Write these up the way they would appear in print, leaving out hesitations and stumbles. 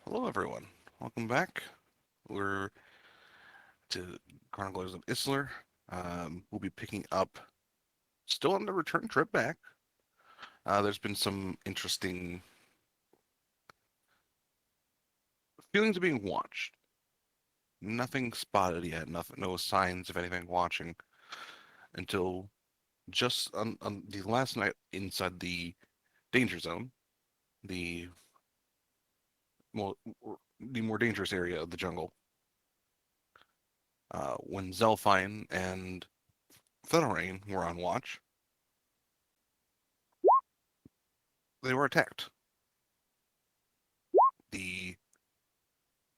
Hello, everyone. Welcome back. We're to Chronicles of Islir. We'll be picking up still on the return trip back. There's been some interesting feelings of being watched. Nothing spotted yet. Nothing, no signs of anything watching until just on the last night inside the danger zone, the more the more dangerous area of the jungle. When Zelfine and Fenarain were on watch, they were attacked. The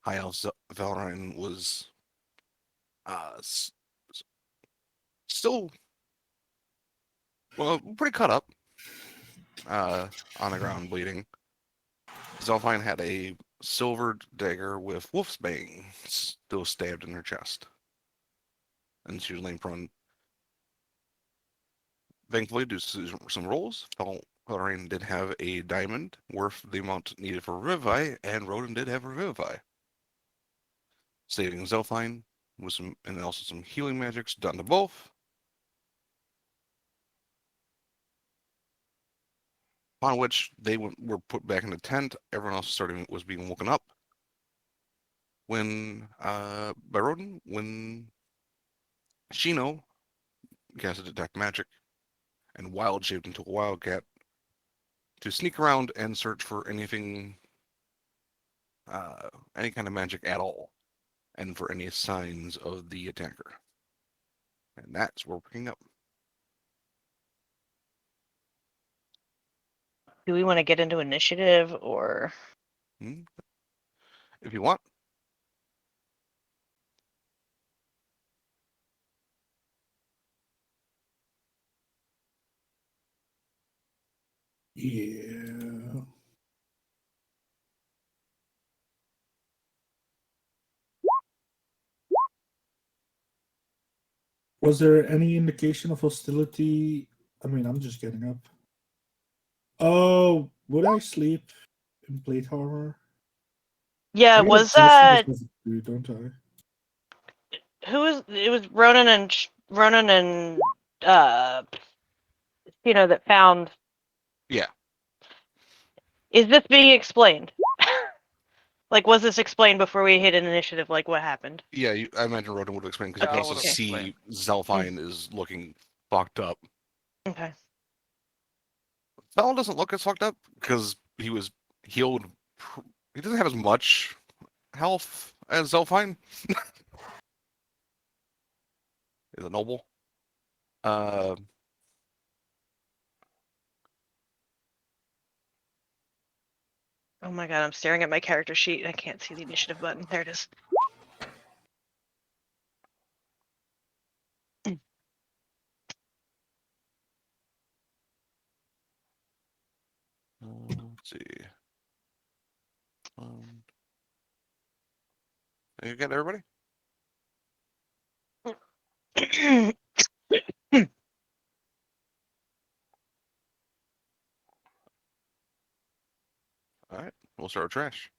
High Elf Valorant was s- still pretty cut up on the ground bleeding. Zelfine had a silver dagger with Wolf's Bane still stabbed in her chest, and she was laying prone. Thankfully, due to some rolls, Valorant did have a diamond worth the amount needed for Revivify, and Roden did have Revivify, saving Zelfine with some and also some healing magics done to both. Upon which they were put back in the tent. Everyone else was being woken up when by Roden when Shino cast a detect magic and wild shaped into a wildcat to sneak around and search for anything, any kind of magic at all, and for any signs of the attacker. And that's where we're picking up. Do we want to get into initiative or? Hmm? If you want. Yeah. Was there any indication of hostility? I mean, I'm just getting up. Oh, would I sleep in plate armor? Yeah, I get was exhausted as a dude, don't I? who was it? Was Ronan and uh that found. Yeah. Is this being explained? Like, was this explained before we hit an initiative? Like, what happened? Yeah, I imagine Roden would explain because you can I also would have Okay. explained. see Zelfine is looking fucked up. Okay. Bell doesn't look as fucked up because he was healed. He doesn't have as much health as Zelfine. Is a noble. Uh, Oh my god, I'm staring at my character sheet and I can't see the initiative button. There it is. let's see. Um, you got everybody? All right. We'll start with trash.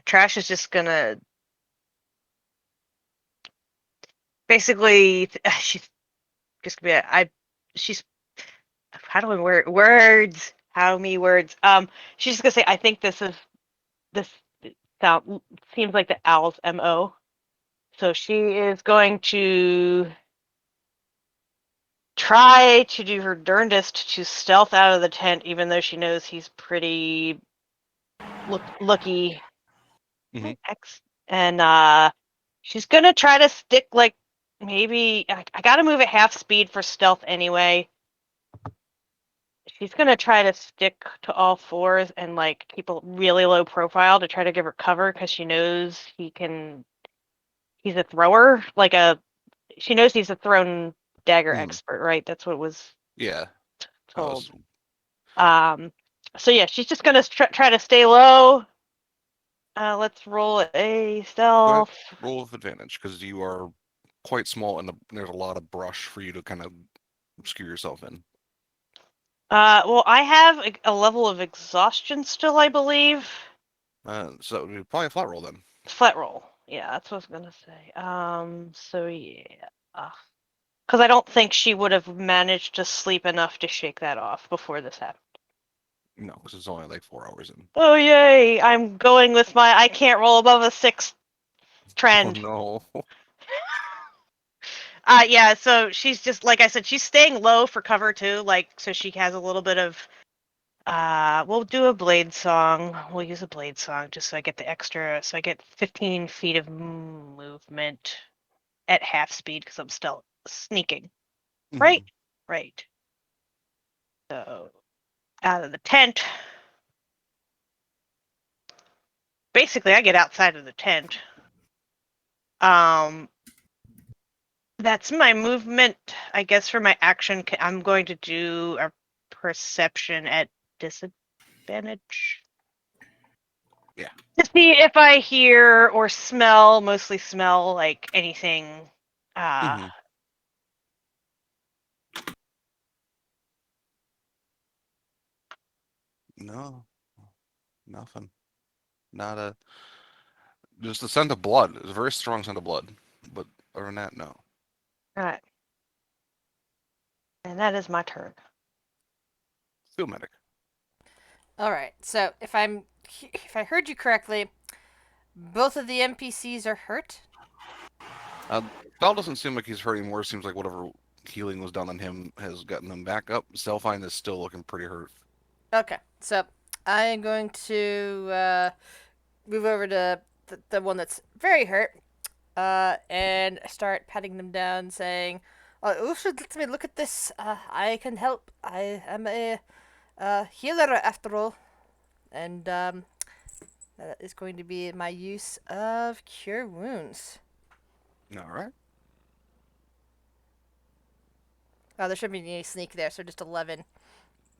Trash is just gonna basically she's just gonna be she's how do I word words? How many words? She's just gonna say, I think this sound seems like the owl's MO. So she is going to try to do her darndest to stealth out of the tent, even though she knows he's pretty looky. Mm-hmm. X. And she's gonna try to stick like maybe I gotta move at half speed for stealth anyway. She's gonna try to stick to all fours and like keep a really low profile to try to give her cover because she knows he's a thrower, she knows he's a thrown dagger Mm-hmm. expert, right? That's what was Yeah. told. So yeah, she's just gonna try to stay low. Let's roll a Go ahead. stealth. Roll with advantage because you are quite small and there's a lot of brush for you to kind of obscure yourself in. Well, I have a level of exhaustion still, I believe. So that would be probably a flat roll then. Flat roll. Yeah, that's what I was gonna say. So yeah. Because I don't think she would have managed to sleep enough to shake that off before this happened. No, because it's only like 4 hours in. Oh yay! I'm going with my I can't roll above a 6 Oh trend. no. Yeah, so she's just like I said, she's staying low for cover too, like so she has a little bit of we'll do a blade song. We'll use a blade song just so I get the extra so I get 15 feet of movement at half speed because I'm still sneaking. Right? Mhm. Right. So out of the tent. Basically I get outside of the tent. Um That's my movement. I guess for my action, I'm going to do a perception at disadvantage. Yeah. To see if I hear or smell, mostly smell, like anything. Mhm. No, nothing. Not a. Just the scent of blood. It's a very strong scent of blood. But other than that, no. Alright. And that is my turn. Field medic. All right. So if I heard you correctly, both of the NPCs are hurt. Val doesn't seem like he's hurt anymore. It seems like whatever healing was done on him has gotten him back up. Selfine is still looking pretty hurt. Okay. So I am going to move over to the one that's very hurt, and start patting them down, saying, "Oh, should let me look at this. I can help. I am a healer after all, and that is going to be my use of Cure Wounds. All right. Oh, there shouldn't be any sneak there, so just 11.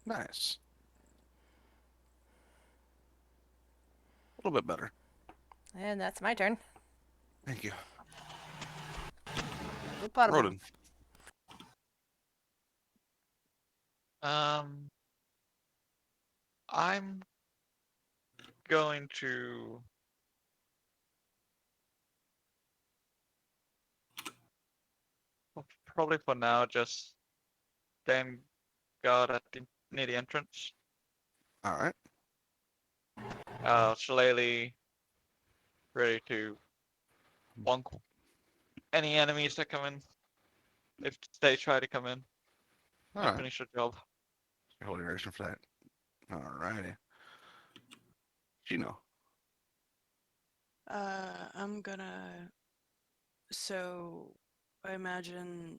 Nice. A little bit better. And that's my turn. Thank you. No problem. Rodin. I'm going to probably for now just stand guard at near the entrance. All right. Shillelagh ready to bonk any enemies that come in if they try to come in All and right. finish the job. Hold your action for that. All righty. Gino. I'm gonna. So, I imagine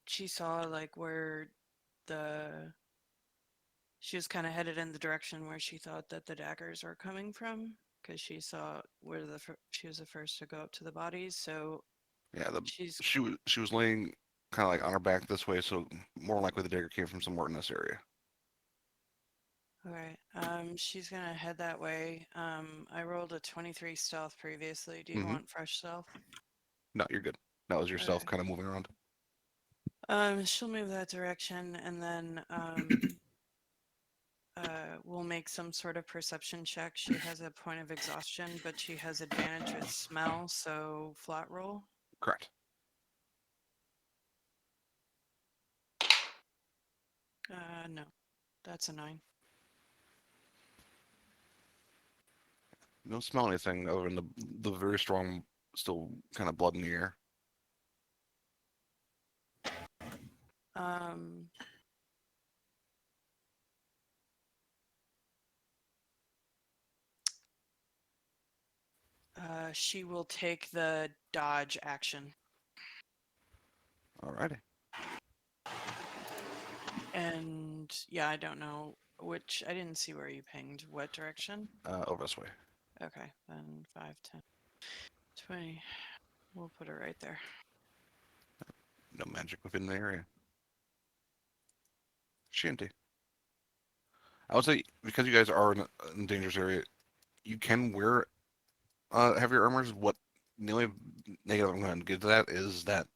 she saw like where the she was kind of headed in the direction where she thought that the daggers were coming from because she saw where she was the first to go up to the bodies. So Yeah, she's she was laying kind of like on her back this way, so more likely the dagger came from somewhere in this area. okay. She's gonna head that way. I rolled a 23 stealth previously. Do you Mhm. want fresh stealth? No, you're good. That was yourself Okay. kind of moving around. She'll move that direction, and then we'll make some sort of perception check. She has a point of exhaustion, but she has advantage with smell, so flat roll. Correct. No, that's a 9. You don't smell anything other than the very strong, still kind of blood in the air. Um, she will take the dodge action. Alrighty. And yeah, I don't know which, I didn't see where you pinged. What direction? Over this way. Okay, then 5, 10, 20. We'll put it right there. No magic within the area. Shanty. I would say because you guys are in a dangerous area, you can wear heavier armors. What the only negative I'm going to give to that is that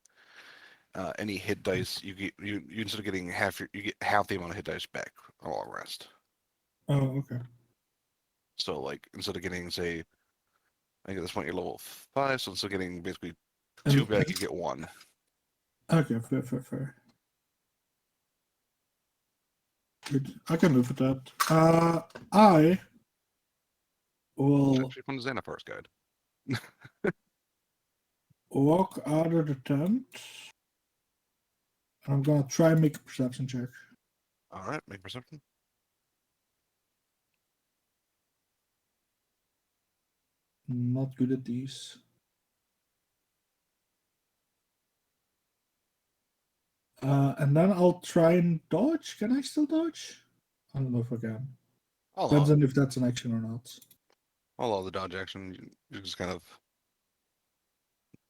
any hit dice you instead of getting you get half the amount of hit dice back on a long rest. Oh, okay. So like instead of getting say, I think at this point you're level 5, so instead of getting basically 2 back, you get 1. Okay, fair. Good. I can live with that. I will Actually, from the Xanathar's guide. walk out of the tent. I'm gonna try and make a perception check. All right, make perception. Not good at these. And then I'll try and dodge. Can I still dodge? I don't know if I can. Depends on if that's an action or not. I'll allow the dodge action. You just kind of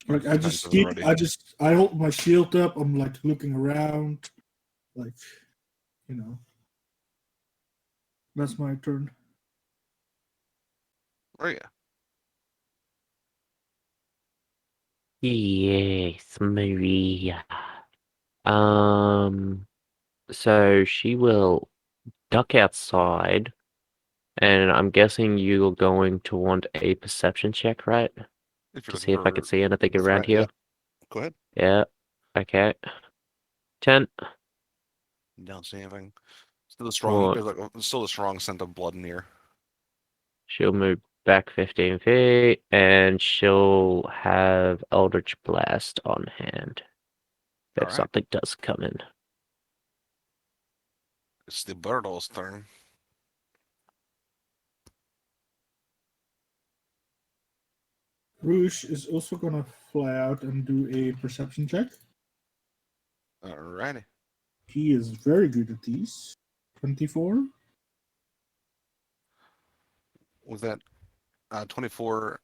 Like I defensive just keep, already. I hold my shield up. I'm like looking around, like, you know. That's my turn. Oh yeah. Yes, Maria. So she will duck outside, and I'm guessing you're going to want a perception check, right? If you're To looking see if I for can see anything a around threat, here. yeah. Go ahead. Yeah. Okay. 10. Don't see anything. Still a strong. Or There's like still a strong scent of blood in here. she'll move back 15 feet, and she'll have Eldritch Blast on hand. If Alright. something does come in. It's the Birdle's turn. Rouge is also gonna fly out and do a perception check. Alrighty. He is very good at these. 24. With that 24,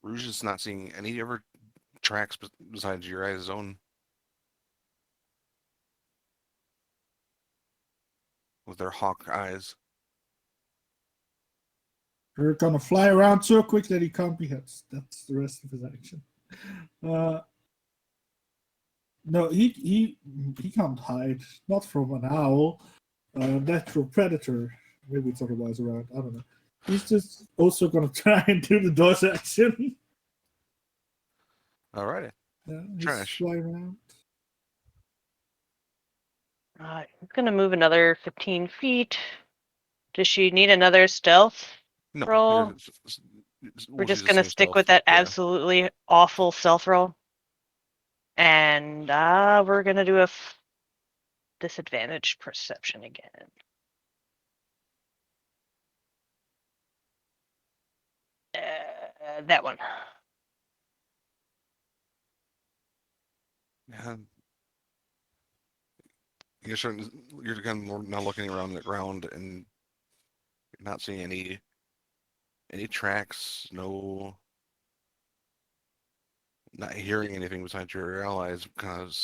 Rouge is not seeing any other tracks besides your guys' own. With their hawk eyes. They're gonna fly around so quick that he can't be hit. That's the rest of his action. No, he can't hide. Not from an owl. Natural predator. Maybe it's otherwise around. I don't know. He's just also gonna try and do the dodge action. Alrighty. Yeah, he's Trash. flying around. He's gonna move another 15 feet. Does she need another stealth No. roll? We're just gonna stick with that absolutely awful stealth roll. And we're gonna do a disadvantage perception again. That one. Yeah. You're kind of now looking around the ground and you're not seeing any tracks, not hearing anything besides your allies kind of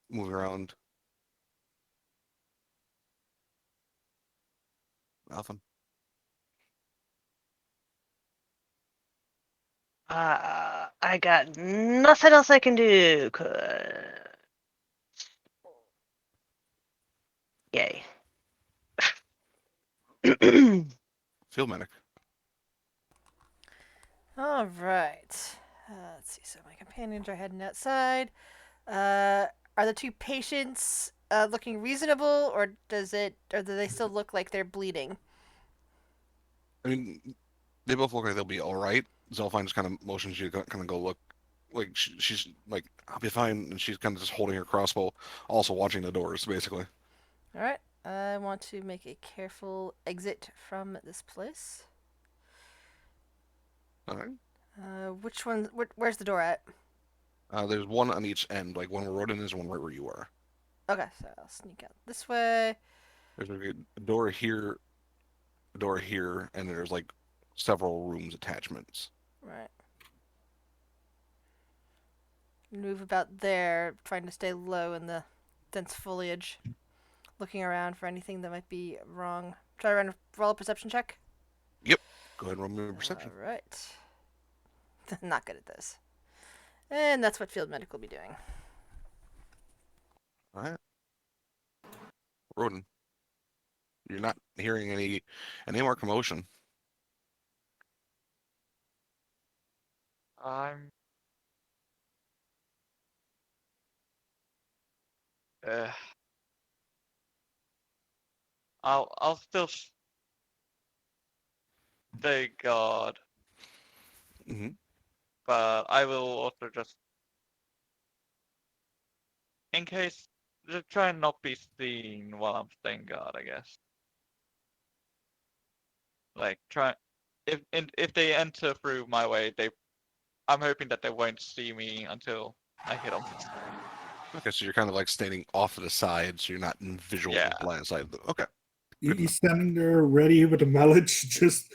moving around. Nothing. I got nothing else I can do. Yay. Field medic. All right. Let's see. So my companions are heading outside. Are the two patients looking reasonable, or do they still look like they're bleeding? I mean, they both look like they'll be all right. Zelfine just kind of motions you to kind of go look. Like she's like, I'll be fine, and she's kind of just holding her crossbow, also watching the doors, basically. All right. I want to make a careful exit from this place. All right. Which one? Where's the door at? There's one on each end. Like one where Rodin is, one right where you are. Okay, so I'll sneak out this way. There's a door here, and there's like several rooms attachments. Right. Move about there, trying to stay low in the dense foliage. Looking around for anything that might be wrong. Try to roll a perception check. Yep. Go ahead and roll me a perception. All right. Not good at this. And that's what field medic will be doing. All right. Rodin, you're not hearing any more commotion. I'm. Uh, I'll still say God, Hmm. but I will also just, in case, just try and not be seen while I'm saying God, I guess. Like try, if they enter through my way, I'm hoping that they won't see me until I hit them. Okay, so you're kind of like standing off to the side, so you're not in visual Yeah. line of sight. Okay. Good He's standing there ready with a mallet just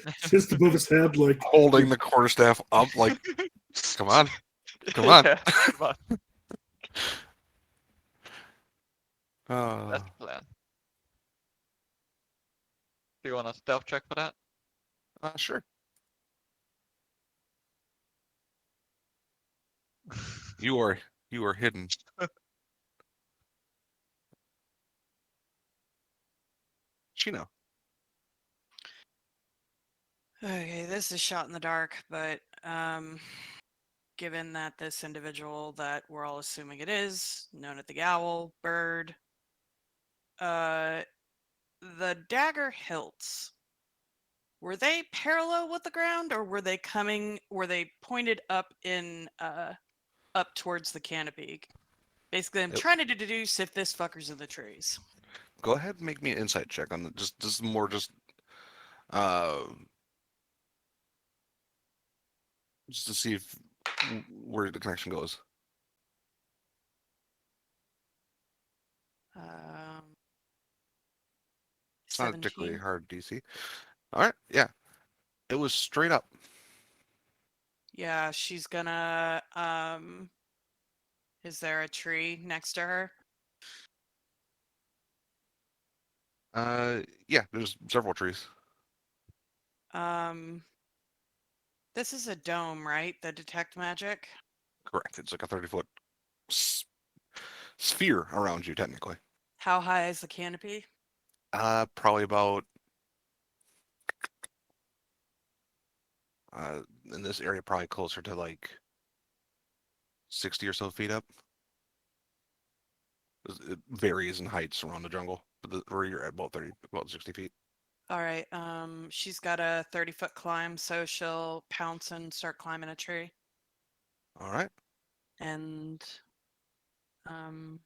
above his head, like Holding the quarterstaff up, like, come on, come on. Yeah, pretty much. Uh, That's the plan. Do you want a stealth check for that? sure. You are hidden. Chino. Okay, this is shot in the dark, but given that this individual that we're all assuming it is, known as the Owl, Bird, the dagger hilts, were they parallel with the ground or were they pointed up up towards the canopy? Basically, I'm Yep. trying to deduce if this fucker's in the trees. Go ahead and make me an insight check on the just more uh just to see if where the connection goes. Um, It's not a particularly 17. hard DC. All right, yeah, it was straight up. Yeah, she's gonna is there a tree next to her? Yeah, there's several trees. Um this is a dome, right? The detect magic? Correct. It's like a 30-foot sphere around you, technically. How high is the canopy? Probably about uh in this area, probably closer to like 60 or so feet up. It varies in heights around the jungle, but where you're at about 60 feet. All right. She's got a 30-foot climb, so she'll pounce and start climbing a tree. All right. And um,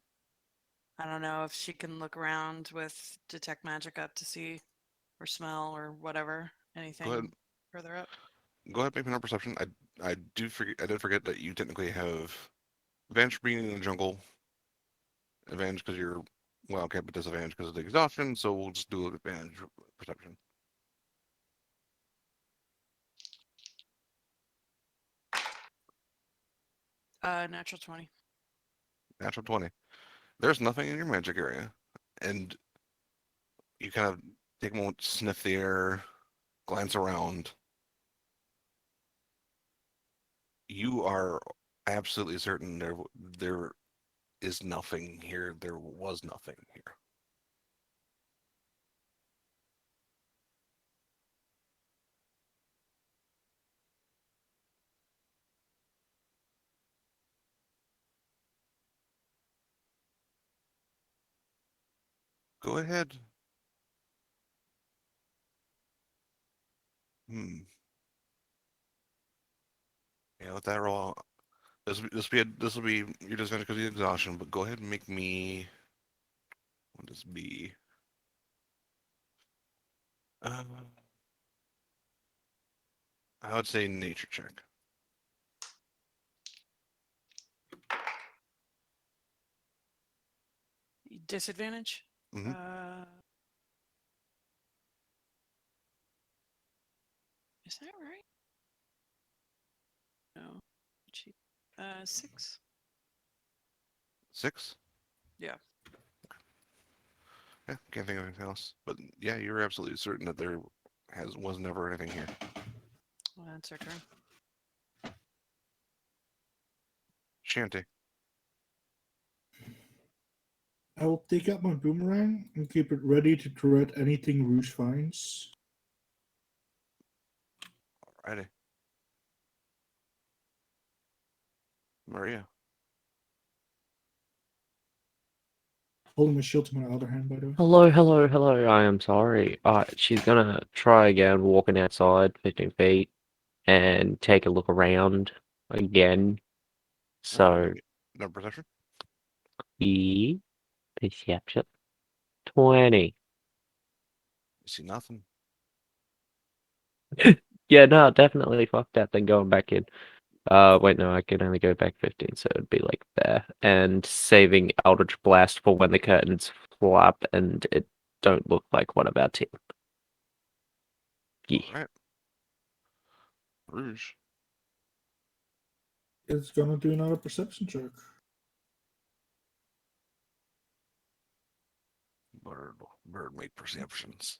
I don't know if she can look around with detect magic up to see or smell or whatever Go ahead. anything further up. Go ahead, make me another perception. I did forget that you technically have advantage for being in the jungle, advantage because you're well, okay, but disadvantage because of the exhaustion. So we'll just do advantage perception. Natural 20. Natural 20. There's nothing in your magic area, and you kind of take a moment to sniff the air, glance around. You are absolutely certain there is nothing here. There was nothing here. Go ahead. Hmm. Yeah, let that roll. This will be your disadvantage because of the exhaustion. But go ahead and make me. What does be? Uh, I would say nature check. Disadvantage? Hmm. Is that right? No. 6. 6. Yeah. Yeah, can't think of anything else. But yeah, you're absolutely certain that there was never anything here. Well, that's our turn. Shanty. I will take out my boomerang and keep it ready to throw at anything Rouge finds. Alrighty. Maria. Holding my shield to my other hand, by the way. Hello, hello, hello. I am sorry. She's gonna try again, walking outside 15 feet, and take a look around again. So, No perception. the perception 20. You see nothing. Yeah, no, definitely fuck that. Then going back in. Wait, no, I can only go back 15, so it'd be like there. And saving Eldritch Blast for when the curtains flap and it don't look like one of our team. Yeah. Alright. Rouge. It's gonna do another perception check. Bird make perceptions.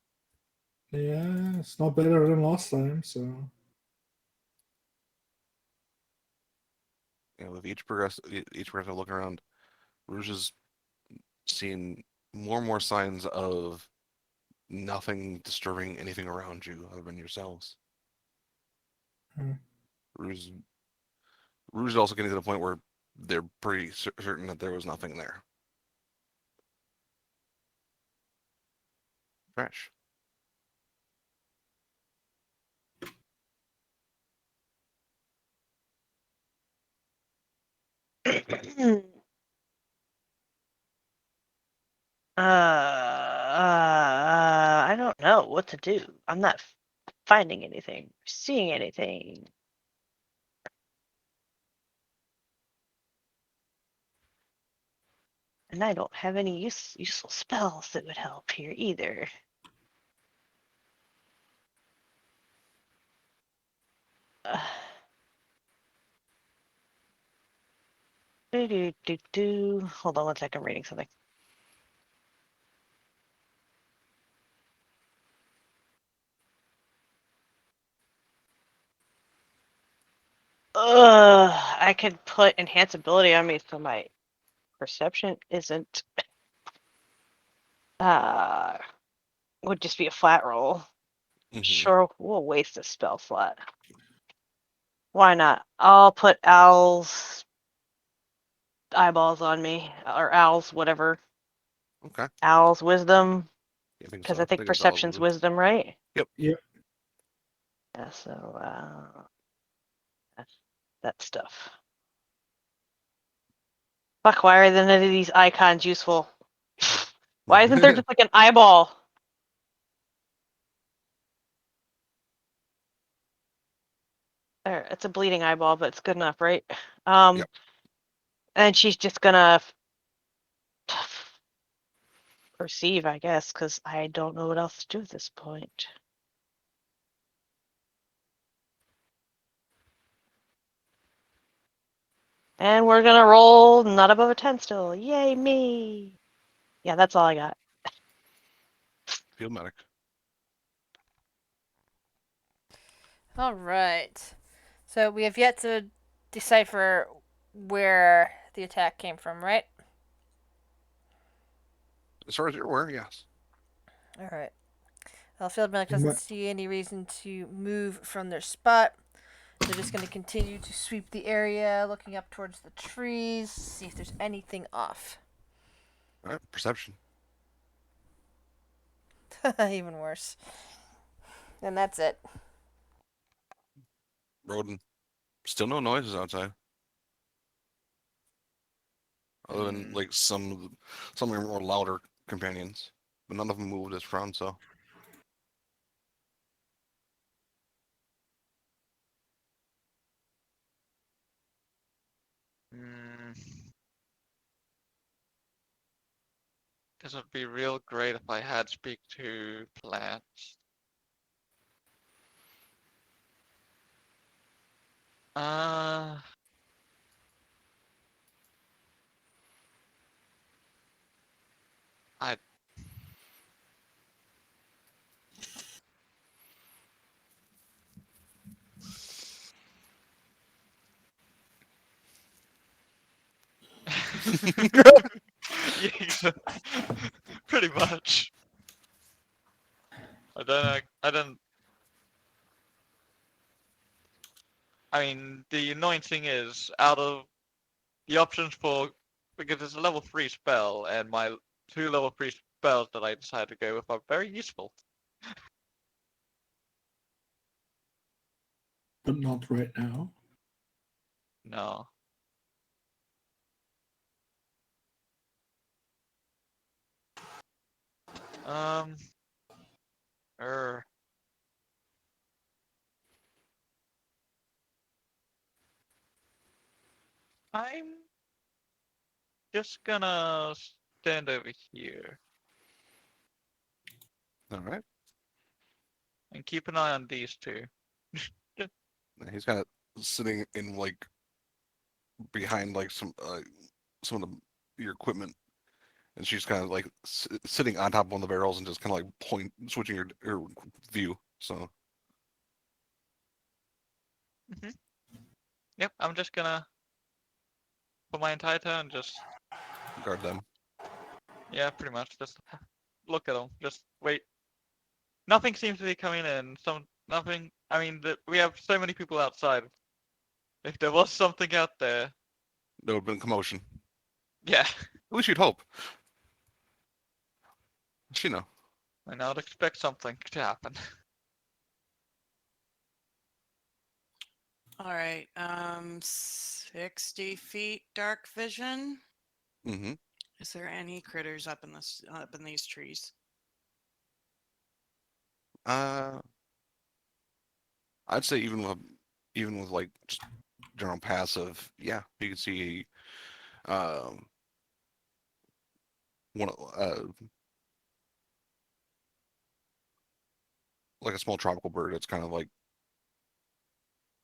Yeah, it's not better than last time, so. With each progressive look around, Rouge is seeing more and more signs of nothing disturbing anything around you other than yourselves. Hmm. Rouge is also getting to the point where they're pretty certain that there was nothing there. Fresh. I don't know what to do. I'm not finding anything, seeing anything. And I don't have any useful spells that would help here either. Uh, Hold on one second, I'm reading something. I could put enhance ability on me so my perception isn't would just be a flat roll. Mhm. Sure, we'll waste a spell slot. Why not? I'll put Owl's eyeballs on me, or Owl's whatever. Okay. Owl's wisdom, I think because so. I think it's all perception's good. wisdom, right? Yep. Yep. Yeah, so that's that stuff. Fuck, why are none of these icons useful? Why isn't there just like an eyeball? There, it's a bleeding eyeball, but it's good enough, right? Yep. And she's just gonna perceive, I guess, because I don't know what else to do at this point. And we're gonna roll not above a 10 still. Yay, me! Yeah, that's all I got. Field medic. All right. So we have yet to decipher where the attack came from, right? As far as you're aware, yes. All right. Field Medic You doesn't might- see any reason to move from their spot. They're just going to continue to sweep the area, looking up towards the trees, see if there's anything off. All right. Perception. Even worse. And that's it. Roden. Still no noises outside. Other than like some of your more louder companions, but none of them moved as front. So This would be real great if I had speak to plants. Uh, I Yeah, pretty much. I don't. I mean, the annoying thing is, out of the options for, because it's a level 3 spell, and my 2 level 3 spells that I decided to go with are very useful. But not right now. No. Um. Er. I'm just gonna stand over here All right. and keep an eye on these two. He's kind of sitting in like behind like some of your equipment, and she's kind of like sitting on top of one of the barrels and just kind of like switching her view. So Yep, I'm just gonna, for my entire turn, just, guard them. yeah, pretty much, just look at them, just wait. Nothing seems to be coming in, nothing, I mean, we have so many people outside. If there was something out there, There would have been commotion. yeah, At least you'd hope. She know. I would expect something to happen. All right. 60 feet dark vision. Mm-hmm. Is there any critters up in these trees? I'd say even with like just general passive, yeah, you can see one like a small tropical bird. It's kind of like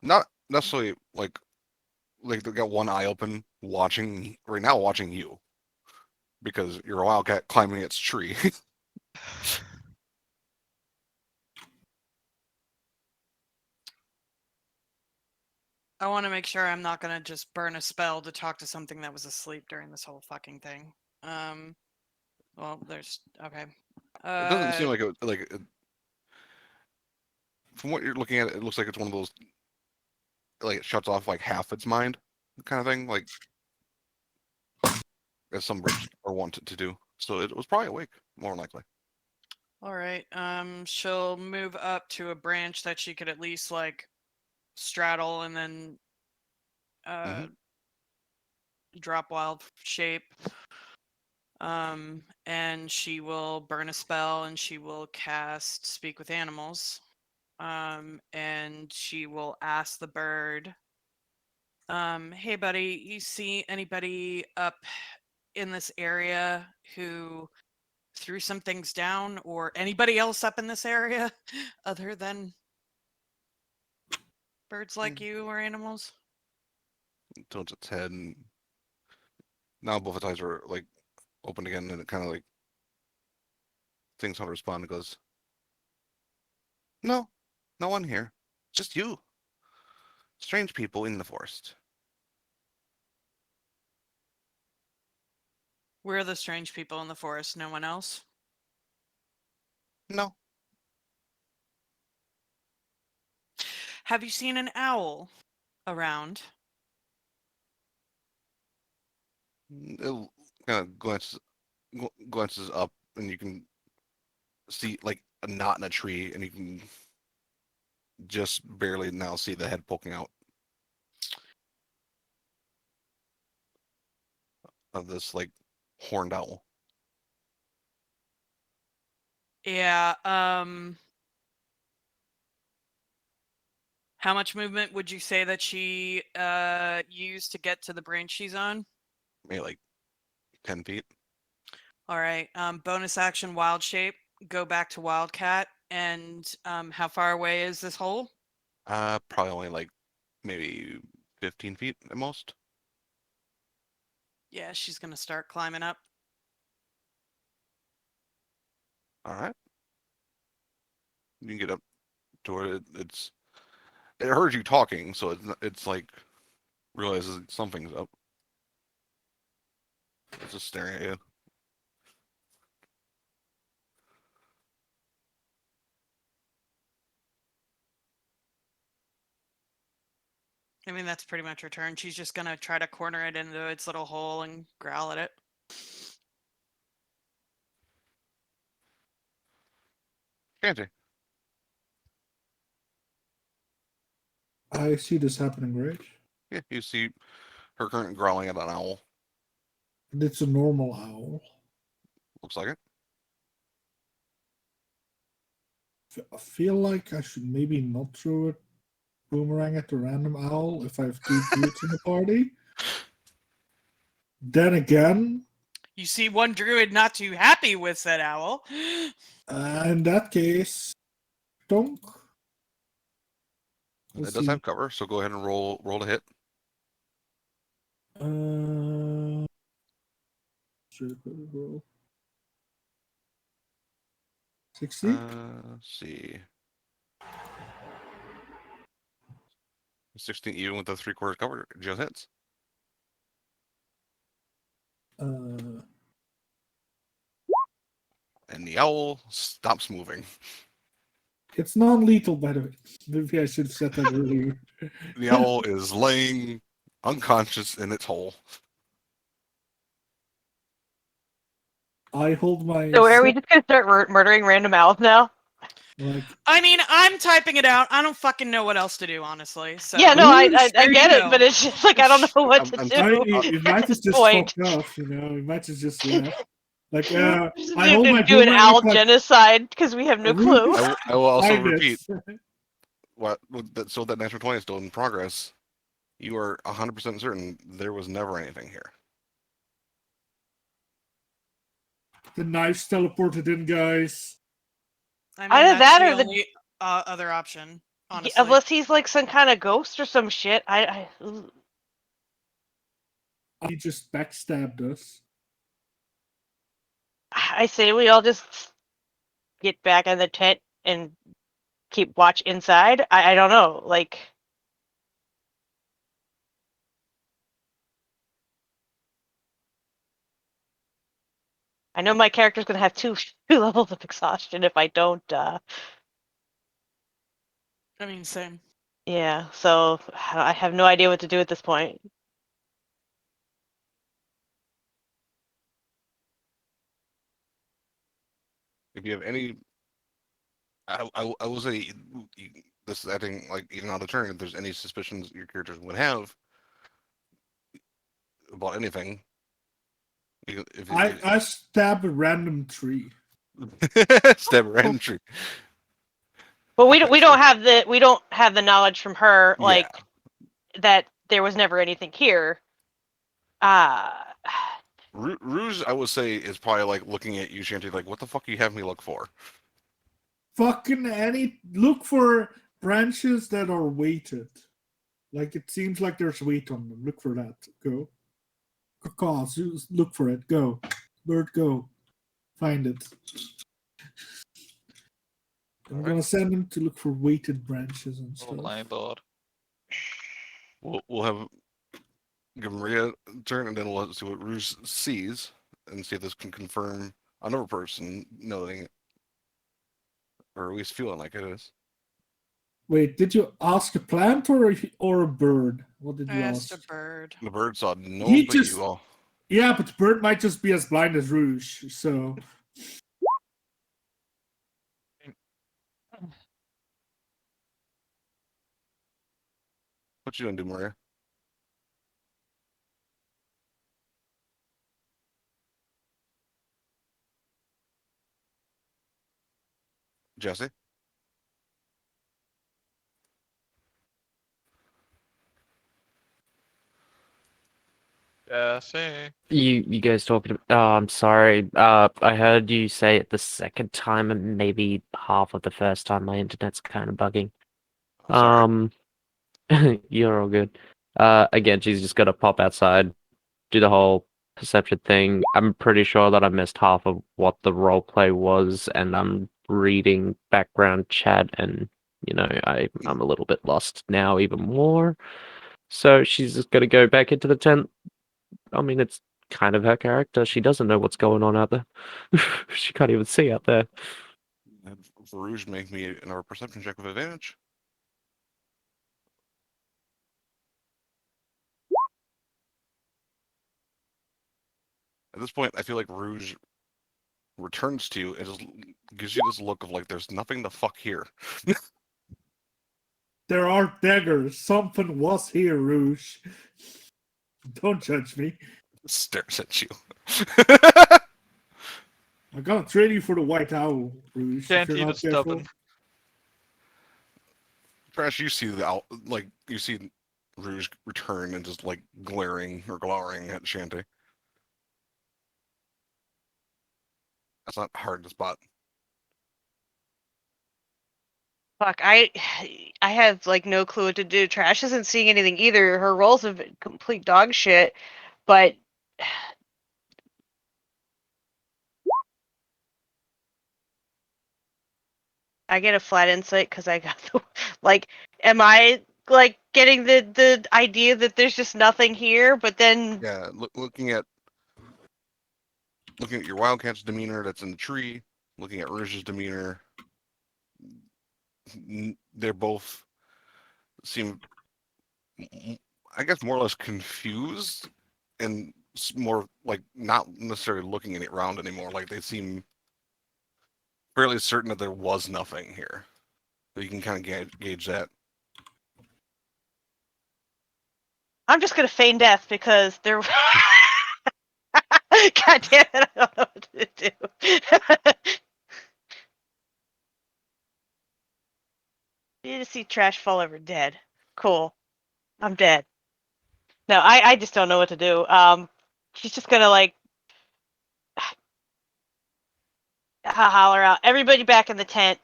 not necessarily like they got one eye open watching right now watching you because you're a wildcat climbing its tree. I want to make sure I'm not gonna just burn a spell to talk to something that was asleep during this whole fucking thing. Well, there's okay. It doesn't seem like from what you're looking at, it looks like it's one of those like it shuts off like half its mind kind of thing, like as some birds are wanted to do. So it was probably awake, more than likely. All right. She'll move up to a branch that she could at least like straddle and then Mhm. drop wild shape. And she will burn a spell and she will cast Speak with Animals. And she will ask the bird, hey buddy, you see anybody up in this area who threw some things down, or anybody else up in this area other than birds like you or animals? Tilts its head, and now both its eyes are like open again, and it kind of like thinks how to respond. And goes, "No, no one here. Just you. Strange people in the forest." We're the strange people in the forest, no one else. No, Have you seen an owl around? it kind of glances up, and you can see like a knot in a tree, and you can just barely now see the head poking out of this like horned owl. Yeah, how much movement would you say that she used to get to the branch she's on? Maybe like 10 feet. All right. Bonus action wild shape. Go back to wildcat. And how far away is this hole? Probably only like maybe 15 feet at most. Yeah, she's gonna start climbing up. All right. You can get up to it. It heard you talking, so it's like realizes something's up. It's just staring at you. I mean, that's pretty much her turn. She's just gonna try to corner it into its little hole and growl at it. Shanty. I see this happening, right? Yeah, you see her currently growling at an owl. And it's a normal owl. Looks like it. I feel like I should maybe not throw a boomerang at the random owl if I have 2 druids in the party. Then again, You see one druid not too happy with said owl. in that case, donk. We'll It does see. have cover, so go ahead and roll to hit. Should I roll? 60? Let's see. 16 even with the 3/4 cover just hits. Uh, And the owl stops moving. it's non-lethal, by the way. Maybe I should have said that earlier. The owl is laying unconscious in its hole. I hold my. So are we just gonna start murdering random owls now? Like, I mean, I'm typing it out. I don't fucking know what else to do, honly. So Yeah, no, I there get you it, go. but it's just like I don't know what to I'm- do. it might at have this just point. fucked off, you know. It might have just left. Like, Just I hold my do an boomerang owl like, genocide because we have no clue. I will also find it. repeat so that natural 20 is still in progress. You are 100% certain there was never anything here. The knives teleported in, guys. I mean, Either that's that or the the- only other option, honestly. Unless he's like some kind of ghost or some shit. He just backstabbed us. I say we all just get back in the tent and keep watch inside. I don't know. Like, I know my character's gonna have two levels of exhaustion if I don't. I mean, same. Yeah. So I have no idea what to do at this point. If you have any, I will say this is acting like even on the turn. If there's any suspicions your characters would have about anything, if I stab a random tree. stab a random tree. But we Okay, don't have the knowledge from her like Yeah. that there was never anything here. Rouge, I would say, is probably like looking at you, Shanty, like, what the fuck you have me look for? Fucking look for branches that are weighted. Like, it seems like there's weight on them. Look for that. Go. Cause, look for it. Go. Bird, go. Find it. I'm gonna send him to look for weighted branches and Oh stuff. my lord. We'll have give Maria a turn, and then we'll see what Rouge sees, and see if this can confirm another person noting it, or at least feeling like it is. Wait, did you ask a plant or a bird? What did I you asked ask? a bird. The bird saw no He one but just- you all. Yeah, but the bird might just be as blind as Rouge, so What you gonna do, Maria? Jesse? Yeah, see. You guys talking? Oh, I'm sorry. I heard you say it the second time and maybe half of the first time. My internet's kind of bugging. I'm sorry. You're all good. Again, she's just gonna pop outside, do the whole perception thing. I'm pretty sure that I missed half of what the roleplay was, and I'm reading background chat, and I'm a little bit lost now, even more. So she's just gonna go back into the tent. I mean, it's kind of her character. She doesn't know what's going on out there. She can't even see out there. Have Rouge make me another perception check with advantage. At this point, I feel like Rouge returns to you and just gives you this look of like, there's nothing the fuck here. There are daggers. Something was here, Rouge. Don't judge me. Stares at you. I'm gonna trade you for the white owl, Rouge. If you're Canteen not is careful. stubborn. Trash, you see you see Rouge return and just like glaring or glowering at Shanty. That's not hard to spot. Fuck, I have like no clue what to do. Trash isn't seeing anything either. Her rolls have been complete dog shit, but I get a flat insight because I got the like. Am I like getting the idea that there's just nothing here? But then Yeah, looking at your Wildcat's demeanor that's in the tree, looking at Rouge's demeanor, they're both seem, I guess, more or less confused and more like not necessarily looking around anymore. Like they seem fairly certain that there was nothing here. So you can kind of gauge that. I'm just gonna feign death because they're. God damn it! I don't know what to do. You just see Trash fall over dead. Cool. I'm dead. No, I just don't know what to do. She's just gonna like holler out, everybody back in the tent.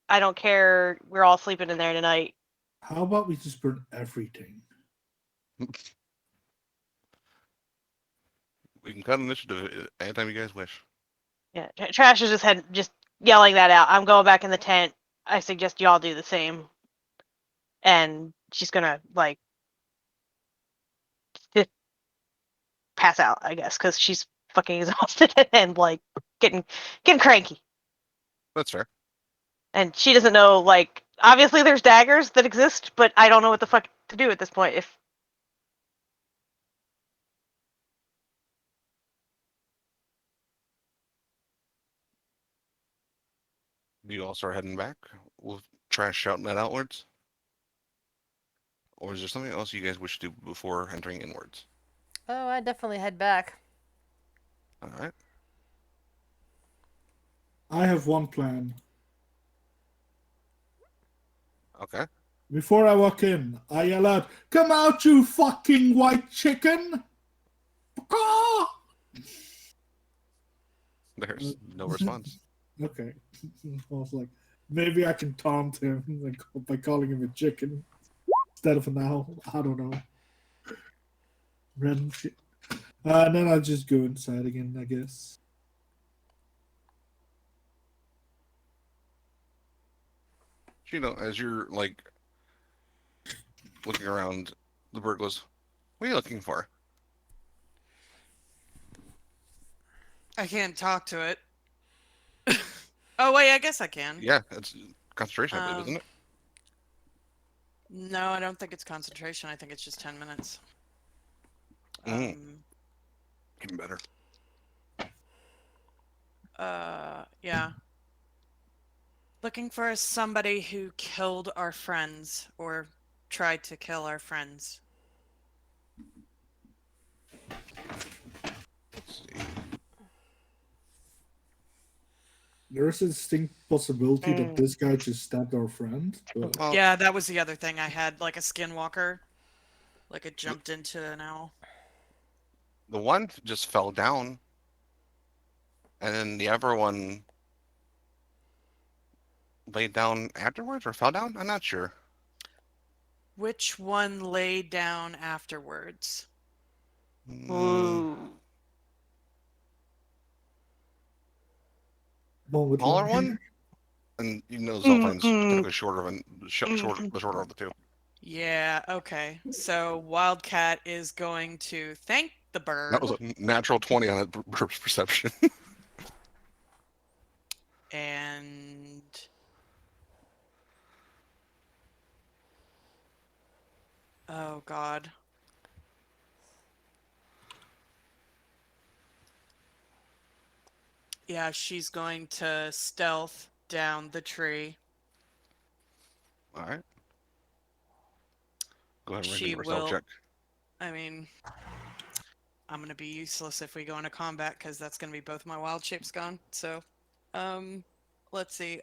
I don't care. We're all sleeping in there tonight. How about we just burn everything? We can cut initiative anytime you guys wish. Yeah, Trash is just yelling that out. I'm going back in the tent. I suggest y'all do the same. And she's gonna like just pass out, I guess, because she's fucking exhausted and like getting cranky. That's fair. And she doesn't know, like, obviously there's daggers that exist, but I don't know what the fuck to do at this point. If You all start heading back with Trash shouting that outwards? Or is there something else you guys wish to do before entering inwards? Oh, I definitely head back. All right. I have one plan. Okay. Before I walk in, I yell out, "Come out, you fucking white chicken!" Ah! There's no response. Okay. I was like, maybe I can taunt him like, by calling him a chicken instead of an owl. I don't know. Random shit. And then I'll just go inside again, I guess. As you're like looking around, the bird goes, "What are you looking for?" I can't talk to it. Oh wait, I guess I can. Yeah, it's concentration, I believe, isn't it? No, I don't think it's concentration. I think it's just 10 minutes. Even better. Yeah. Looking for somebody who killed our friends or tried to kill our friends. Let's see. There's a distinct possibility that this guy just stabbed our friend. But Well, Yeah, that was the other thing. I had like a skinwalker. Like it jumped into an owl. the one just fell down, and then the other one laid down afterwards or fell down. I'm not sure. Which one laid down afterwards? ooh, one with Smaller long one, hair. and Zoltan's typically shorter than the shorter of the two. Yeah, okay. So Wildcat is going to thank The bird. That was a natural 20 on a perception. And oh god. Yeah, she's going to stealth down the tree. All right. Go ahead and She make a stealth will. check. I mean, I'm gonna be useless if we go into combat because that's gonna be both my wild shapes gone. So, let's see.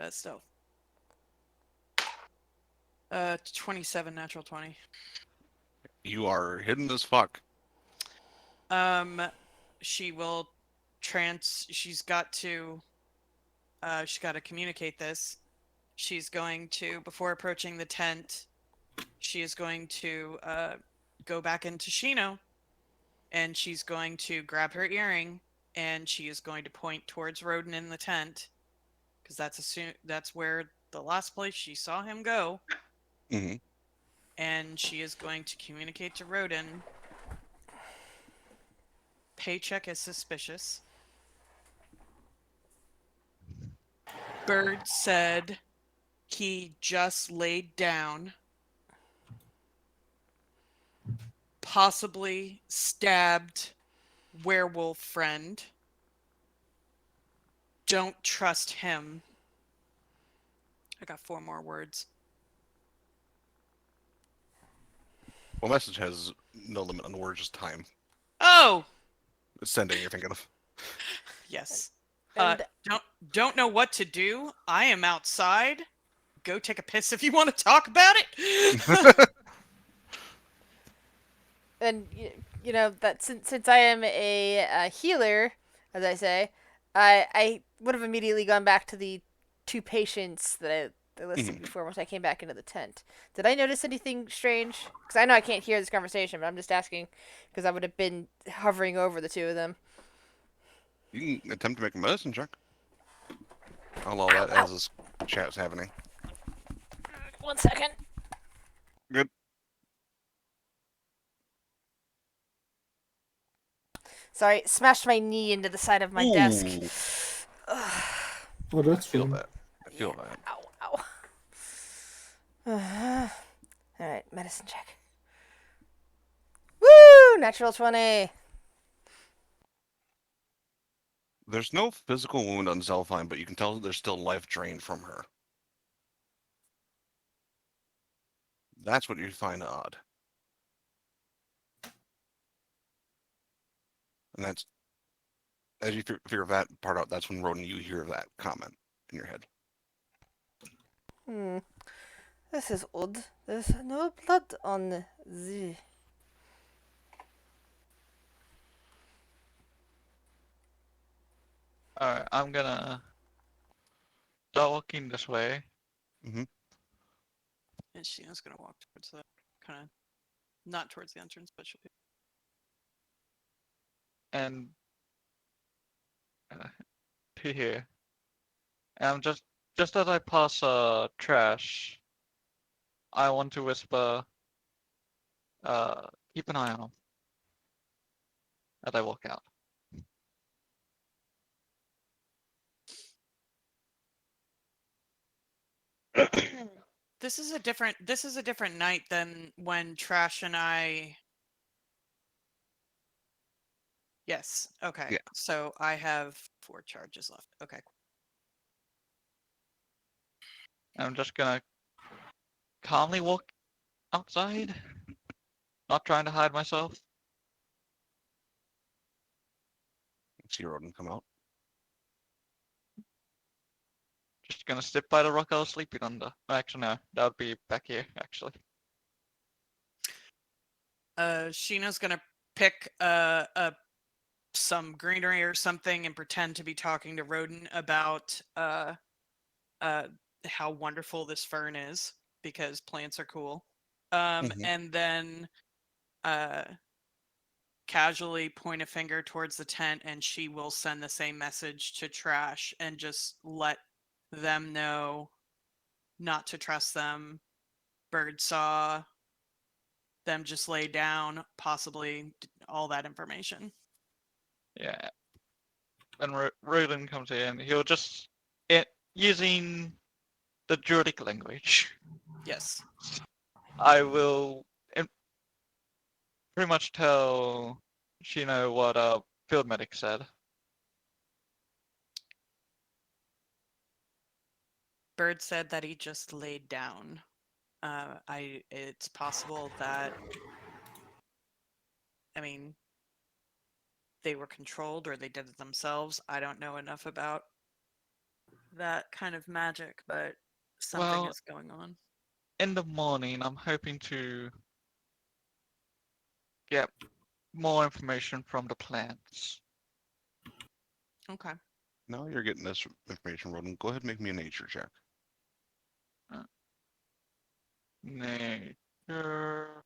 Stealth. 27 natural 20. You are hidden as fuck. Um, she will she's got to communicate this. She's going to, before approaching the tent, she is going to go back into Shino, and she's going to grab her earring, and she is going to point towards Roden in the tent, because that's where the last place she saw him go. Mm-hmm. And she is going to communicate to Roden. Paycheck is suspicious. Bird said he just laid down, possibly stabbed werewolf friend. Don't trust him. I got 4 more words. Well, message has no limit on words, just time. Oh! Sending, you're thinking of. Yes. And Don't know what to do. I am outside. Go take a piss if you want to talk about it. and you know that since I am a healer, as I say, I would have immediately gone back to the 2 patients that I listed before once I came back into the tent. Did I notice anything strange? Because I know I can't hear this conversation, but I'm just asking because I would have been hovering over the 2 of them. You can attempt to make a medicine check. I'll allow that as this chat's happening. 1 second. Good. Sorry, smashed my knee into the side of my desk. Oh, that's I feel fun. that. I feel that. Ow, ow. Alright, medicine check. Woo! Natural 20. There's no physical wound on Zelfine, but you can tell there's still life drained from her. That's what you find odd. And that's, as you figure that part out, that's when, Roden, you hear that comment in your head. This is odd. There's no blood on the... Alright, I'm gonna start walking this way. Mm-hmm. And Sheena's gonna walk towards the kind of not towards the entrance, but she'll be. And to here. And just as I pass trash, I want to whisper, keep an eye on him as I walk out. This is a different night than when Trash and I. Yes. Okay. Yeah. So I have 4 charges left. Okay. I'm just gonna calmly walk outside, not trying to hide myself. See Roden come out. Just gonna sit by the rock I was sleeping under. Actually, no, that would be back here, actually. Sheena's gonna pick some greenery or something and pretend to be talking to Roden about how wonderful this fern is because plants are cool. Mhm. And then casually point a finger towards the tent, and she will send the same message to Trash and just let them know not to trust them. Bird saw them just lay down, possibly all that information. Yeah. When Roland comes in, he'll just using the Druidic language. Yes. I will pretty much tell Shino what field medic said. Bird said that he just laid down. It's possible that, I mean, they were controlled or they did it themselves. I don't know enough about that kind of magic, but something Well, is going on. in the morning, I'm hoping to get more information from the plants. Okay. Now you're getting this information, Roden. Go ahead and make me a nature check. Nature.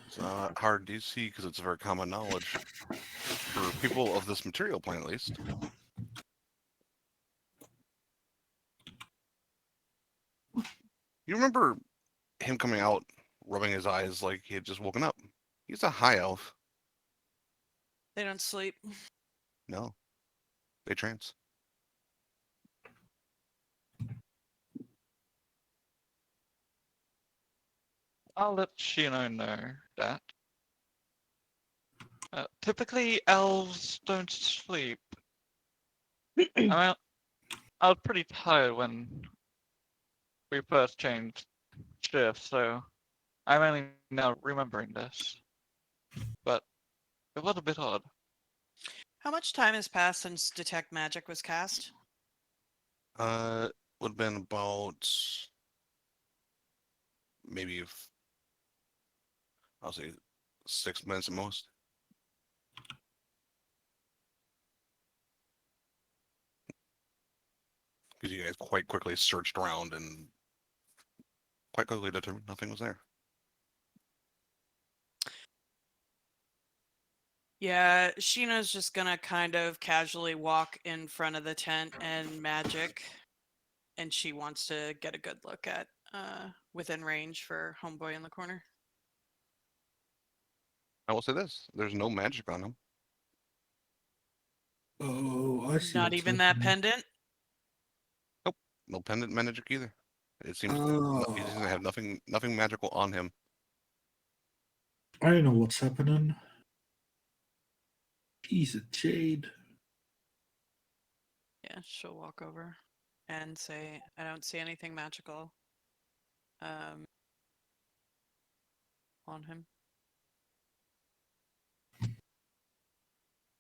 It's not hard DC because it's very common knowledge for people of this material plane, at least. You remember him coming out, rubbing his eyes like he had just woken up? He's a high elf. They don't sleep. No, they trance. I'll let Shino know that. Typically, elves don't sleep. I was pretty tired when we first changed shifts, so I'm only now remembering this. But it was a bit odd. How much time has passed since Detect Magic was cast? Would have been about maybe I'll say 6 minutes at most. Because you guys quite quickly searched around and quite quickly determined nothing was there. Yeah, Sheena's just gonna kind of casually walk in front of the tent and magic, and she wants to get a good look at within range for Homeboy in the corner. I will say this: there's no magic on him. Oh, I see. Not what's even that happening. pendant. No pendant magic either. It seems he seems to Oh, have nothing magical on him. I know what's happening. He's a jade. Yeah, she'll walk over and say, "I don't see anything magical on him."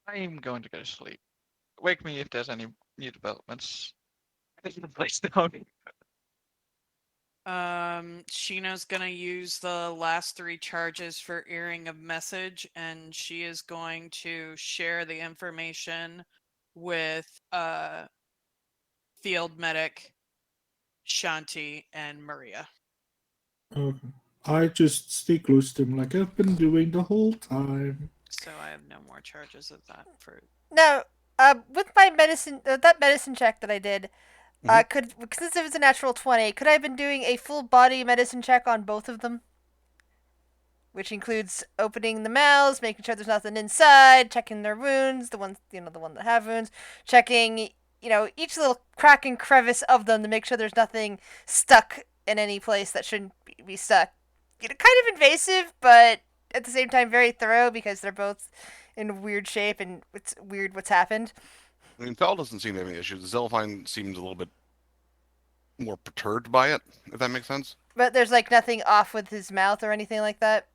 I'm going to go to sleep. Wake me if there's any new developments. Taking the place down. Sheena's gonna use the last 3 charges for Earring of Message, and she is going to share the information with Field Medic, Shanti, and Maria. Okay. I just stay close to him like I've been doing the whole time. So I have no more charges of that for. Now, with my medicine, that medicine check that I did, could since it was a natural 20, could I have been doing a full body medicine check on both of them? Which includes opening the mouths, making sure there's nothing inside, checking their wounds, the ones, the one that have wounds, checking, each little crack and crevice of them to make sure there's nothing stuck in any place that shouldn't be stuck. Kind of invasive, but at the same time very thorough because they're both in weird shape and it's weird what's happened. I mean, Fel doesn't seem to have any issues. Zelfine seems a little bit more perturbed by it, if that makes sense. But there's like nothing off with his mouth or anything like that.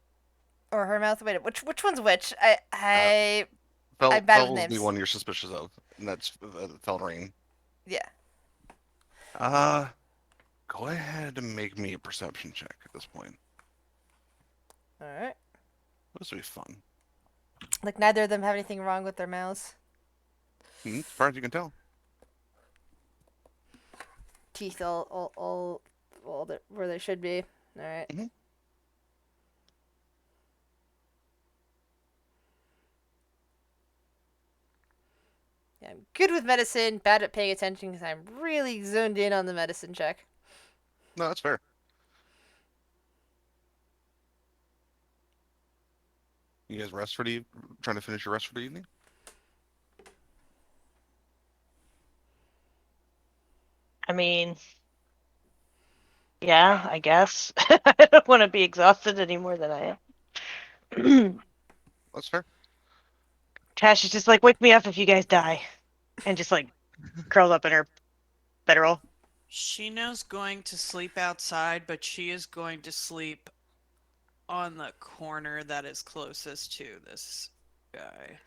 Or her mouth. Wait, which one's which? I'm bad with Fel is names. the one you're suspicious of, and that's Felrain. Yeah. Go ahead and make me a perception check at this point. All right. This will be fun. Like neither of them have anything wrong with their mouths. As far as you can tell. Teeth all where they should be. All right. Mhm. Yeah, I'm good with medicine, bad at paying attention because I'm really zoned in on the medicine check. No, that's fair. You guys rest for the trying to finish your rest for the evening? I mean, yeah, I guess. I don't want to be exhausted any more than I am. That's fair. Tash is just like, wake me up if you guys die. And just like curls up in her bedroll. Sheena's going to sleep outside, but she is going to sleep on the corner that is closest to this guy.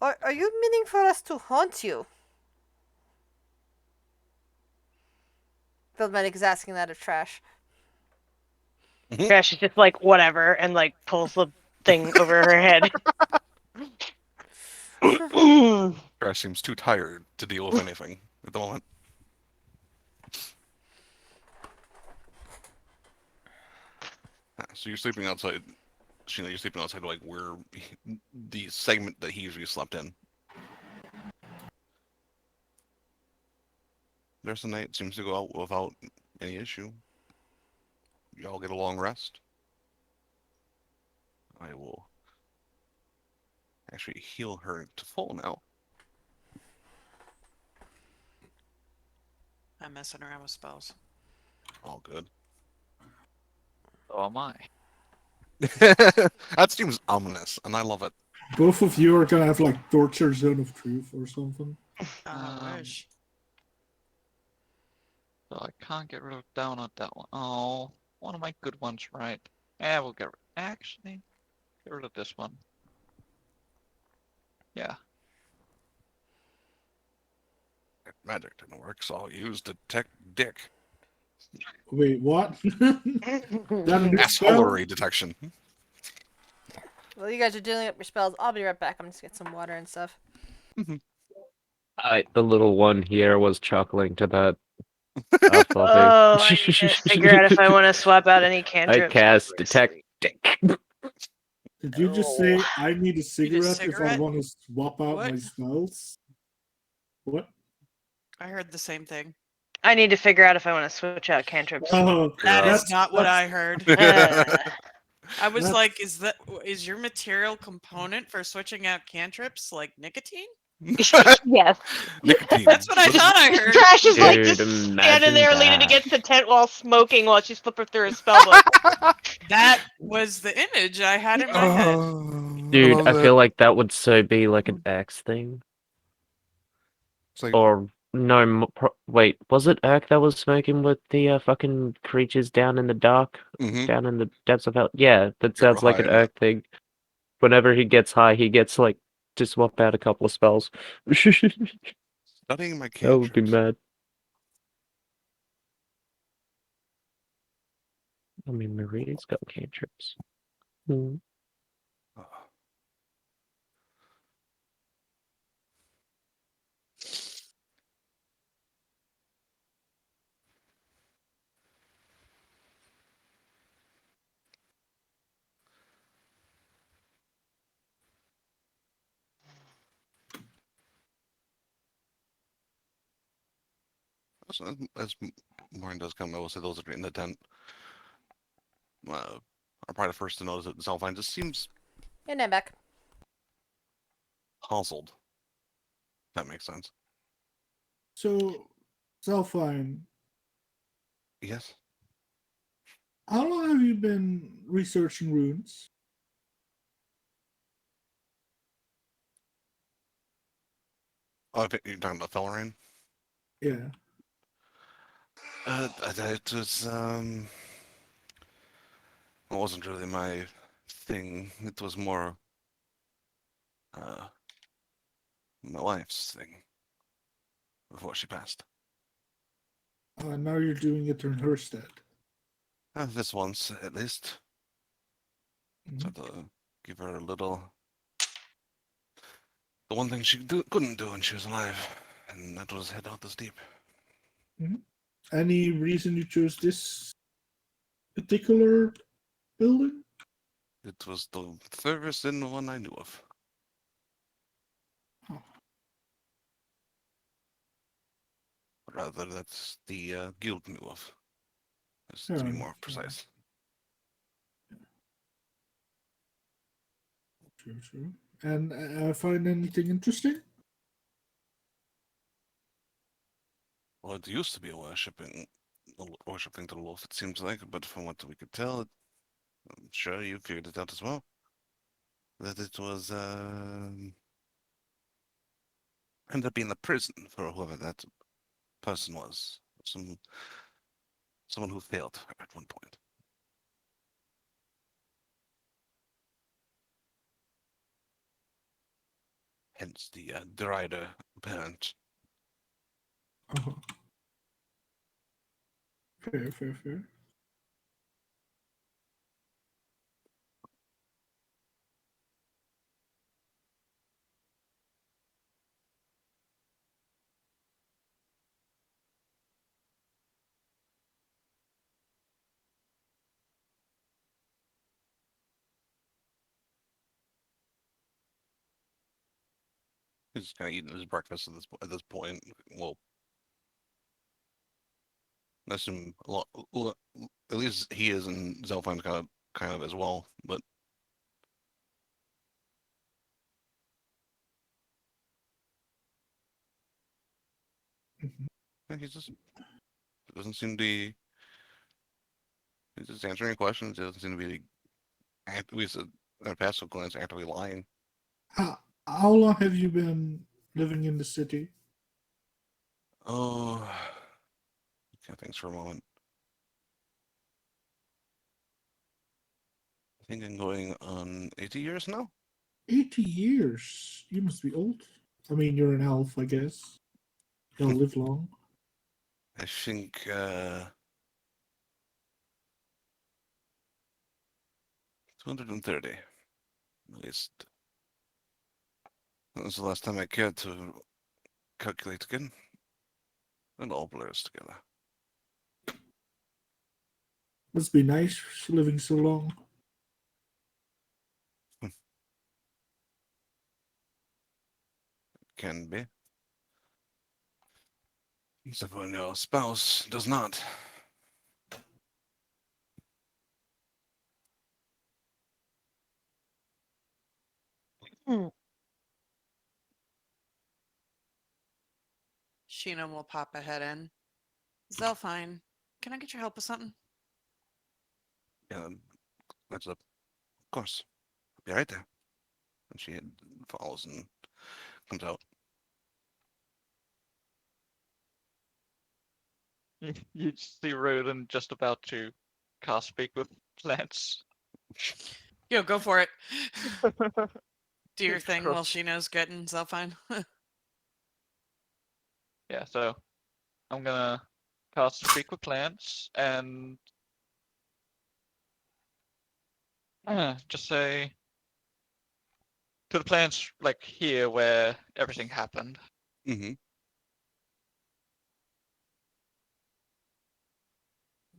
Are you meaning for us to haunt you? Field medic is asking that of Trash. Tash is just like, whatever, and like pulls the thing over her head. Crash seems too tired to deal with anything at the moment. So you're sleeping outside, Sheena. You're sleeping outside, like where the segment that he usually slept in. The rest of the night seems to go out without any issue. Y'all get a long rest. I will actually heal her to full now. I'm messing around with spells. All good. Oh my. That seems ominous, and I love it. Both of you are gonna have like torture zone of truth or something. I wish. So I can't get rid of down on that one. Oh, one of my good ones, right? Yeah, we'll actually get rid of this one. Yeah. Magic didn't work, so I'll use detect dick. Wait, what? That a new spell? Assholery detection. Well, you guys are dealing up your spells. I'll be right back. I'm just get some water and stuff. The little one here was chuckling to that. Oh, I need to figure out if I want to swap out any I cantrips. cast before detect sleep. dick. Did you just say I need a cigarette if I cigarette? want to swap out my What? spells? What? I heard the same thing. I need to figure out if I want to switch out cantrips. Oh, That is that's- not what that's- I heard. Uh, I was That's- like, is your material component for switching out cantrips like nicotine? yes. Nicotine. That's what I thought I heard. Trash is like Dude, just imagine standing there leaning that. against the tent while smoking while she's flipping through her spellbook. That was the image I had in my head. Dude, I feel like that would so be like an X thing. It's like, Or no, wait, was it Urk that was smoking with the fucking creatures down in the dark, mhm. down in the depths of hell? Yeah, that Get real sounds like an high, yeah. Urk thing. Whenever he gets high, he gets like to swap out a couple of spells. Studying my That would be cantrips. mad. I mean, Maria's got cantrips. Hmm. Uh, as morning does come, I will say those are in the tent. Are probably the first to notice that the Zelfine just seems And I'm back. puzzled. That makes sense. So, Zelfine, Yes. how long have you been researching runes? Oh, I think you're talking about Felrain? Yeah. It was it wasn't really my thing. It was more my wife's thing before she passed. Now you're doing it in her stead. This once, at least. Mhm. So to give her a little. The one thing she couldn't do when she was alive, and that was head out this deep. Any reason you chose this particular building? It was the furthest in the one I knew of. Rather, that's the guild knew of. Just Fair to be enough, more fair enough. precise. True. And find anything interesting? Well, it used to be a worship thing to the wolf, it seems like, but from what we could tell, I'm sure you figured it out as well. That it was ended up being a prison for whoever that person was. Someone who failed at one point. Hence the derider apparent. Uh-huh. Fair. He's kind of eating his breakfast at this point. Well, I assume at least he is, and Zelfheim's kind of as well. But Mhm. yeah, he just doesn't seem to be. He's just answering questions. He doesn't seem to be, at least at a passive glance, actively lying. How long have you been living in the city? Oh, okay, thanks for a moment. I think I'm going on 80 years now. 80 years. You must be old. I mean, you're an elf, I guess. You'll live long. I think 230, at least. That was the last time I cared to calculate again. It all blurs together. Must be nice living so long. Can be. Except when your spouse does not. Sheena will pop a head in. Zelfine, can I get your help with something? Yeah, that's up. Of course. Be right there. And she follows and comes out. You see Roden just about to cast Speak with Plants. Yo, go for it. Do your It's thing while gross. Sheena's getting Zelfine. Yeah, so I'm gonna cast Speak with Plants and just say to the plants like here where everything happened. Mm-hmm.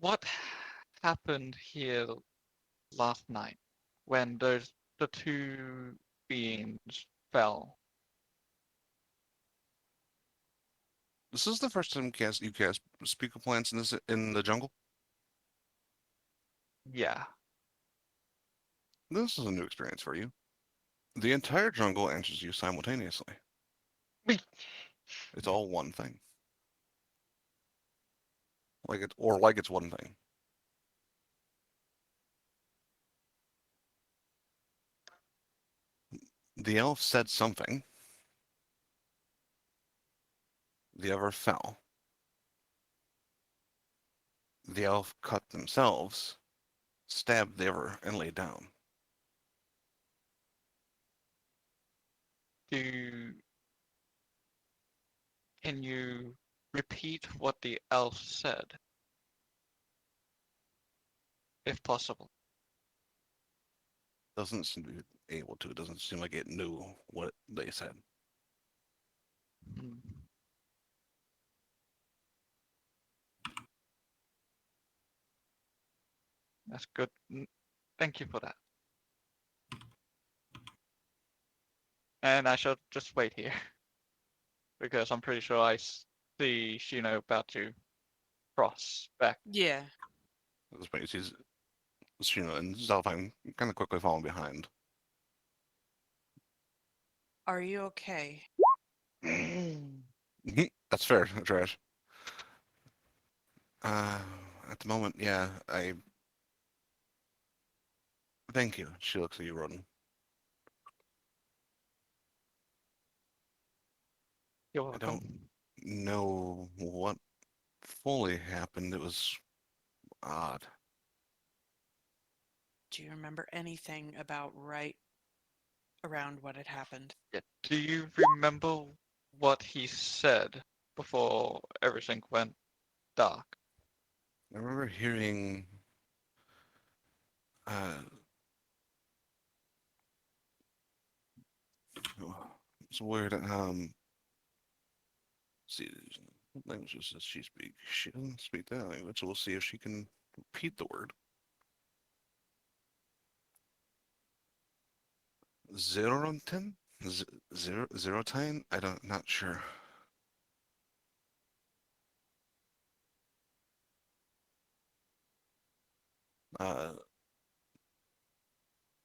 What happened here last night when the two beings fell? This is the first time you cast speaker plants in the jungle. Yeah. This is a new experience for you. The entire jungle answers you simultaneously. It's all one thing. Like it's one thing. The elf said something. The other fell. The elf cut themselves, stabbed the other, and laid down. Do Can you repeat what the elf said, if possible? Doesn't seem to be able to. It doesn't seem like it knew what they said. Hmm. That's good. Thank you for that. And I shall just wait here because I'm pretty sure I see Shino about to cross back. Yeah. At this point, he sees Shino and Zelfine kind of quickly following behind. Are you okay? That's fair, Trash. At the moment, yeah, I. Thank you. She looks at you, Roden. You're I welcome. don't know what fully happened. It was odd. Do you remember anything about right around what had happened? Yeah. Do you remember what he said before everything went dark? I remember hearing. It's weird. See, what languages does she speak? She doesn't speak that language, so we'll see if she can repeat the word. Zerontin? Zerotine? Not sure. Uh,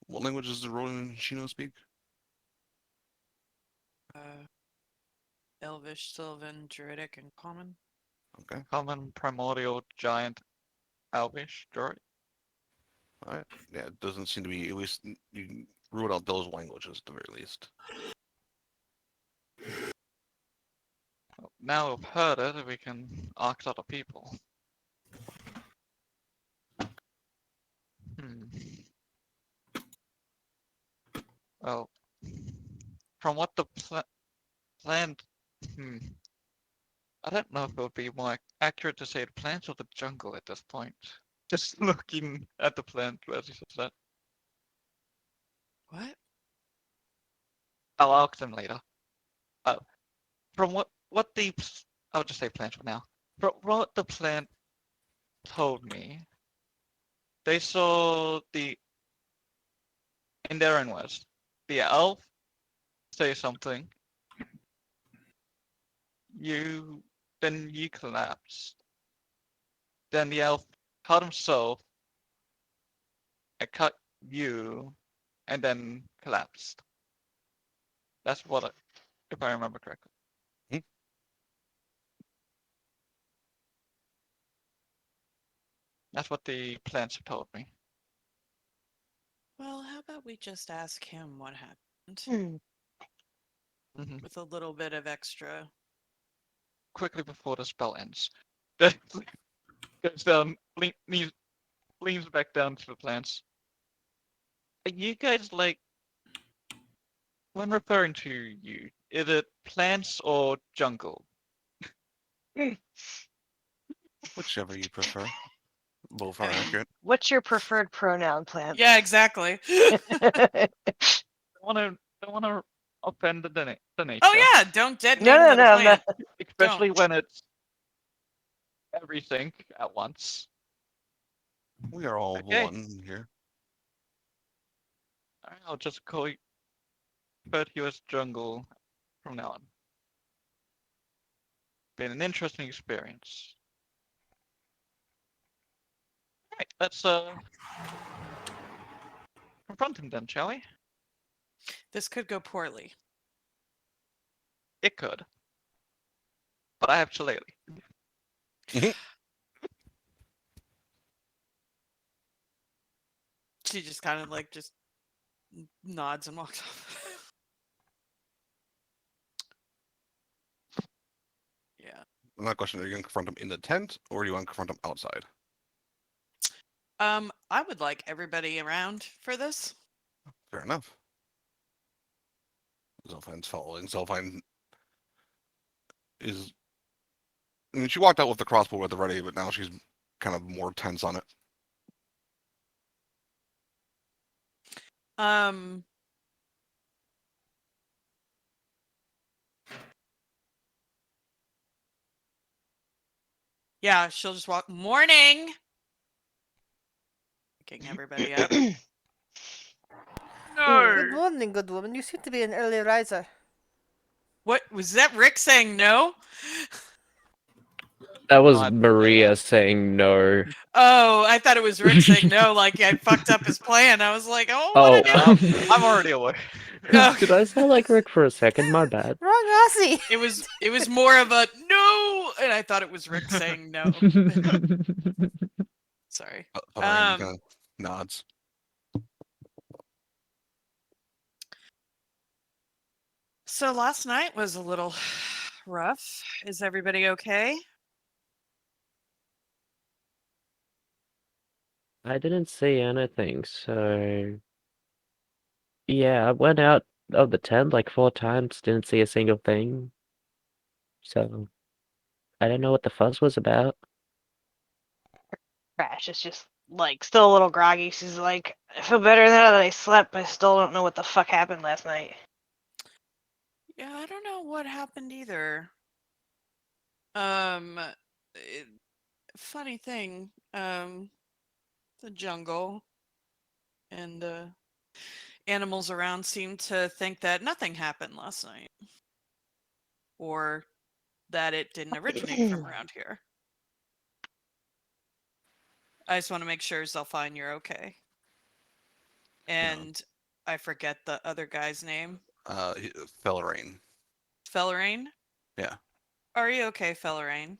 what languages does Roland and Shino speak? Elvish, Sylvan, Druidic, and Common. Okay. Common, primordial, giant, elvish, droid. All right. Yeah, it doesn't seem to be. At least you can rule out those languages at the very least. Well, now we've heard it, we can ask other people. Hmm. Well, from what the plant. I don't know if it would be more accurate to say the plants or the jungle at this point. Just looking at the plant as you said that. What? I'll ask them later. From what the I'll just say plant for now. From what the plant told me, they saw in their own words, the elf say something. Then you collapsed. Then the elf cut himself and cut you, and then collapsed. That's what, if I remember correctly. Hmm. That's what the plants have told me. Well, how about we just ask him what happened Mhm. with a little bit of extra. Quickly before the spell ends, goes down, leans back down to the plants. Are you guys like, when referring to you, is it plants or jungle? Whichever you prefer. Both are accurate. What's your preferred pronoun, Plants? Yeah, exactly. Don't wanna offend the nature. Oh yeah, don't dead No, name no, the no, I'm plant. not. Especially when it's everything at once. We are all Okay. one here. Alright, I'll just call you US jungle from now on. Been an interesting experience. Alright, let's confront him then, shall we? This could go poorly. It could. But I have Shillelagh. She just kind of like just nods and walks off. Yeah. Another question: are you going to confront him in the tent, or do you want to confront him outside? I would like everybody around for this. Fair enough. Zelfine's following. Zelfine is. I mean, she walked out with the crossbow at the ready, but now she's kind of more tense on it. Um. Yeah, she'll just walk. Morning. Waking everybody up. Good morning, good woman. You seem to be an early riser. What was that? Rick saying no? That was not Maria there. saying no. Oh, I thought it was Rick saying no, like I fucked up his plan. I was like, oh, Oh. what did No, I'm already aware. Oh. Did I sound like Rick for a second? My bad. Wrong Aussie. It was more of a no, and I thought it was Rick saying no. Sorry. Lorraine kind of nods. So last night was a little rough. Is everybody okay? I didn't see anything, so yeah, I went out of the tent like 4 times, didn't see a single thing. So I don't know what the fuss was about. Crash is just like still a little groggy. She's like, I feel better now that I slept, but I still don't know what the fuck happened last night. Yeah, I don't know what happened either. Um, funny thing, the jungle and animals around seem to think that nothing happened last night, or that it didn't originate from around here. I just want to make sure, Zelfine, you're okay. And I forget the other guy's name. Felrain. Fellerain? Yeah. Are you okay, Fellerain?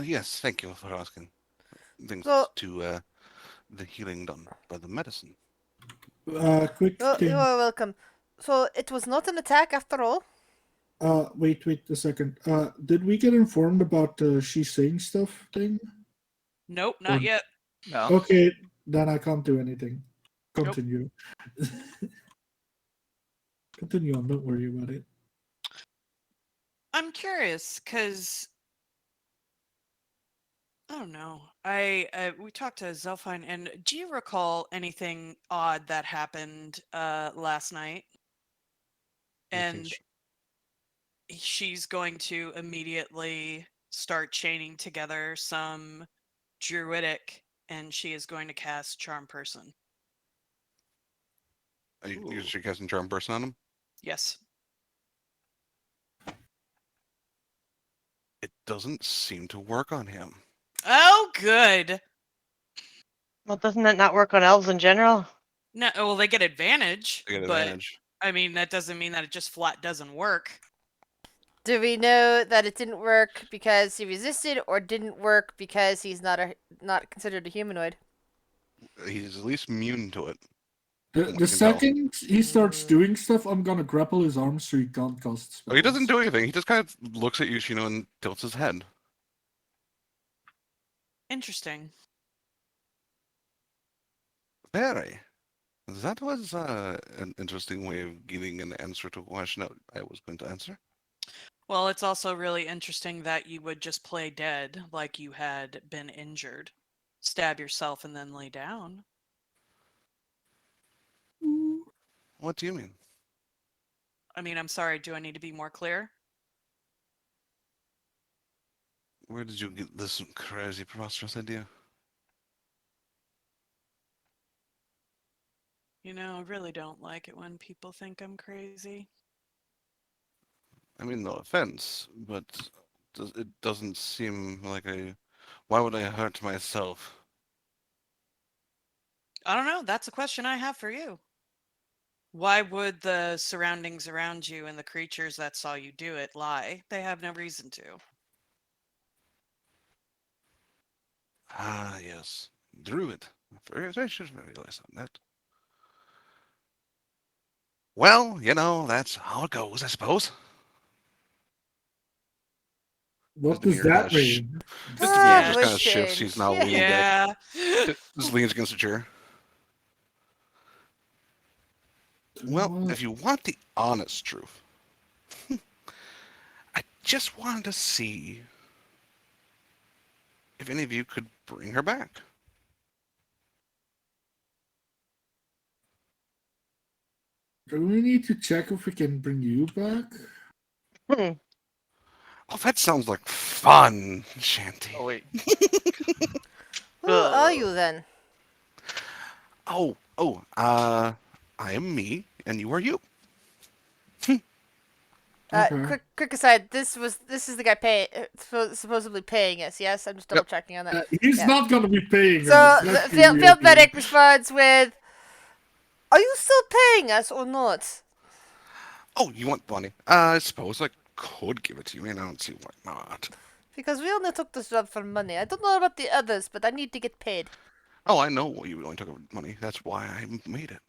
Yes, thank you for asking. Thanks So- to the healing done by the medicine. Quick Oh, thing. you are welcome. So it was not an attack after all. Wait a second. Did we get informed about the she's saying stuff thing? Nope, not Or- yet. No. Okay, then I can't do anything. Nope. Continue. Continue on. Don't worry about it. I'm curious because I don't know. We talked to Zelfine, and do you recall anything odd that happened last night? And she's going to immediately start chaining together some druidic, and she is going to cast Charm Person. Are you casting Charm Person on him? Yes. It doesn't seem to work on him. Oh, good. Well, doesn't that not work on elves in general? No, well, they get advantage, They get but advantage. I mean that doesn't mean that it just flat doesn't work. Do we know that it didn't work because he resisted, or didn't work because he's not considered a humanoid? He's at least immune to it. The, From what the I can tell. second he starts doing stuff, I'm gonna grapple his arms so he can't cast spells. Oh, he doesn't do anything. He just kind of looks at Yoshino and tilts his head. Interesting. Very. That was an interesting way of giving an answer to a question that I was going to answer. Well, it's also really interesting that you would just play dead like you had been injured. Stab yourself and then lay down. What do you mean? I mean, I'm sorry, do I need to be more clear? Where did you get this crazy, preposterous idea? You know, I really don't like it when people think I'm crazy. I mean, no offense, but it doesn't seem like why would I hurt myself? I don't know, that's a question I have for you. Why would the surroundings around you and the creatures that saw you do it lie? They have no reason to. Ah, yes. Druid. I should have realized on that. Well, that's how it goes, I suppose. What Mr. does Mirror that kinda mean? Mr. Yeah. Mirror just kind of shifts. Wishing. He's now leaning back. Yeah. Just leans against the chair. Well, if you want the honest truth, I just wanted to see if any of you could bring her back. Do we need to check if we can bring you back? Hmm. Oh, that sounds like fun, Shanty. Oh wait. Who are you then? I am me, and you are you. Okay. Quick aside. This is the guy supposedly paying us. Yes, I'm just double Yep. checking on that. He's Yeah. not gonna be paying So us. the Let's be field, real field here. medic responds with, "Are you still paying us or not?" Oh, you want money? I suppose I could give it to you, and I don't see why not. Because we only took this job for money. I don't know about the others, but I need to get paid. Oh, I know you only took money. That's why I made it.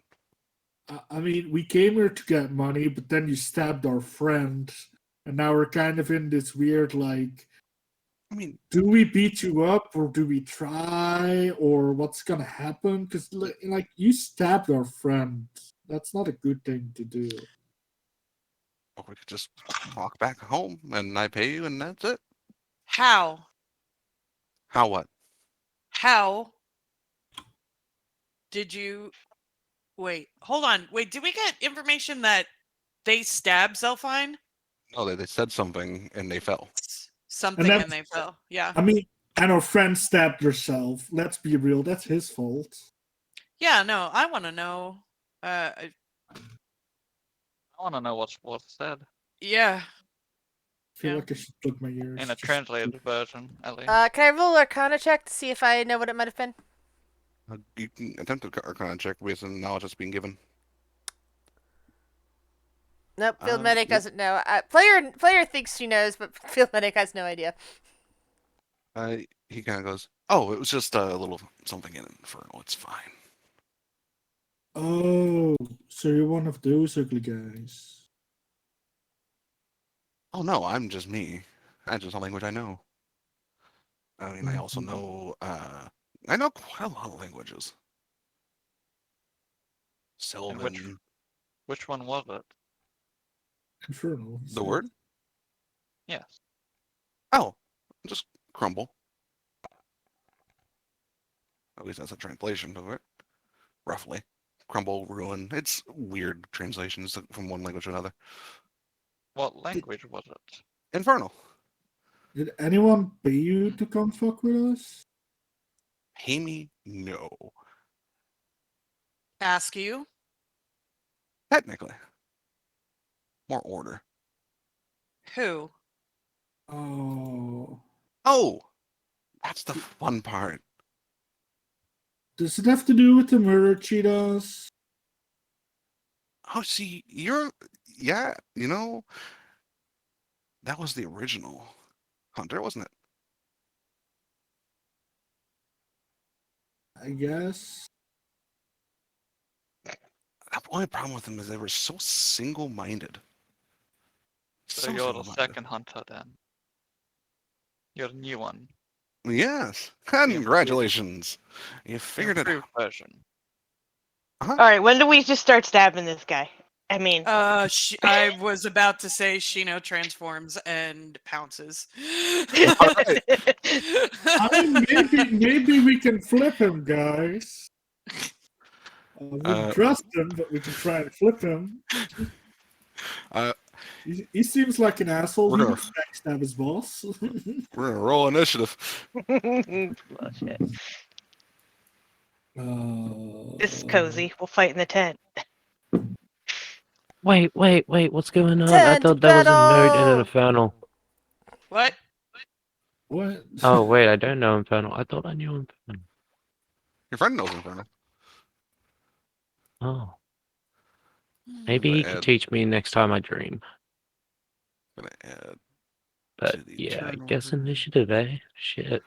I mean, we came here to get money, but then you stabbed our friend, and now we're kind of in this weird like, I mean, do we beat you up or do we try or what's gonna happen? Because like you stabbed our friend. That's not a good thing to do. or we could just walk back home, and I pay you, and that's it. How? How what? How did you wait? Hold on. Wait, did we get information that they stabbed Zelfine? No, they said something, and they fell. Something and that's- they fell. Yeah. I mean, and our friend stabbed herself. Let's be real. That's his fault. Yeah, no, I want to know. I- I want to know what's said yeah. I feel Yeah. like I should plug my ears. in a just- translated version, at least. Can I roll Arcana check to see if I know what it might have been? You can attempt a Arcana check based on knowledge that's being given. Nope, field Uh, medic nope. doesn't know. Player thinks she knows, but field medic has no idea. He kind of goes, "Oh, it was just a little something in Infernal. It's fine." Oh, so you're one of those ugly guys. Oh no, I'm just me. That's just a language I know. I mean, I also Mhm. know. I know quite a lot of languages. And which Sylvan. which one was it? Infernal. he The said. word? Yes. Oh, just crumble. At least that's a translation of it, roughly. Crumble, ruin. It's weird translations from one language to another. What language was it? Infernal. Did anyone pay you to come fuck with us? Pay me? No. Ask you. Technically. More order. Who? Oh. Oh, that's the fun part. Does it have to do with the murder cheetahs? Oh, see, yeah, that was the original Hunter, wasn't it? I guess. The only problem with them is they were so single-minded. So you're the second hunter then. You're the new one. Yes, improved- congratulations. You The figured it out. improved version. All right, when do we just start stabbing this guy? I mean, I was about to say Shino transforms and pounces. Alright. I mean, maybe we can flip him, guys. I wouldn't trust him, but we can try and flip him. Uh, He seems like an asshole. He We're would backstab his boss. We're gonna roll initiative. bullshit. This is Uh, cozy. We'll fight in the tent. Wait, what's going on? I Tent thought that was a note in an battle! Infernal. What? What? Oh, wait, I don't know Infernal. I thought I knew Infernal. Your friend knows Infernal. Oh. Maybe he could add- teach me next time I dream. Gonna add. But to the yeah, I turnover. guess initiative, eh? Shit.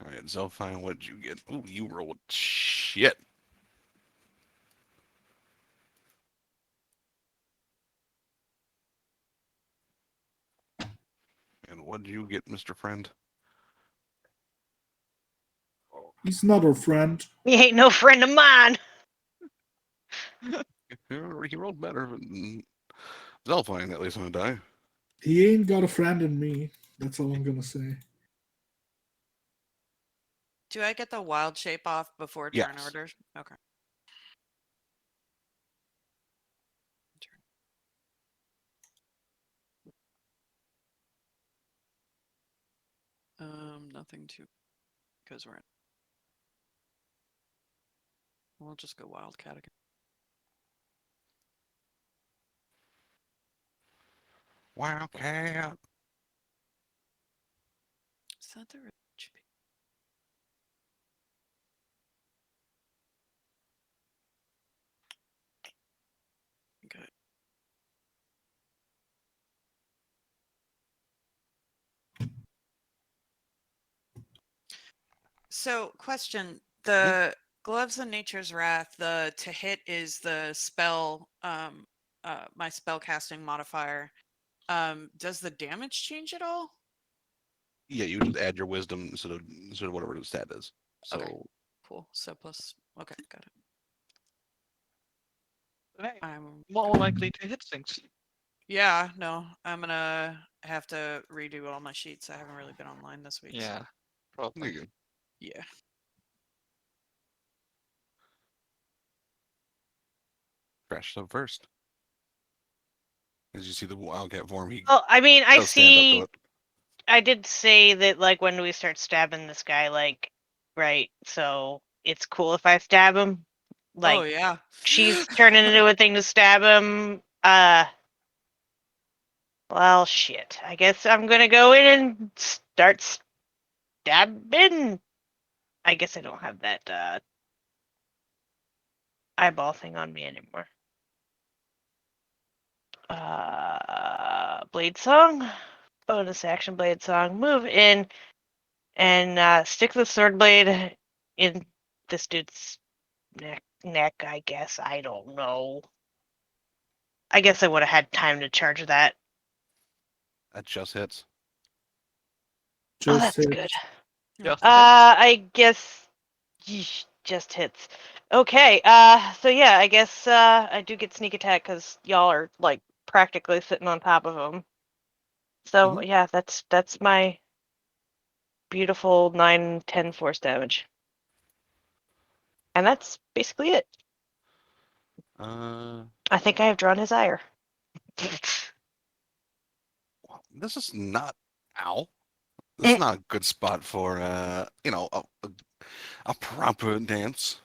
All right, Zelfine, what'd you get? Ooh, you rolled shit. And what'd you get, Mr. Friend? He's not our friend. He ain't no friend of mine. He rolled better than Zelfine, at least on a die. He ain't got a friend in me. That's all I'm gonna say. Do I get the wild shape off before turn Yes. orders? Okay. Nothing to, because we're in. We'll just go Wildcat again. Wildcat. Is that the right HP? Okay. So, question: the gloves of Nature's Wrath, the to hit is the spell, my spell casting modifier. Does the damage change at all? Yeah, you just add your wisdom instead of whatever the stat is. So Okay. Cool. So plus. Okay, got it. Hey, I'm more likely to hit things. Yeah, no, I'm gonna have to redo all my sheets. I haven't really been online this week. Yeah, So. probably. you Yeah. crash up first. As you see the Wildcat form, he Well, I mean, I does stand up to see. it. I did say that, like, when we start stabbing this guy, like, right? So it's cool if I stab him. Like, Oh yeah. she's turning into a thing to stab him. Well, shit. I guess I'm gonna go in and start stabbing. I guess I don't have that eyeball thing on me anymore. Blade song. Bonus action blade song. Move in and stick the sword blade in this dude's neck, I guess. I don't know. I guess I would have had time to charge that. That just hits. Oh, Just that's hit. good. Just I guess yeesh, just hits. Okay, so yeah, I guess I do get sneak attack because y'all are like practically sitting on top of him. So Mhm. yeah, that's my beautiful 9, 10 force damage. And that's basically it. I think I have drawn his ire. This is not. Ow. This is not a good spot for a proper dance.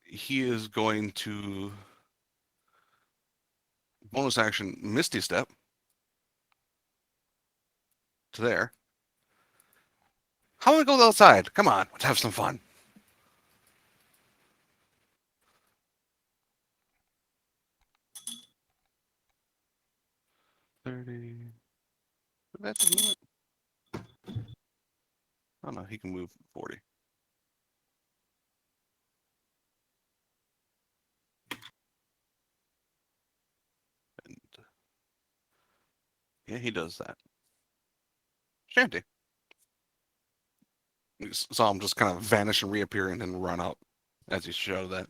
He is going to bonus action Misty Step to there. How about we go outside? Come on, let's have some fun. $30. That doesn't do it. Oh no, he can move 40. And yeah, he does that. Shanty. You saw him just kind of vanish and reappear and then run up as he showed that.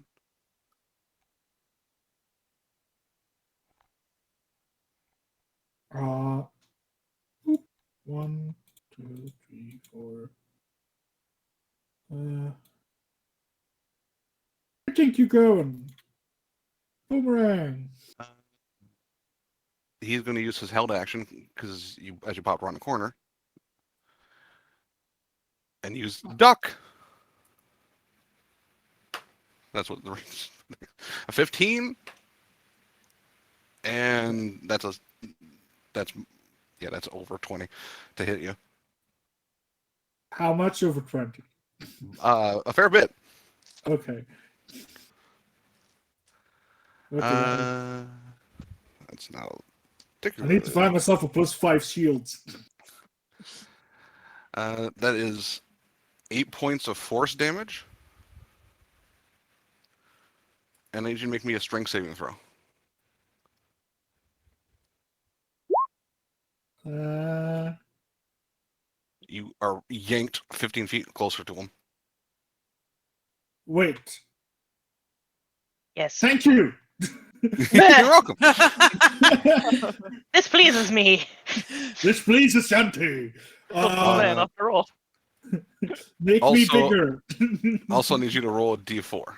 Oop. 1, 2, 3, 4. Where think you going? Boomerang. He's going to use his held action because as you pop around the corner and use duck. That's what the a 15, and that's over 20 to hit you. How much over 20? A fair bit. Okay. Okay. That's not I particularly. need to find myself a +5 shields. That is 8 points of force damage, and I need you to make me a strength saving throw. You are yanked 15 feet closer to him. Wait. Yes. Thank you. You're welcome. This pleases me. This pleases Shanty. man, after all. Make me also- bigger. Also need you to roll a d4.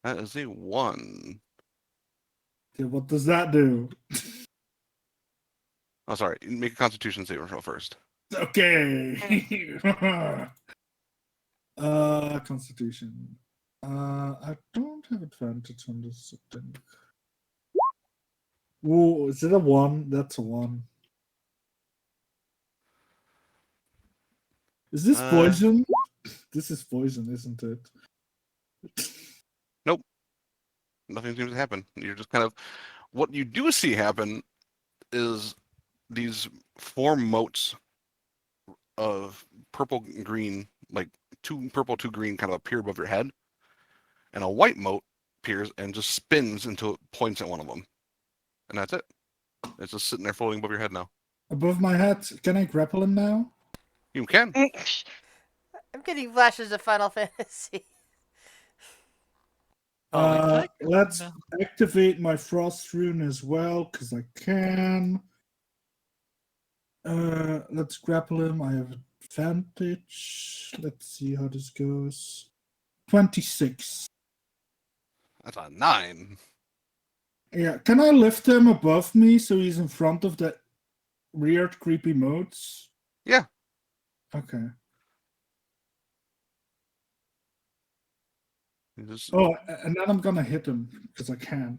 That is a 1. Okay, what does that do? Oh, sorry. Make a Constitution saving throw first. Okay. Constitution. I don't have advantage on this thing. Ooh, is it a 1? That's a 1. Is this poison? This is poison, isn't it? Nope. Nothing seems to happen. You're just kind of what you do see happen is these 4 motes of purple and green, like 2 purple, 2 green, kind of appear above your head, and a white mote appears and just spins until it points at one of them, and that's it. It's just sitting there floating above your head now. Above my head. Can I grapple him now? You can. I'm getting flashes of Final Fantasy. Let's No. activate my frost rune as well, because I can. Let's grapple him. I have advantage. Let's see how this goes. 26. That's a 9. Yeah, can I lift him above me so he's in front of the weird creepy modes? Yeah. Okay. You just Oh, and then I'm gonna hit him because I can.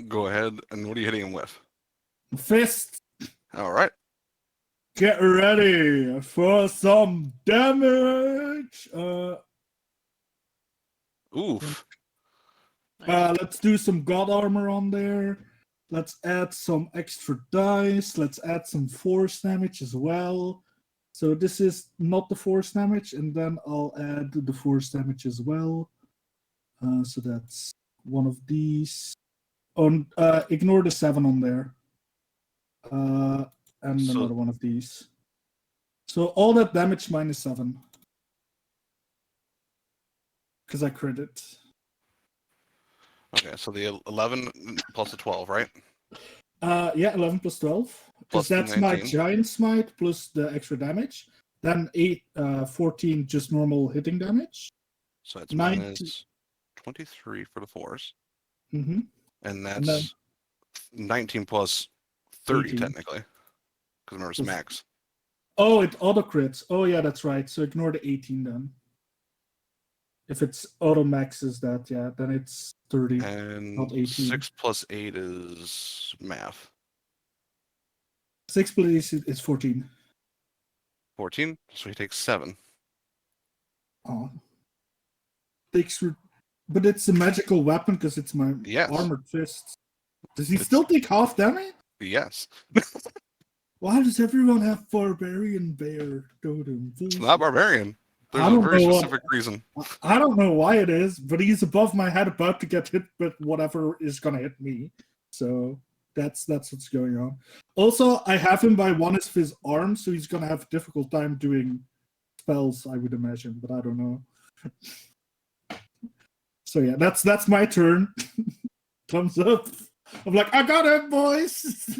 go ahead, and what are you hitting him with? Fist. All right. Get ready for some damage. Oof. Let's do some god armor on there. Let's add some extra dice. Let's add some force damage as well. So this is not the force damage, and then I'll add the force damage as well. So that's one of these. Ignore the 7 on there. And So- another one of these. So all that damage minus 7. Because I crit it. Okay, so the 11 plus the 12, right? Yeah, 11 plus 12. Plus Because that's my 19. giant smite plus the extra damage. Then 14 just normal hitting damage. So that's 19. minus 23 for the force. Mm-hmm. And then- that's 19 plus 30, 18. technically. Because remember, it's Plus- max. Oh, it auto crits. Oh, yeah, that's right. So ignore the 18 then. If it's auto maxes that, yeah, then it's 30. And not 18. 6 plus 8 is math. 6 plus 8 is 14. 14, so he takes 7. Oh. But it's a magical weapon because it's my Yes. armored fist. Does he It's- still take half damage? Yes. Why does everyone have barbarian bear totem? It's not barbarian. There's I a don't very know what- specific reason. I don't know why it is, but he's above my head about to get hit with whatever is gonna hit me. So that's what's going on. Also, I have him by one of his arms, so he's gonna have a difficult time doing spells, I would imagine, but I don't know. So yeah, that's my turn. Thumbs up. I'm like, I got him, boys.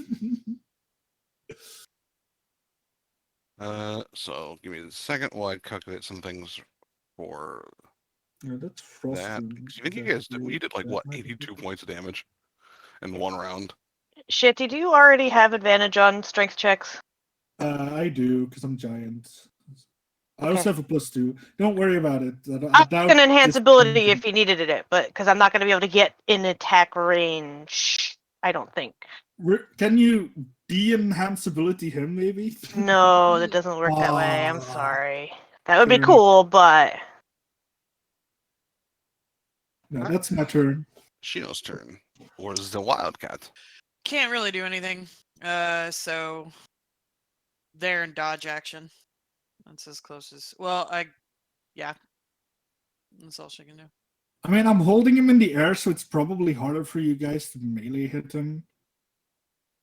So give me a second while I calculate some things for Yeah, that's frost. that. Rune. 'Cause you think you That guys did? We did like that what, might be 82 good. points of damage in one round. Shitty, do you already have advantage on strength checks? I do because I'm giant. I Okay. also have a +2. Don't worry about it. I doubt can enhance this ability thing if you needed it, but because I'm not going to be able to get in attack range, I don't think. Can you de-enhance ability him maybe? No, that doesn't work that way. I'm Ah, sorry. That would be fair enough. cool, but No, that's my turn. Shino's turn. Or is the Wildcat? Can't really do anything. So they're in dodge action. That's as close as. Well, yeah. That's all she can do. I mean, I'm holding him in the air, so it's probably harder for you guys to melee hit him.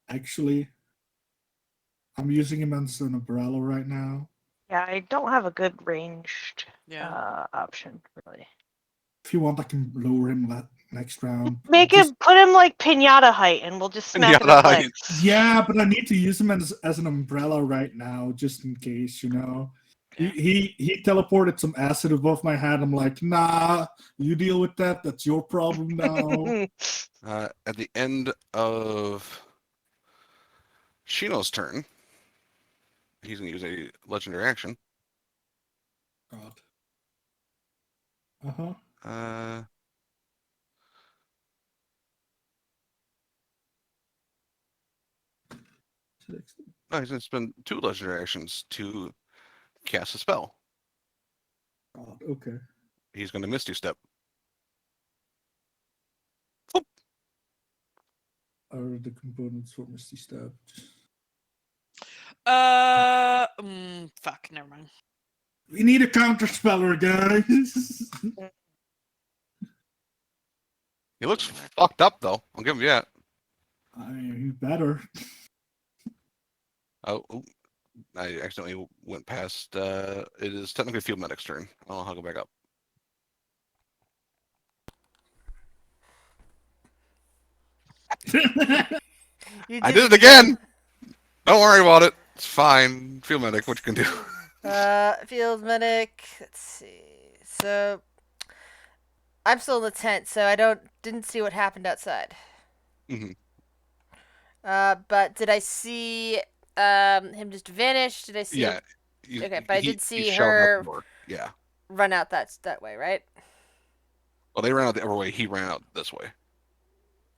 Actually, I'm using him as an umbrella right now. yeah, I don't have a good ranged Yeah. option, really. If you want, I can lower him next round. Make him, put him like pinata height, and we'll just smack him in Pinata the height. legs. Yeah, but I need to use him as an umbrella right now, just in case, you know. Yeah. He teleported some acid above my head. I'm like, nah, you deal with that. That's your problem now. At the end of Shino's turn, he's going to use a legendary action. God. Uh-huh. Uh, no, he's going to spend 2 legendary actions to cast a spell. God, okay. He's going to Misty Step. Are the components for Misty Step? Fuck, never mind. We need a counter speller, guys. He looks fucked up, though. I'll give him that. I mean, you better. Oh, I accidentally went past. It is technically Field Medic's turn. I'll go back up. You I did it again! Don't worry about it. It's fine. Field Medic, what you can do. Field medic. Let's see. So I'm still in the tent, so I didn't see what happened outside. Mhm. But did I see him just vanish? Did I see? Yeah. Okay, but I did He see shouted out her the door. Yeah. run out that way, right? Well, they ran out the other way. He ran out this way.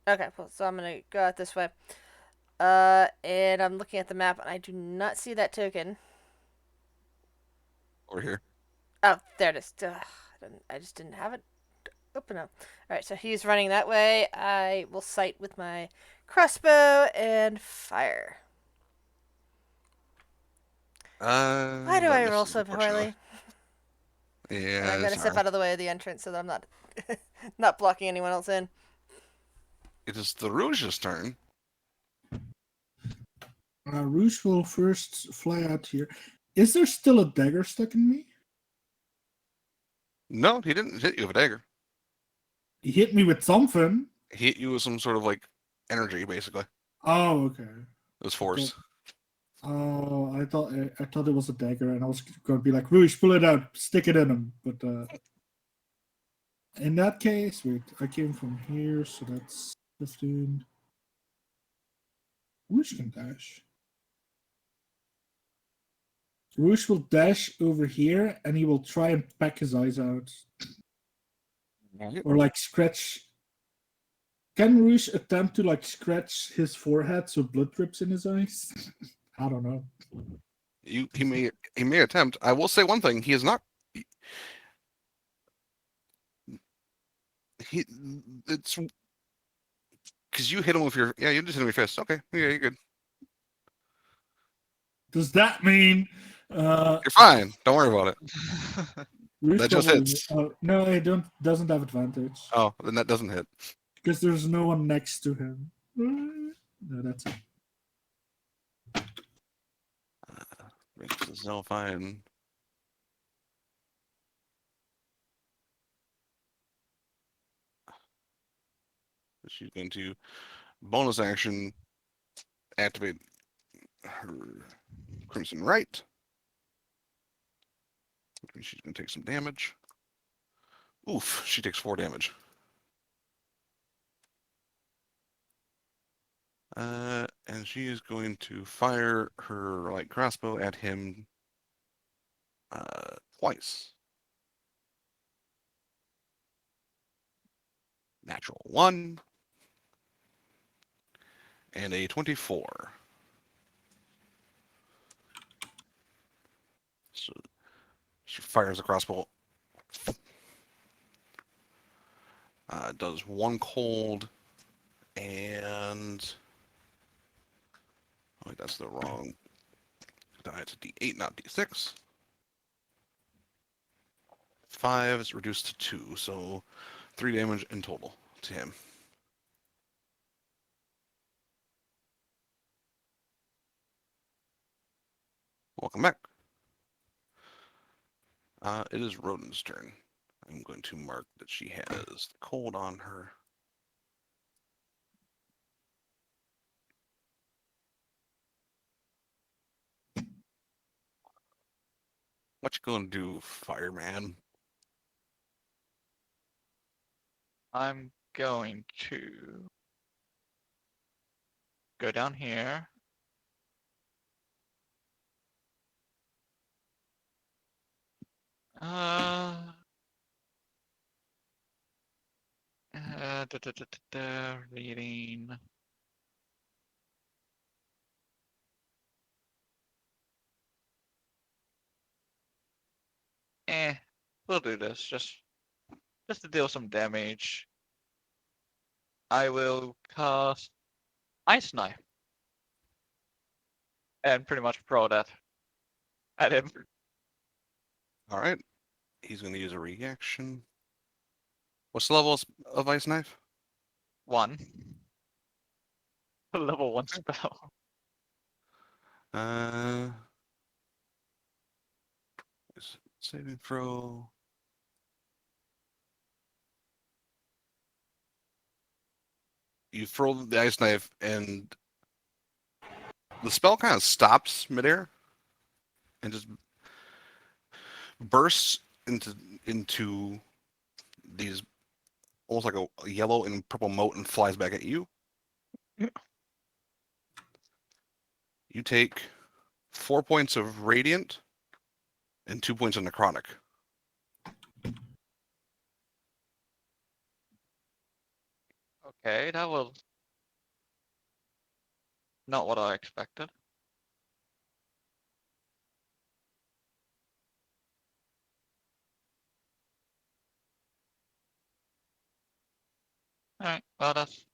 Okay, well, so I'm gonna go out this way. And I'm looking at the map, and I do not see that token. Over here. Oh, there it is. Ugh, I just didn't have it open up. All right, so he's running that way. I will sight with my crossbow and fire. Why do I roll so poorly? Yeah. And I'm gonna that's step alright. out of the way of the entrance so that I'm not not blocking anyone else in. It is the Rouge's turn. Rouge will first fly out here. Is there still a dagger stuck in me? No, he didn't hit you with a dagger. He hit me with something. He hit you with some sort of like energy, basically. Oh, okay. It was force. Oh, I thought it was a dagger, and I was going to be like, Rouge, pull it out, stick it in him. But in that case, wait, I came from here, so that's 15. Rouge can dash. Rouge will dash over here, and he will try and peck his eyes out, or like scratch. Can Rouge attempt to like scratch his forehead so blood drips in his eyes? I don't know. He may attempt. I will say one thing. He is not. It's because you hit him with your. Yeah, you just hit him with your fist. Okay, yeah, you're good. Does that mean You're fine. Don't worry about it. Rouge That just probably- hits. no, it doesn't have advantage. Oh, then that doesn't hit. Because there's no one next to him. No, that's it. Makes the Zelfine. She's going to bonus action activate her Crimson Right. Which means she's going to take some damage. Oof, she takes 4 damage. And she is going to fire her light crossbow at him twice. Natural 1 and a 24. So she fires the crossbow. Does 1 cold and wait, that's the wrong die. It's a D8, not D6. 5 is reduced to 2, so 3 damage in total to him. Welcome back. It is Rodin's turn. I'm going to mark that she has the cold on her. What you gonna do, fireman? I'm going to go down here. Reading. We'll do this just to deal some damage. I will cast Ice Knife and pretty much throw that at him. All right. He's going to use a reaction. What's the level of Ice Knife? 1. Level 1 spell. Saving throw. You throw the ice knife, and the spell kind of stops midair and just bursts into these almost like a yellow and purple mote and flies back at you. You take 4 points of radiant and 2 points of necrotic. Okay, that was not what I expected. Alright, well that's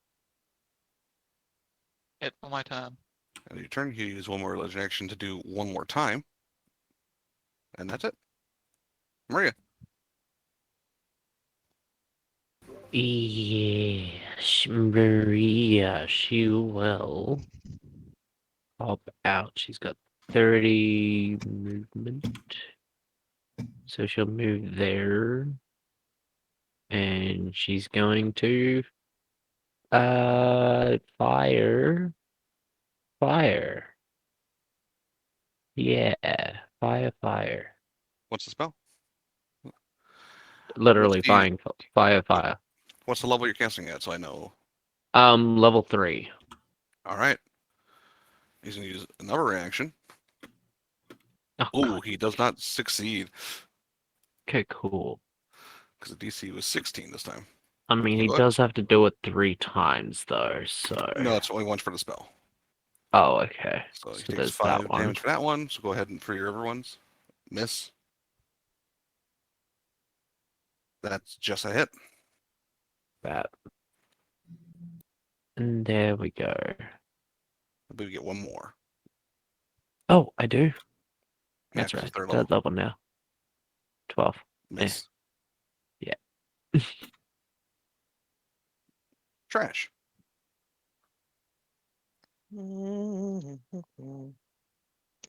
it for my turn. And your turn, you use one more legend action to do one more time. And that's it. Maria. Yes, Maria, she will pop out. She's got 30 movement. So she'll move there. And she's going to fire. Yeah, fire. What's the spell? Literally What's the- fire. What's the level you're casting at, so I know? Level 3. All right. He's going to use another reaction. Oh, Oh, God. he does not succeed Okay, cool. because the DC was 16 this time. I mean, he Go ahead. does have to do it 3 times, though, so... No, it's only once for the spell. Oh, okay. So he So takes there's 5 that one. damage for that one. So go ahead and for your other ones. Miss. That's just a hit. That. And there we go. I believe you get one more. Oh, I do. Yeah, That's 'cause right. it's third Third level. level now. 12. Miss. Yeah. Trash. All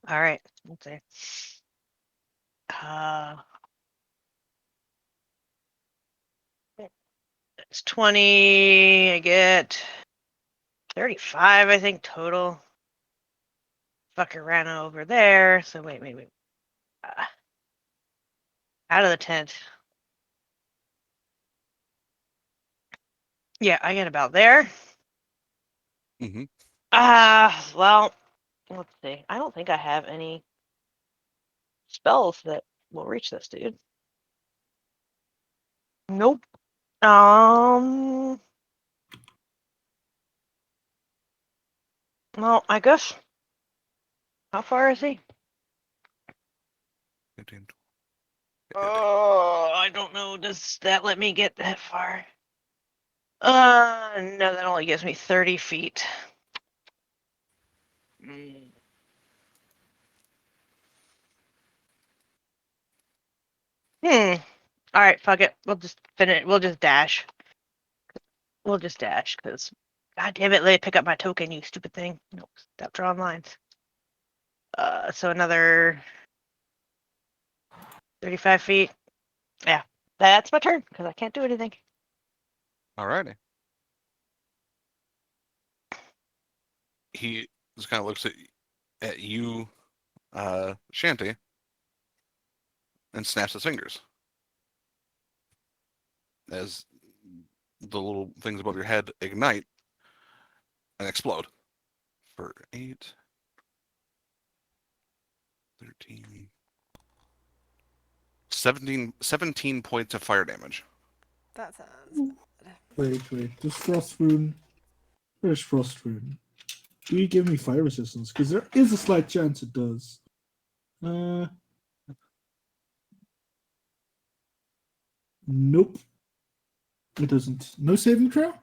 right. Let's see. It's 20. I get 35, I think, total. Fucker ran over there. So wait. Out of the tent. Yeah, I get about there. Mm-hmm. Well, let's see. I don't think I have any spells that will reach this dude. Nope. Well, I guess. How far is he? 15. Oh, I don't know. Does that let me get that far? No, that only gives me 30 feet. All right, fuck it. We'll just finish. We'll just dash. Because, god damn it, let me pick up my token, you stupid thing. Nope, stop drawing lines. So another 35 feet. Yeah, that's my turn, because I can't do anything. Alrighty. He just kind of looks at you, Shanty, and snaps his fingers. As the little things above your head ignite and explode for 8, 13, 17 points of fire damage. That sounds bad. Wait. Does Frost Rune... Where's Frost Rune? Do you give me fire resistance? Because there is a slight chance it does. Nope. It doesn't. No saving throw?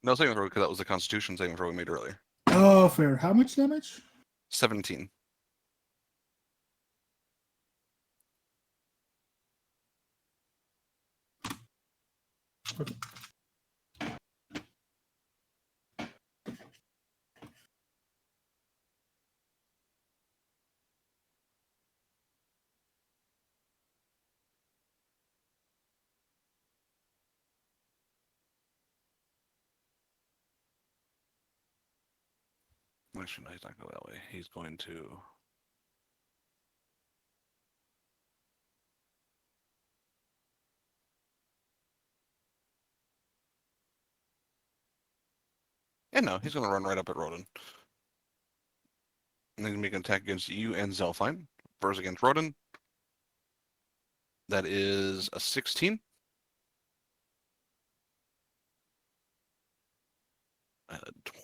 No saving throw because that was the Constitution saving throw we made earlier. Oh, fair. How much damage? 17. Okay. Actually, no, he's not going that way. He's going to. And no, he's going to run right up at Rodin. And then he's make an attack against you and Zelfine. First against Rodin. That is a 16.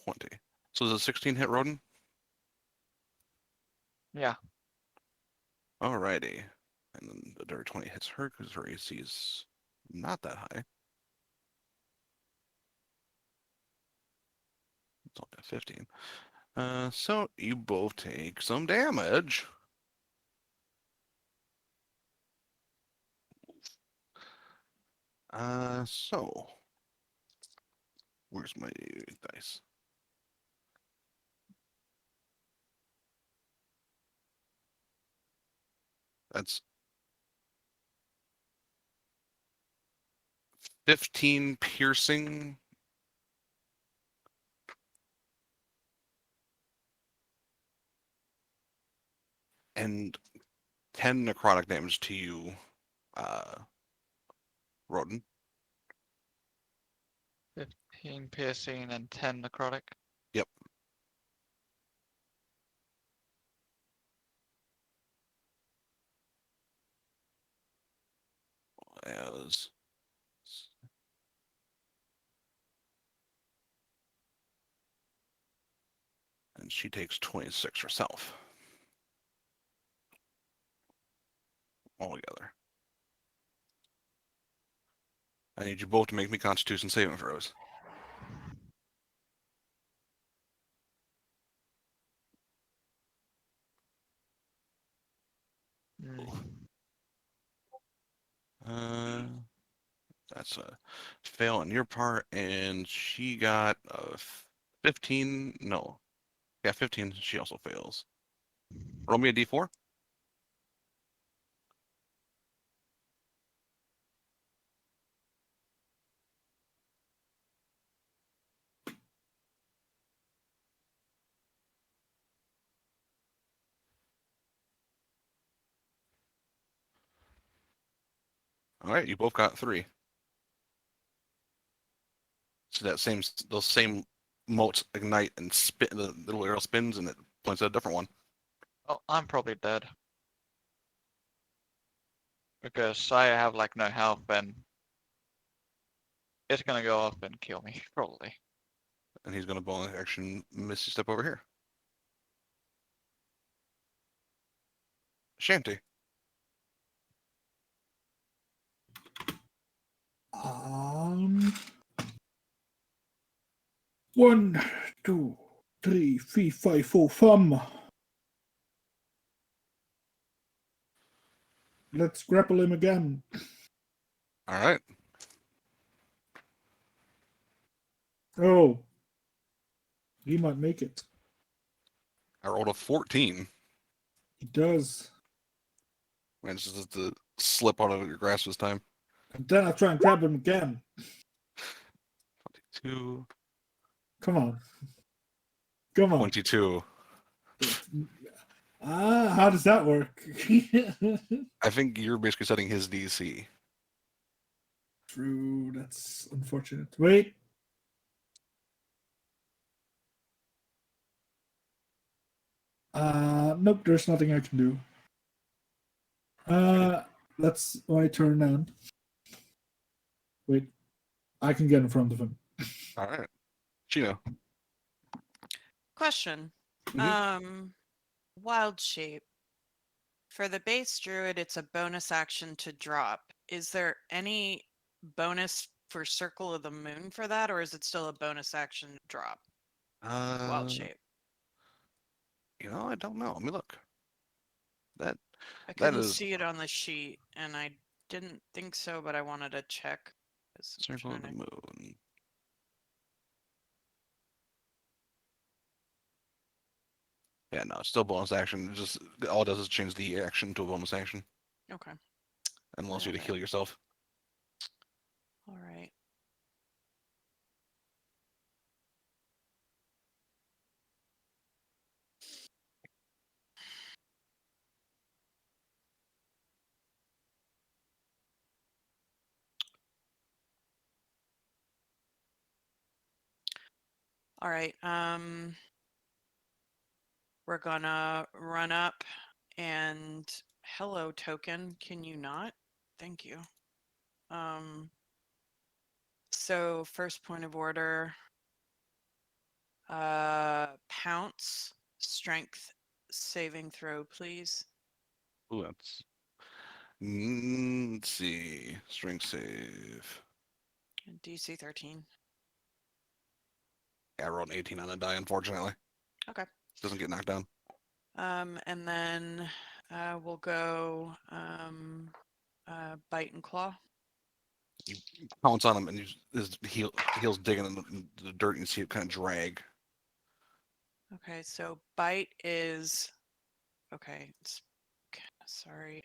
20. So does a 16 hit Rodin? Yeah. Alrighty. And then the dirty 20 hits her because her AC is not that high. It's only a 15. So you both take some damage. So where's my dice? That's 15 piercing. And 10 necrotic damage to you, Rodin. 15 piercing and 10 necrotic. Yep. As and she takes 26 herself. Altogether. I need you both to make me Constitution saving throws. That's a fail on your part, and she got a 15. No, yeah, 15. She also fails. Roll me a d4. All right, you both got 3. So those same motes ignite and spin. The little arrow spins and it points at a different one. Oh, I'm probably dead. Because I have like no health and it's gonna go up and kill me, probably. And he's going to bonus action Misty Step over here. Shanty. One, two, three, 4, 5. Let's grapple him again. All right. Oh. He might make it. I rolled a 14. He does. Manages to slip out of your grasp this time. And then I try and grab him again. 22. Come on. Come on. 22. How does that work? I think you're basically setting his DC. True, that's unfortunate. Wait. Nope, there's nothing I can do. That's my turn then. Wait, I can get in front of him. All right. Chino. Question. Wild shape. For the base druid, it's a bonus action to drop. Is there any bonus for Circle of the Moon for that, or is it still a bonus action to drop? Wild shape. I don't know. Let me look. That I that couldn't is see it on the sheet, and I didn't think so, but I wanted to check. 'cause I'm Circle of the trying to- Moon. Yeah, no, it's still bonus action. It just all it does is change the action to a bonus action Okay. and allows you to Got it. heal yourself. All right. All right. We're gonna run up and hello token. Can you not? Thank you. So first point of order, pounce, strength saving throw, please. Ooh, that's. Let's see. Strength save. DC 13. Yeah, I rolled an 18 on a die, unfortunately. Okay. Doesn't get knocked down. And then we'll go bite and claw. You pounce on him, and his heel's digging in the dirt, and you see it kind of drag. Okay, so bite is okay. Sorry.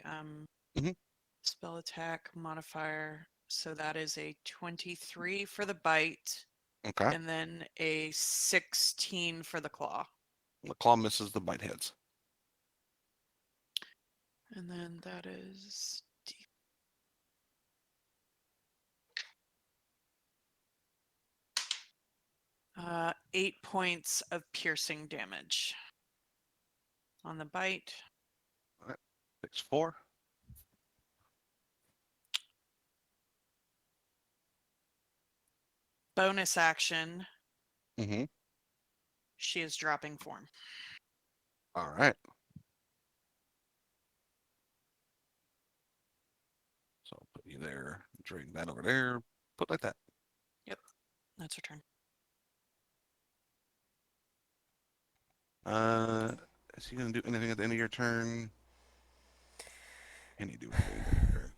Mhm. Spell attack modifier. So that is a 23 for the bite, Okay. and then a 16 for the claw. The claw misses, the bite hits. And then that is 8 points of piercing damage on the bite. All right. 6-4. Bonus action. Mm-hmm. She is dropping form. All right. So I'll put you there. Drag that over there. Put like that. Yep, that's her turn. Is he gonna do anything at the end of your turn? Can he do anything at the end of your turn?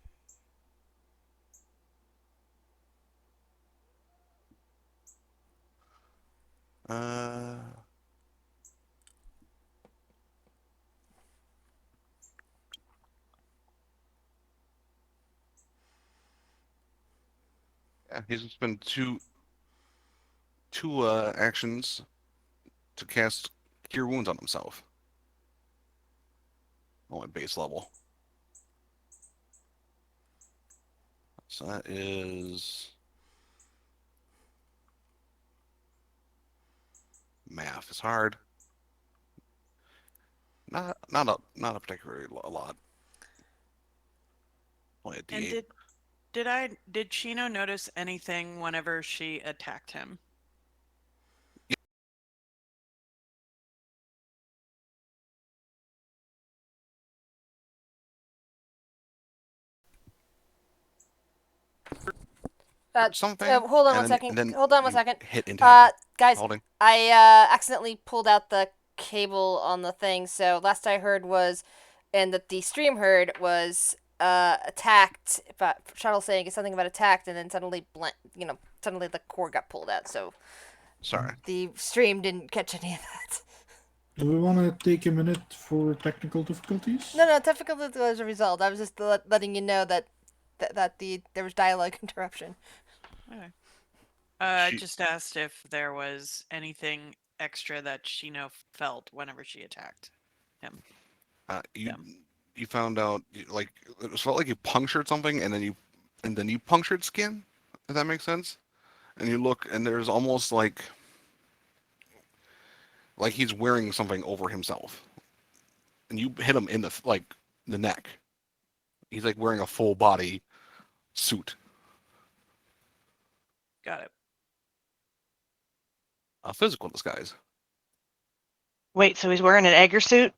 Yeah, he's gonna spend two actions to cast Cure Wounds on himself. Oh, at base level. So that is math is hard. Not a particularly a lot. Only a And D8. did Chino notice anything whenever she attacked him? Something. Hold on and one then, second. And then Hold on one you second. hit into him. Guys, Holding. I accidentally pulled out the cable on the thing. So last I heard was, and that the stream heard was attacked. But Shuttle saying something about attacked, and then suddenly suddenly the cord got pulled out. So Sorry. the stream didn't catch any of that. Do we want to take a minute for technical difficulties? No, technical was a result. I was just letting you know that there was dialogue interruption. Okay. I She- just asked if there was anything extra that Chino felt whenever she attacked him. You Them. you found out like it felt like you punctured something, and then you and then you punctured skin, if that makes sense. And you look, and there's almost like he's wearing something over himself, and you hit him in the neck. He's like wearing a full body suit, Got it. a physical disguise. Wait, so he's wearing an Egger suit?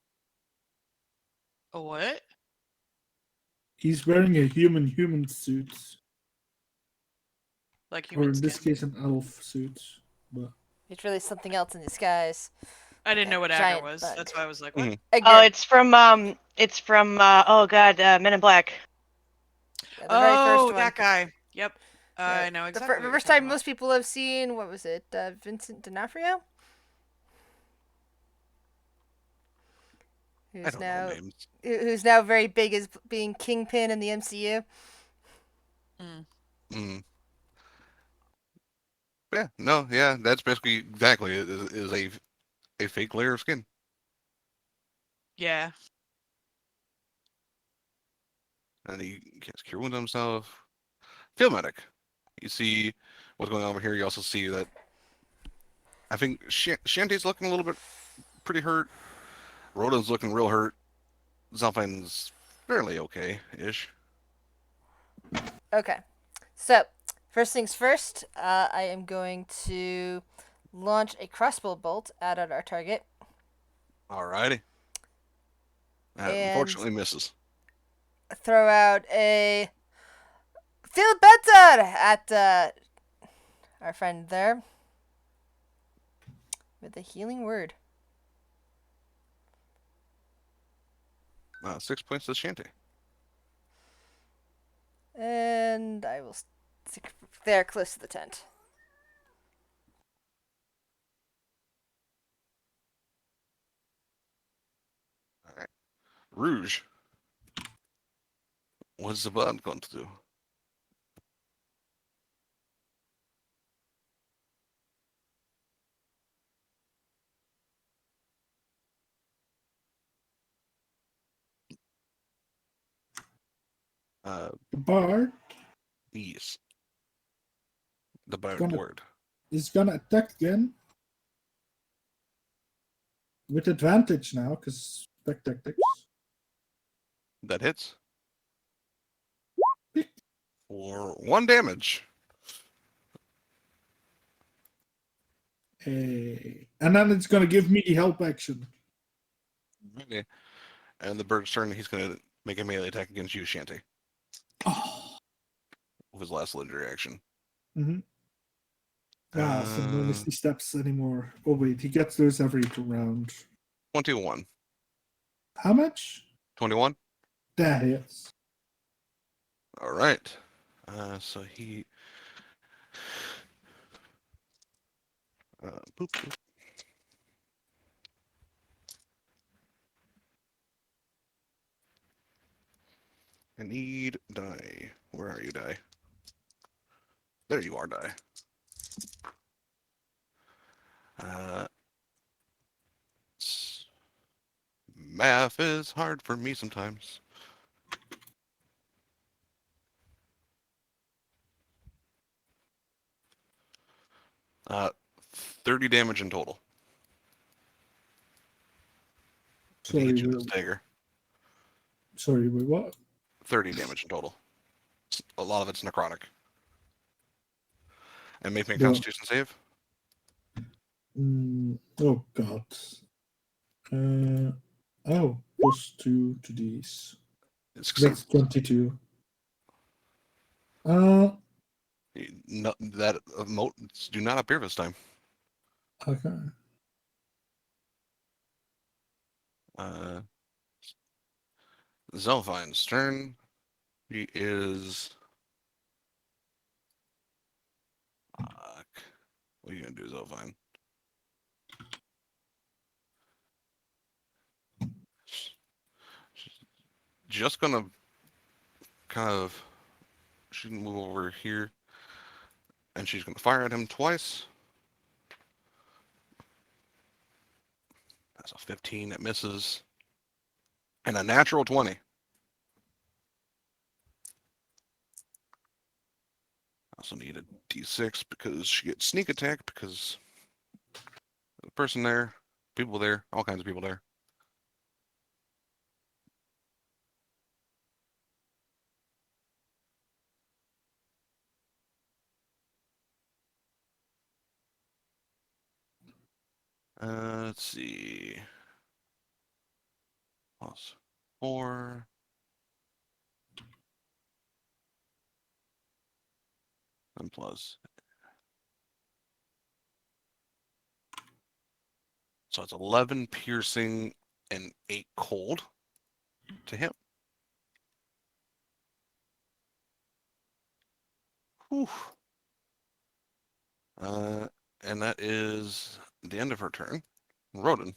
A what? He's wearing a human suit, Like or human in this skin? case, an elf suit. But It's really something else in disguise. I didn't know what Agger Giant was. bug. That's why I was like, what? Mhm. Oh, Edgar, it's from oh god, Men in Black. yeah, the very first Oh, one. that guy. Yep. Yeah, I know exactly the what you're first talking time about. most people have seen, what was it, Vincent D'Onofrio? I Who's don't know now names. who's now very big as being Kingpin in the MCU. Mm. Mm. Yeah, no, yeah, that's basically exactly is a fake layer of skin. Yeah. And he gets cure wounds himself. Field medic. You see what's going on over here. You also see that I think Shanty's looking a little bit pretty hurt. Rodan's looking real hurt. Zalfine's fairly okay-ish. Okay, so first things first, I am going to launch a crossbow bolt at our target. Alrighty. That And unfortunately misses. throw out a feel better at our friend there with a healing word. 6 points to Shanty. And I will stick there close to the tent. Alright. Rouge. What's the bud going to do? the bard Yes. The bard Gonna- word. is gonna attack again with advantage now, because back tactics. That hits. For 1 damage. And then it's gonna give me the help action. Okay. And the bird's turn, he's going to make a melee attack against you, Shanty, Oh. with his last legendary action. Mm-hmm. So no misty steps anymore. Oh wait, he gets those every round. 21. How much? 21? That hits. All right. So he. Boop, boop. I need die. Where are you, die? There you are, die. Math is hard for me sometimes. Uh, 30 damage in total. He Sorry, hit you with wait, his dagger. sorry, wait, what? 30 damage in total. A lot of it's necrotic. And make me a Yeah. Constitution save. Oh god. Plus 2 to these. That's 22. No, that emotes do not appear this time. Okay. Zelfine's turn. He is. Fuck. What are you gonna do, Zelfine? She's just gonna kind of. She's gonna move over here, and she's gonna fire at him twice. That's a 15 that misses, and a natural 20. Also need a D6 because she gets sneak attack because the person there, people there, all kinds of people there. Let's see. Plus 4. And plus. So it's 11 piercing and 8 cold to him. Whew. And that is the end of her turn. Rodin.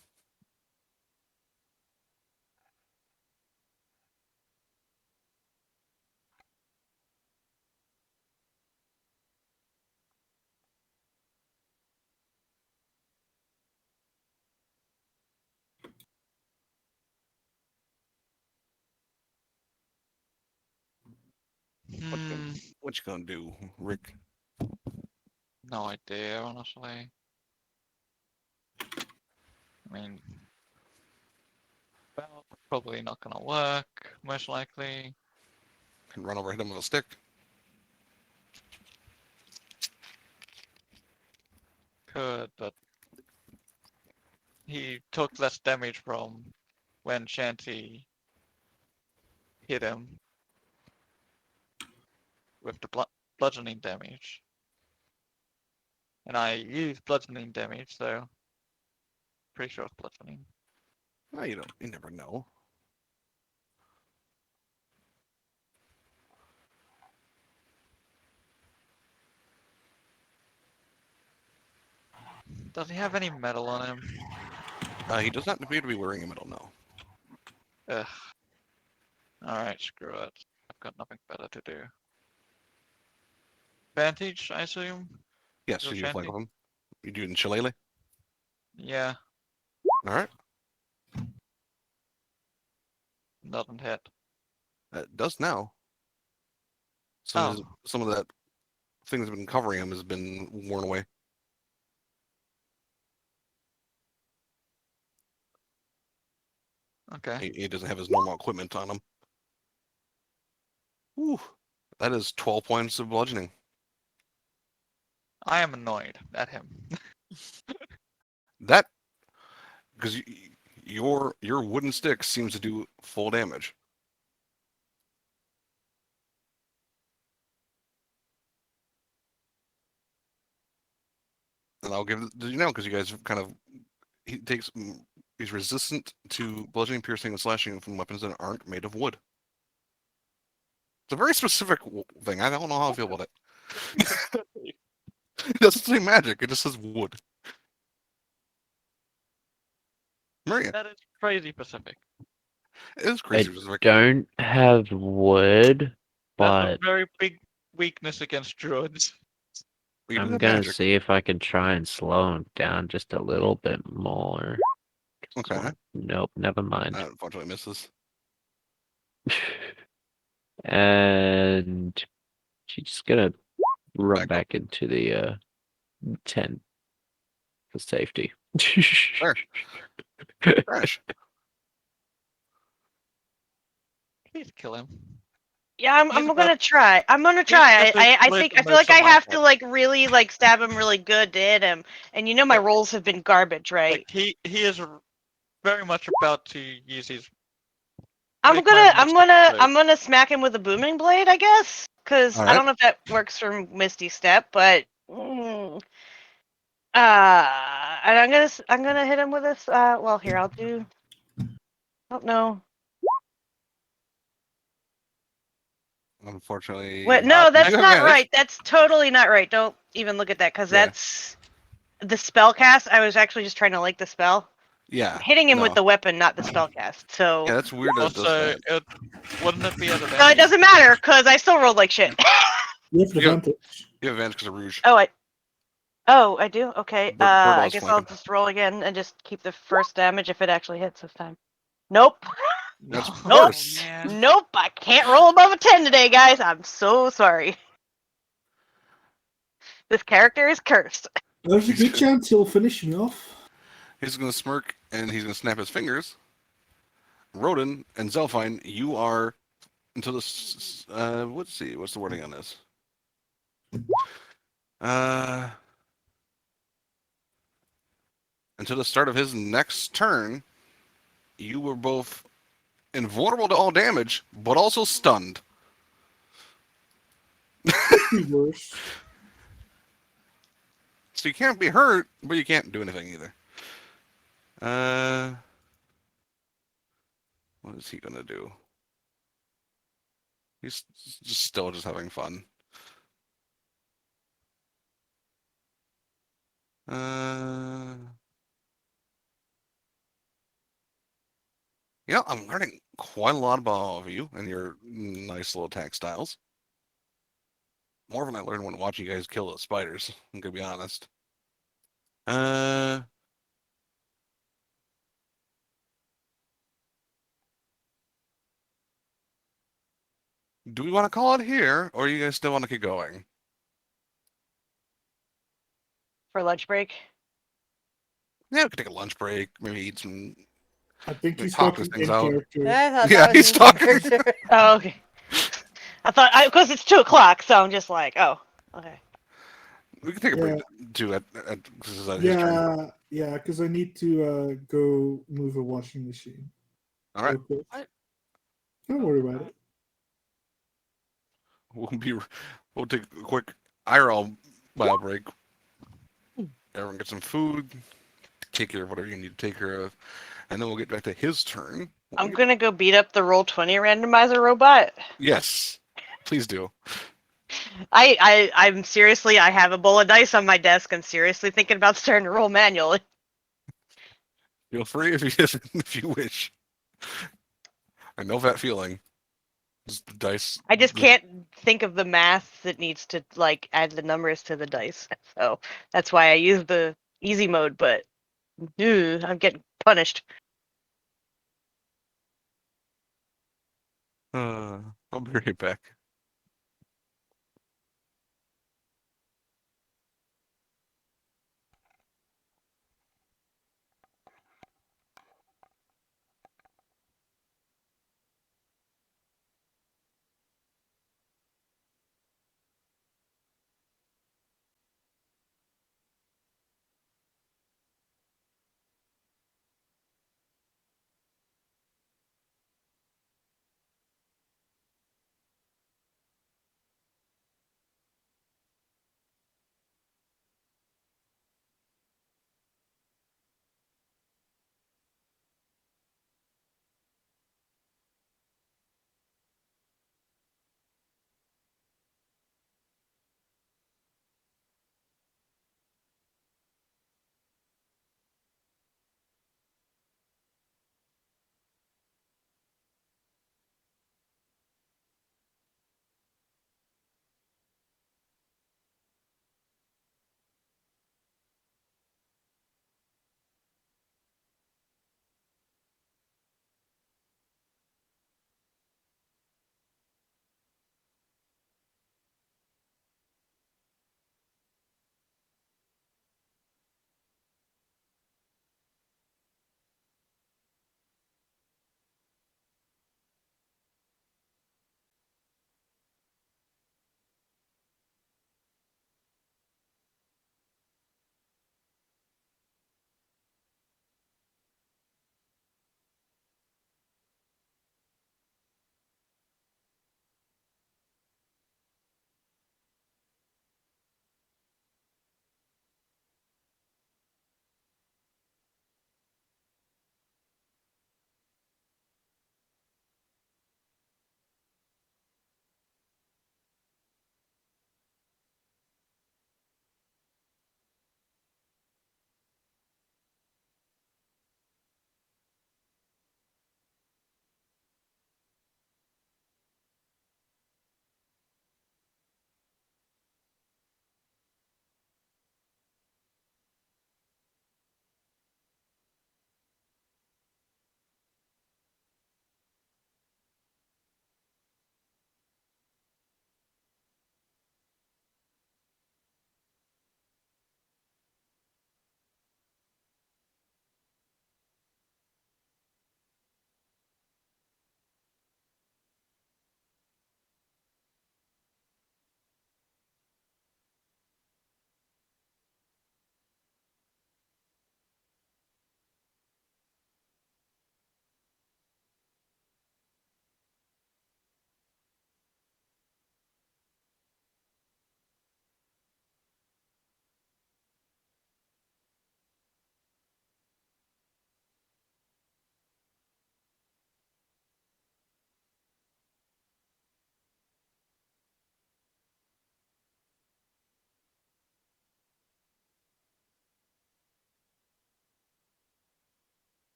What you gonna do, Rick? No idea, honestly. I mean, well, probably not gonna work, most likely. Can run over, hit him with a stick. Could, but he took less damage from when Shanty hit him with the bludgeoning damage. And I used bludgeoning damage, so pretty sure it's bludgeoning. No, you don't. You never know. Does he have any metal on him? He does not appear to be wearing a medal, no. Ugh. Alright, screw it. I've got nothing better to do. Vantage, I assume? Yes, Little you do flank Shanty? of him. You do it in Shillelagh? Yeah, Alright. doesn't hit. It does now. Oh. Some of that thing that's been covering him has been worn away. Okay. He doesn't have his normal equipment on him. Whew. That is 12 points of bludgeoning. I am annoyed at him. That, because your wooden stick seems to do full damage. And I'll give it to you now because you guys kind of he's resistant to bludgeoning, piercing, and slashing from weapons that aren't made of wood. It's a very specific thing. I don't know how I feel about it. It doesn't say magic. It just says wood. Maria, That is crazy specific. it is I crazy specific. don't have wood, That's a but very big weakness against druids. We do I'm have gonna magic. see if I can try and slow him down just a little bit more. Okay. Nope, never mind. That unfortunately misses. And she's just gonna run Back up. back into the tent for safety. Sure. Crash. Please kill him. Yeah, I'm He's gonna try. I'm gonna try. just I lit think the I feel like most I on my have head. to like really like stab him really good to hit him. And you know my Yeah. rolls have been garbage, right? Like he is very much about to use his. I'm make my gonna monster explode. I'm gonna smack him with a booming blade, I guess, because I Alright. don't know if that works for Misty Step, but and I'm gonna hit him with this. Well, here I'll do. Don't know. Unfortunately. What? No, you that's have not advantage. right. That's totally not right. Don't even look at that, because Yeah. that's the spell cast. I was actually just trying to like the spell. Yeah. I'm hitting him with no. the weapon, not the spell cast. So Yeah, that's weird that it does Also, that. wouldn't it be at no, it advantage? doesn't matter because I still rolled like shit. You have Yeah. advantage. You have advantage because of Rouge. I do. Okay. Birdwell's I guess I'll flanking. just roll again and just keep the first damage if it actually hits this time. Nope. That's Nope. worse. man. Nope. I can't roll above a 10 today, guys. I'm so sorry. This character is cursed. There's a good chance he'll finish me off. He's gonna smirk and he's gonna snap his fingers. Rodin and Zelfine, you are until this. Let's see. What's the wording on this? Until the start of his next turn, you were both invulnerable to all damage, but also stunned. Could be worse. So you can't be hurt, but you can't do anything either. What is he gonna do? He's just still just having fun. I'm learning quite a lot about all of you and your nice little attack styles. More than I learned when watching you guys kill those spiders, I'm gonna be honest. Do we want to call it here, or you guys still want to keep going? For lunch break. Yeah, we could take a lunch break, maybe eat some. I think Like, he's talk this talking things in out. character. I thought Yeah, that was he's in talking. character. Oh, okay. I thought because it's 2 o'clock, so I'm just like, oh, okay. We can take a Yeah. break too. This is his turn. Yeah, because I need to go move a washing machine. All right, Okay. What? Don't worry about it. we'll take a quick IRL bio break. Everyone get some food, take care of whatever you need to take care of, and then we'll get back to his turn. I'm gonna go beat up the Roll20 randomizer robot. Yes, please do. I'm seriously, I have a bowl of dice on my desk. I'm seriously thinking about starting to roll manually. Feel free if you wish. I know that feeling. Just the dice. I just can't think of the math that needs to like add the numbers to the dice. So that's why I use the easy mode, but I'm getting punished. I'll be right back.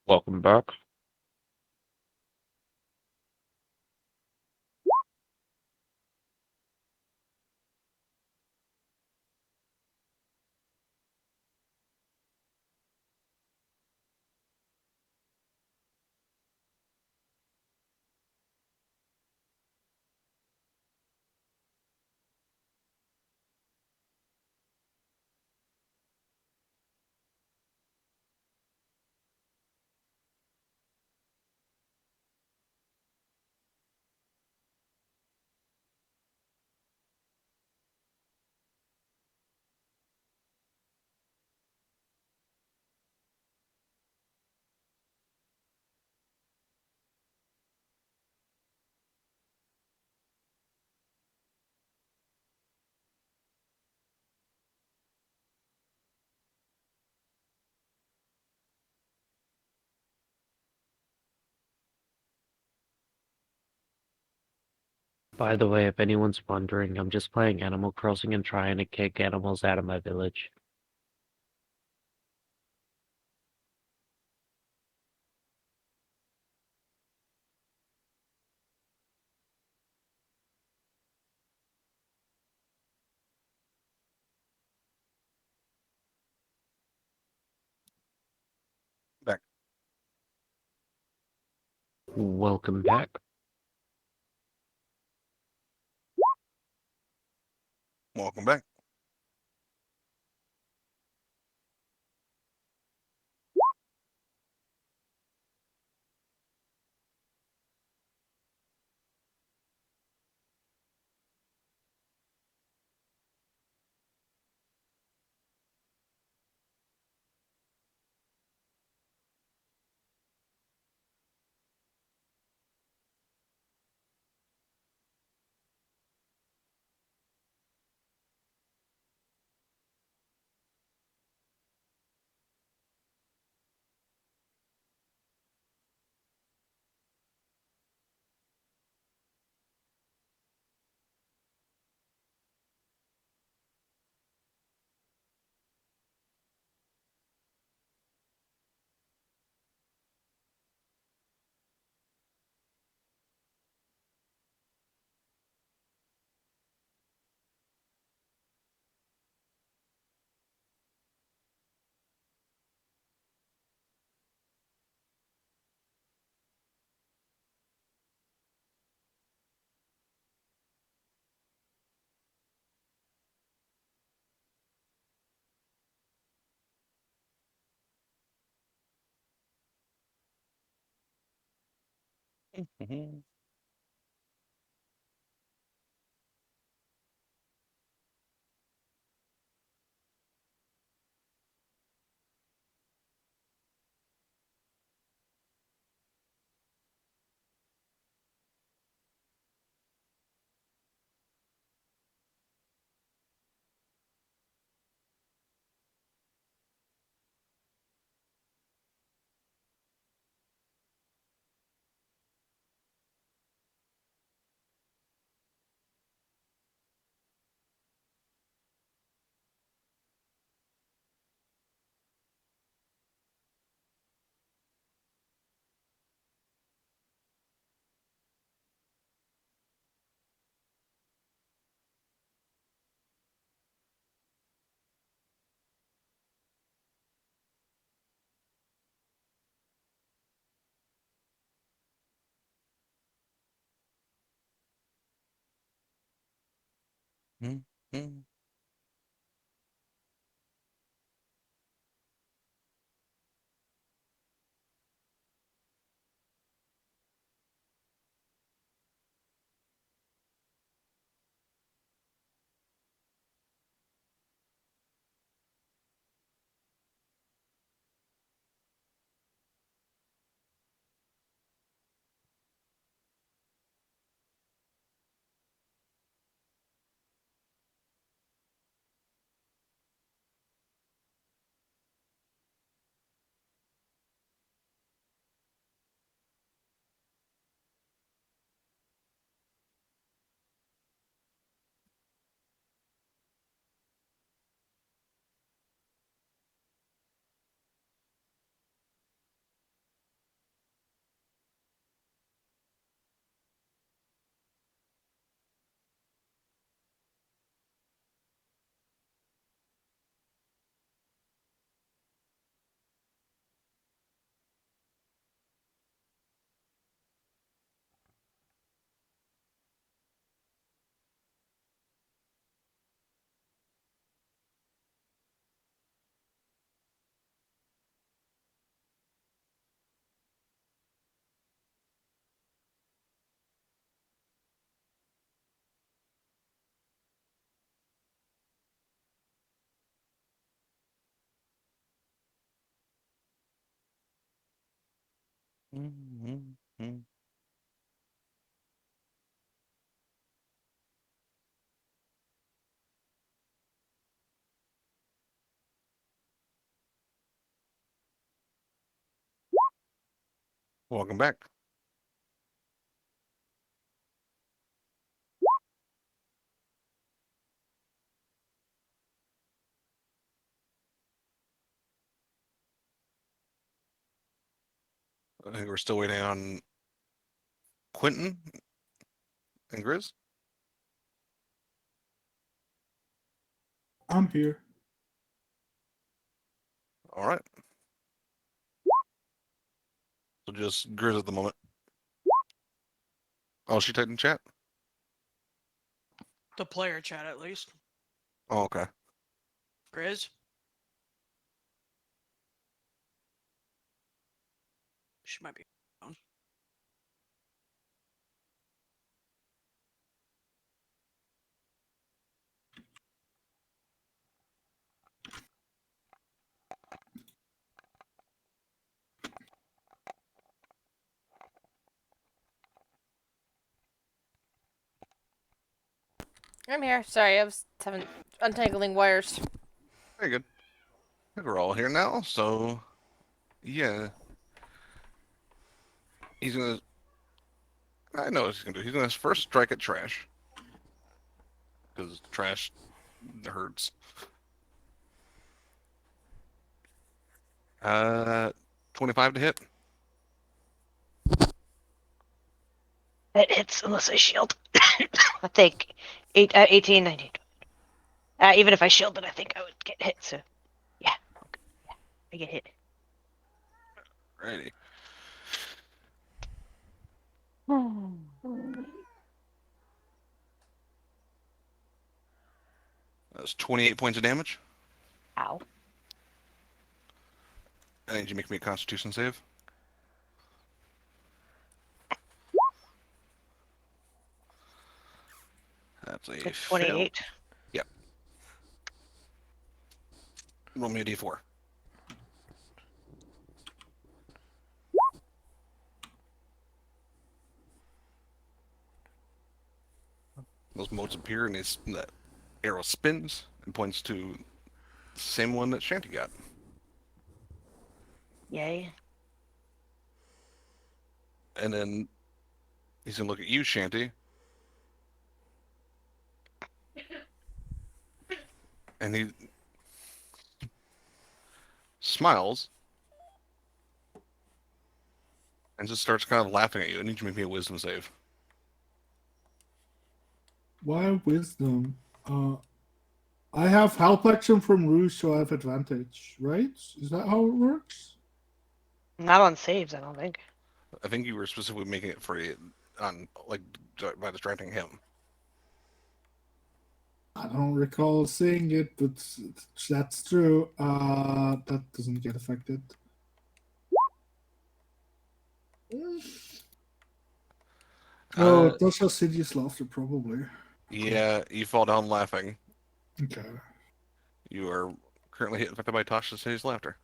Welcome back. By the way, if anyone's wondering, I'm just playing Animal Crossing and trying to kick animals out of my village. Back. Welcome back. Welcome back. Mhm. Mhm. Mhm. Welcome back. I think we're still waiting on Quentin and Grizz. I'm here. All right. So just Grizz at the moment. Oh, she typed in chat? The player chat, at least. Oh, okay. Grizz? She might be on. I'm here. Sorry, I was having untangling wires. Very good. I think we're all here now, so yeah. He's gonna. I know what he's gonna do. He's gonna first strike at trash because trash hurts. 25 to hit. That hits unless I shield. I think 18, 19. Even if I shielded, I think I would get hit. So, yeah, okay. Yeah, I get hit. Righty. That's 28 points of damage. Ow. I need you to make me a Constitution save. That's a It's fail. 28. Yep. Roll me a d4. Those motes appear, and that arrow spins and points to the same one that Shanty got. Yay. And then he's gonna look at you, Shanty, and he smiles and just starts kind of laughing at you. I need you to make me a wisdom save. Why wisdom? I have help action from Rouge, so I have advantage, right? Is that how it works? Not on saves, I don't think. I think you were specifically making it for on like by distracting him. I don't recall seeing it, but that's true. That doesn't get affected. Oh, it does have Sidious Laughter, probably. Yeah, you fall down laughing. Okay. You are currently hit affected by Tasha's City's laughter.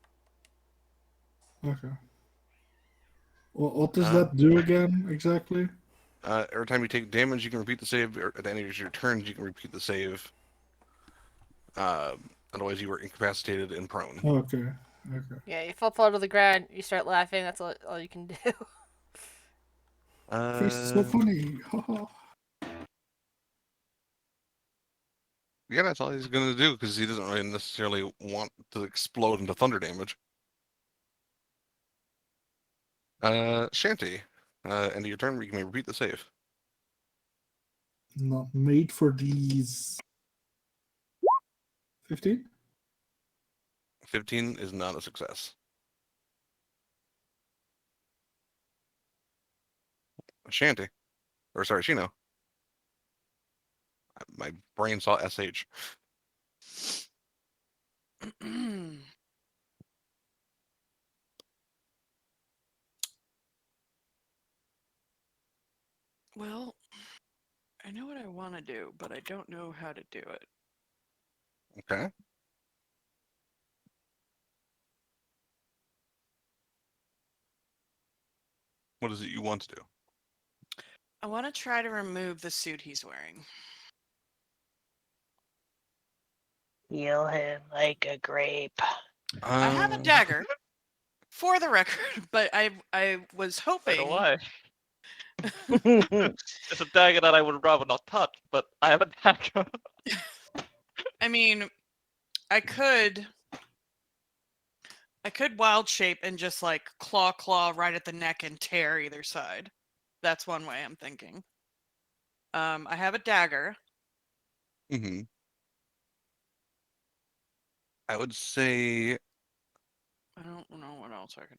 Okay. Well, what does Uh, that do again, exactly? Every time you take damage, you can repeat the save. Or at the end of your turns, you can repeat the save. Otherwise, you were incapacitated and prone. Okay. Okay. Yeah, you fall to the ground, you start laughing, that's all you can do. Face is so funny. Yeah, that's all he's gonna do because he doesn't really necessarily want to explode into thunder damage. Shanty, end of your turn, you may repeat the save. Not made for these. 15? 15 is not a success. Shanty, or sorry, Shino. My brain saw SH. Well, I know what I want to do, but I don't know how to do it. Okay. What is it you want to do? I want to try to remove the suit he's wearing. Heal him like a grape. I have a dagger, for the record, but I was I hoping. know why. It's a dagger that I would rather not touch, but I have a dagger. I mean, I could wild shape and just like claw right at the neck and tear either side. That's one way I'm thinking. I have a dagger. Mm-hmm. I would say, I don't know what else I can.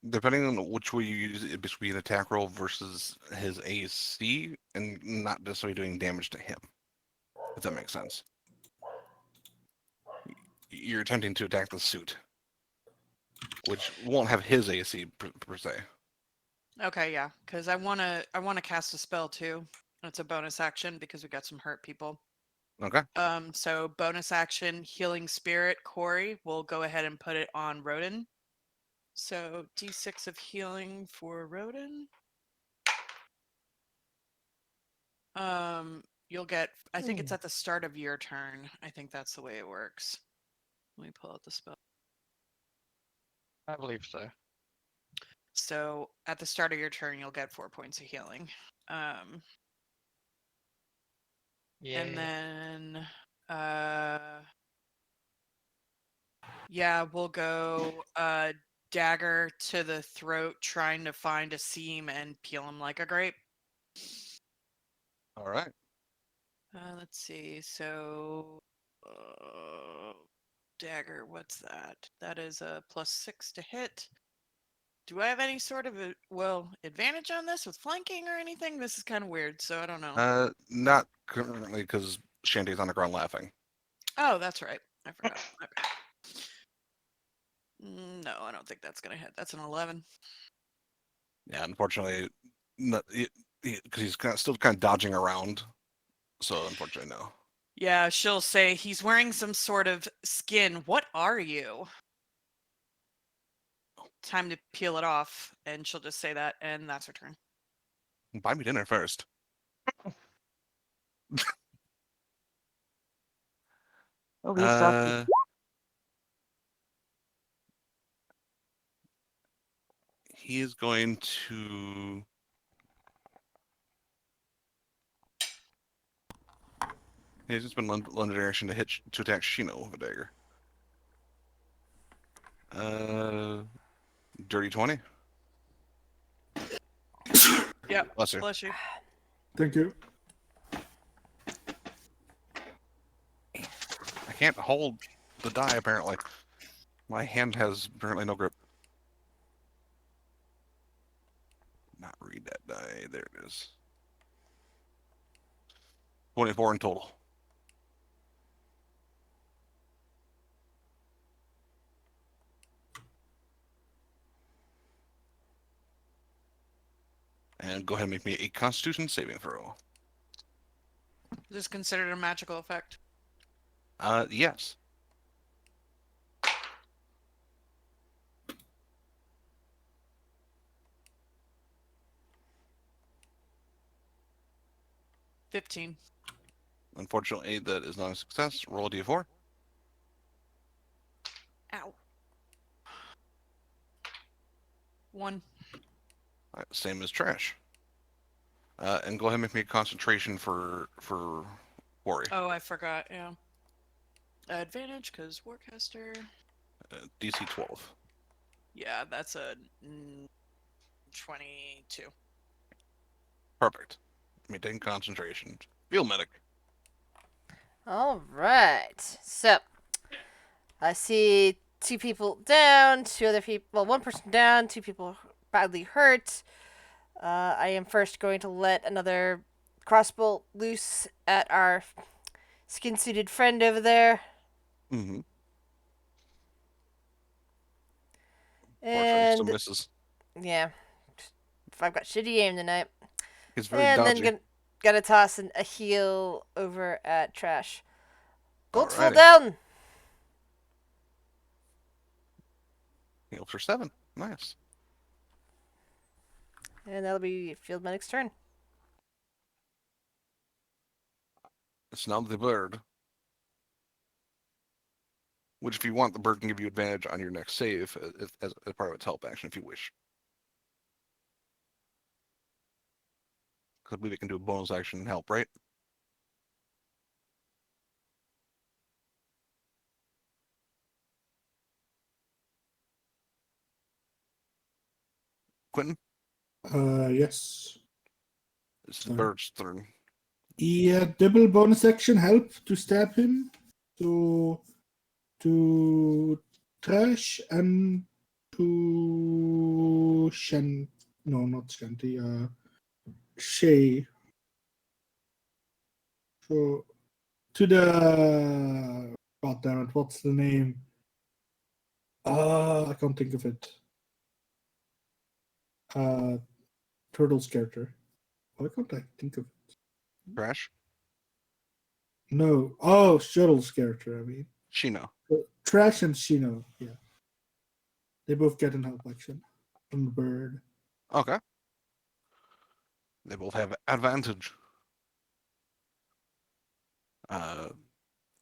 depending on which way you use it, between an attack roll versus his AC, and not necessarily doing damage to him. If that makes sense. You're attempting to attack the suit, which won't have his AC per se. Okay, yeah, because I wanna cast a spell too. It's a bonus action because we got some hurt people. Okay. So bonus action, healing spirit. Corey will go ahead and put it on Rodin. So D6 of healing for Rodin. You'll get. I think it's at the start of your turn. I think that's the way it works. Let me pull out the spell. I believe so. So at the start of your turn, you'll get 4 points of healing. Yeah. And then, yeah, we'll go dagger to the throat, trying to find a seam and peel him like a grape. All right. Let's see. So, dagger. What's that? That is a +6 to hit. Do I have any sort of advantage on this with flanking or anything? This is kind of weird, so I don't know. Not currently because Shandy's on the ground laughing. Oh, that's right. I forgot. Okay. No, I don't think that's gonna hit. That's an 11. Yeah, unfortunately, because he's still kind of dodging around. So unfortunately, no. Yeah, she'll say he's wearing some sort of skin. What are you? Time to peel it off, and she'll just say that, and that's her turn. Buy me dinner first. Oh, he's salty. He is going to. He's just been lending action to attack Shino with a dagger. Dirty 20. Yep. Bless you. Bless you. Thank you. I can't hold the die apparently. My hand has apparently no grip. Not read that die. There it is. 24 in total. And go ahead and make me a Constitution saving throw. Is this considered a magical effect? Yes. $15. Unfortunately, that is not a success. Roll a d4. Ow. 1. Same as trash. And go ahead and make me a concentration for worry. Oh, I forgot. Yeah. Advantage because Warcaster. DC 12. Yeah, that's a 22. Perfect. Maintain concentration. Feel medic. All right. So I see 2 people down, 2 other people. Well, 1 person down, 2 people badly hurt. I am first going to let another crossbow loose at our skin-suited friend over there. Mm-hmm. And still misses. yeah, I've got shitty aim tonight. He's very And dodgy. then gonna toss a heal over at Trash. Don't fall Alrighty. down. Heal for 7. Nice. And that'll be Field Medic's turn. It's now the bird. Which, if you want, the bird can give you advantage on your next save as part of its help action, if you wish. Because I believe it can do a bonus action and help, right? Quentin, Yes. it's the Sorry. bird's turn. Yeah, double bonus action help to stab him. To trash and to no, not Shanty, Shay. So to the god damn it, what's the name? I can't think of it. Turtle's character. Why can't I think of it? Crash. No. Oh, Shuttle's character, I mean. Shino. Trash and Shino, yeah. They both get an help action from the bird. Okay. They both have advantage.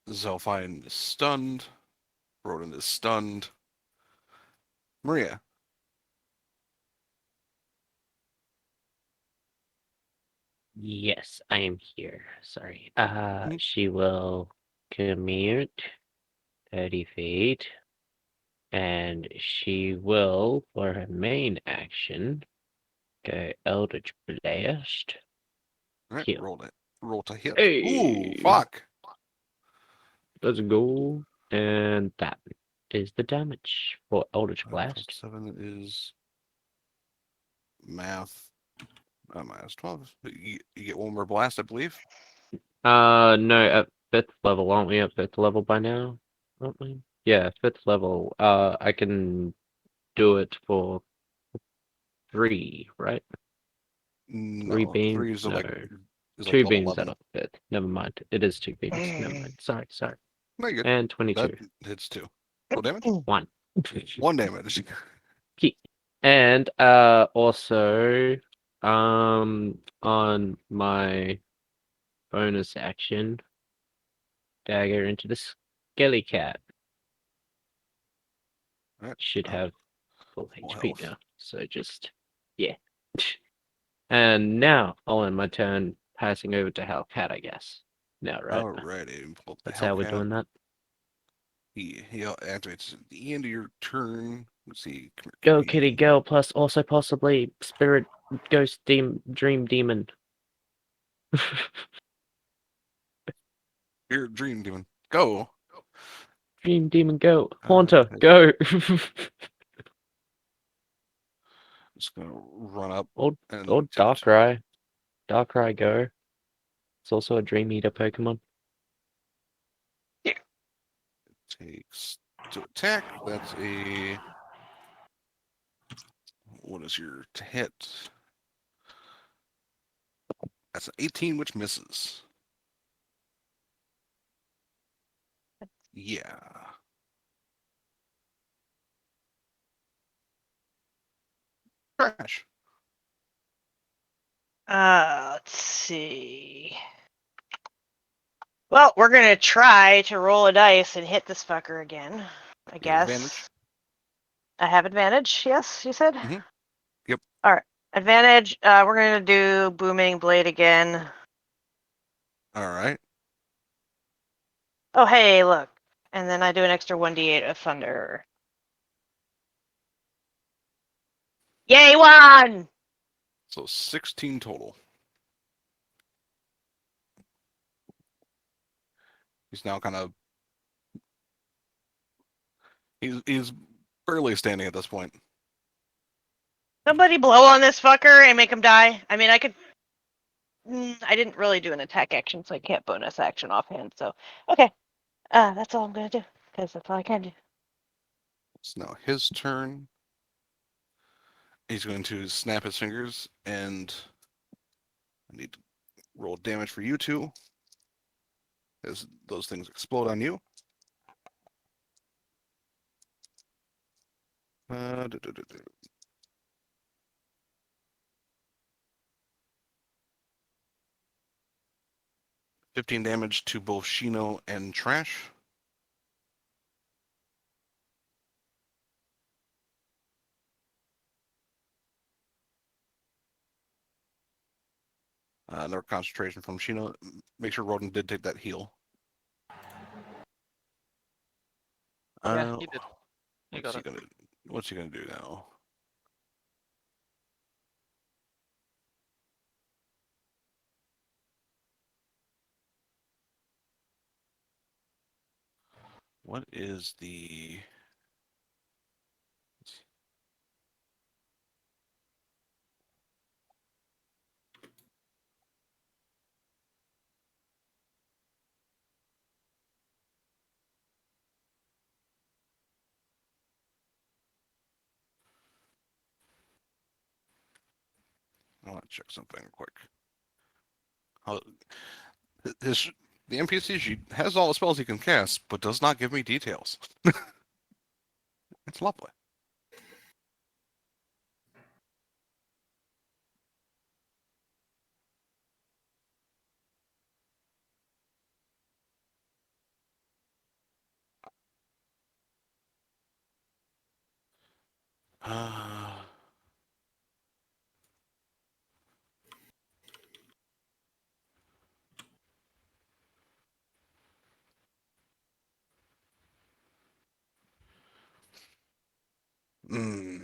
Zelfine is stunned. Rodin is stunned. Maria. Yes, I am here. Sorry. Mhm. She will commute 30 feet, and she will, for her main action, go Eldritch Blast. All right, Heal. roll it. Roll to hit. Ooh, Hey! fuck. Let's go. And that is the damage for Eldritch 5 plus Blast. 7 is math. Minus 12. You get one more blast, I believe. No, at 5th level, aren't we at 5th level by now? Aren't we? Yeah, 5th level. I can do it for 3, right? 3 No, beams? 3 is No. like 2 level beams 11. out of 5th. Never mind. It is 2 beams. Never mind. Sorry. No, you're good. And That 22. hits 2. Roll damage? 1. 1 damage. And also on my bonus action, dagger into the skelly cat. All right. Should have full Full HP health. now. So just yeah. And now I'll end my turn passing over to Hellcat, I guess. No, right? Alrighty. Pull up the That's how we're Hellcat. doing that. He activates at the end of your turn. Let's see. Come Go, here, kitty, go! Plus, also possibly spirit, ghost, dream demon. Your dream demon. Go. Dream demon, go! Uh, Haunter, it's- go! Just gonna run up Or and or attempt. Darkrai. Darkrai, go. It's also a Dream Eater Pokemon. Takes to attack. That's a. What is your to hit? That's an 18, which misses. Yeah. Crash. Let's see. Well, we're gonna try to roll a dice and hit this fucker again. I You have guess. advantage. I have advantage. Yes, you said. Mhm. Yep. All right, advantage. We're gonna do booming blade again. All right. Oh, hey, look. And then I do an extra 1d8 of thunder. Yay, 1! So 16 total. He's now kind of. He's barely standing at this point. Somebody blow on this fucker and make him die. I mean, I could. I didn't really do an attack action, so I can't bonus action offhand. So, okay. That's all I'm gonna do, because that's all I can do. It's now his turn. He's going to snap his fingers, and I need to roll damage for you two, as those things explode on you. 15 damage to both Shino and Trash. Another concentration from Shino. Make sure Rodin did take that heal. Yeah, he did. He What's got he it. gonna What's he gonna do now? What is the I want to check something quick. How, his the NPC sheet has all the spells he can cast, but does not give me details. It's lovely. Uh, hmm.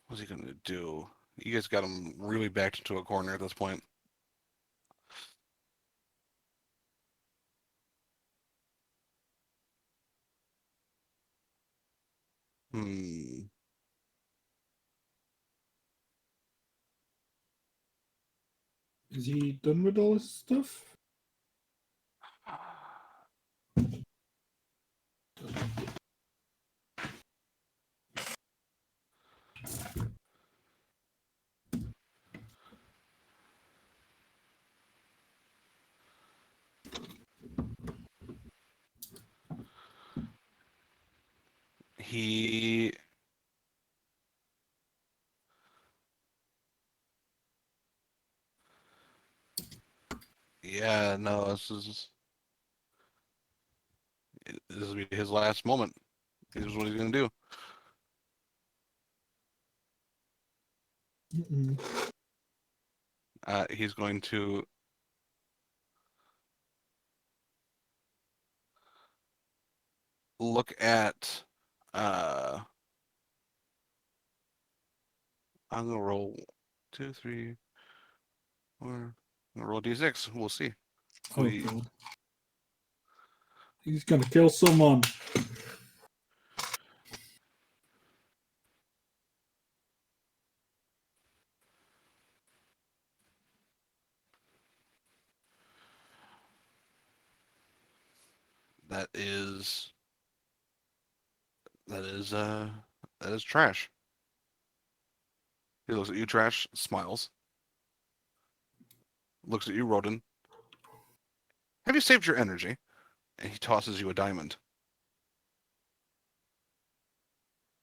What's he gonna do? You guys got him really backed into a corner at this point. Hmm. Is he done with all his stuff? He Yeah, no, this will be his last moment. This is what he's gonna do. Mm-mm. He's going to look at I'm gonna roll 2, 3, 4. I'm gonna roll d6. We'll see. Oh We- god. He's gonna kill someone. That is that is uh that is Trash. He looks at you, Trash, smiles. Looks at you, Rodin. Have you saved your energy? And he tosses you a diamond.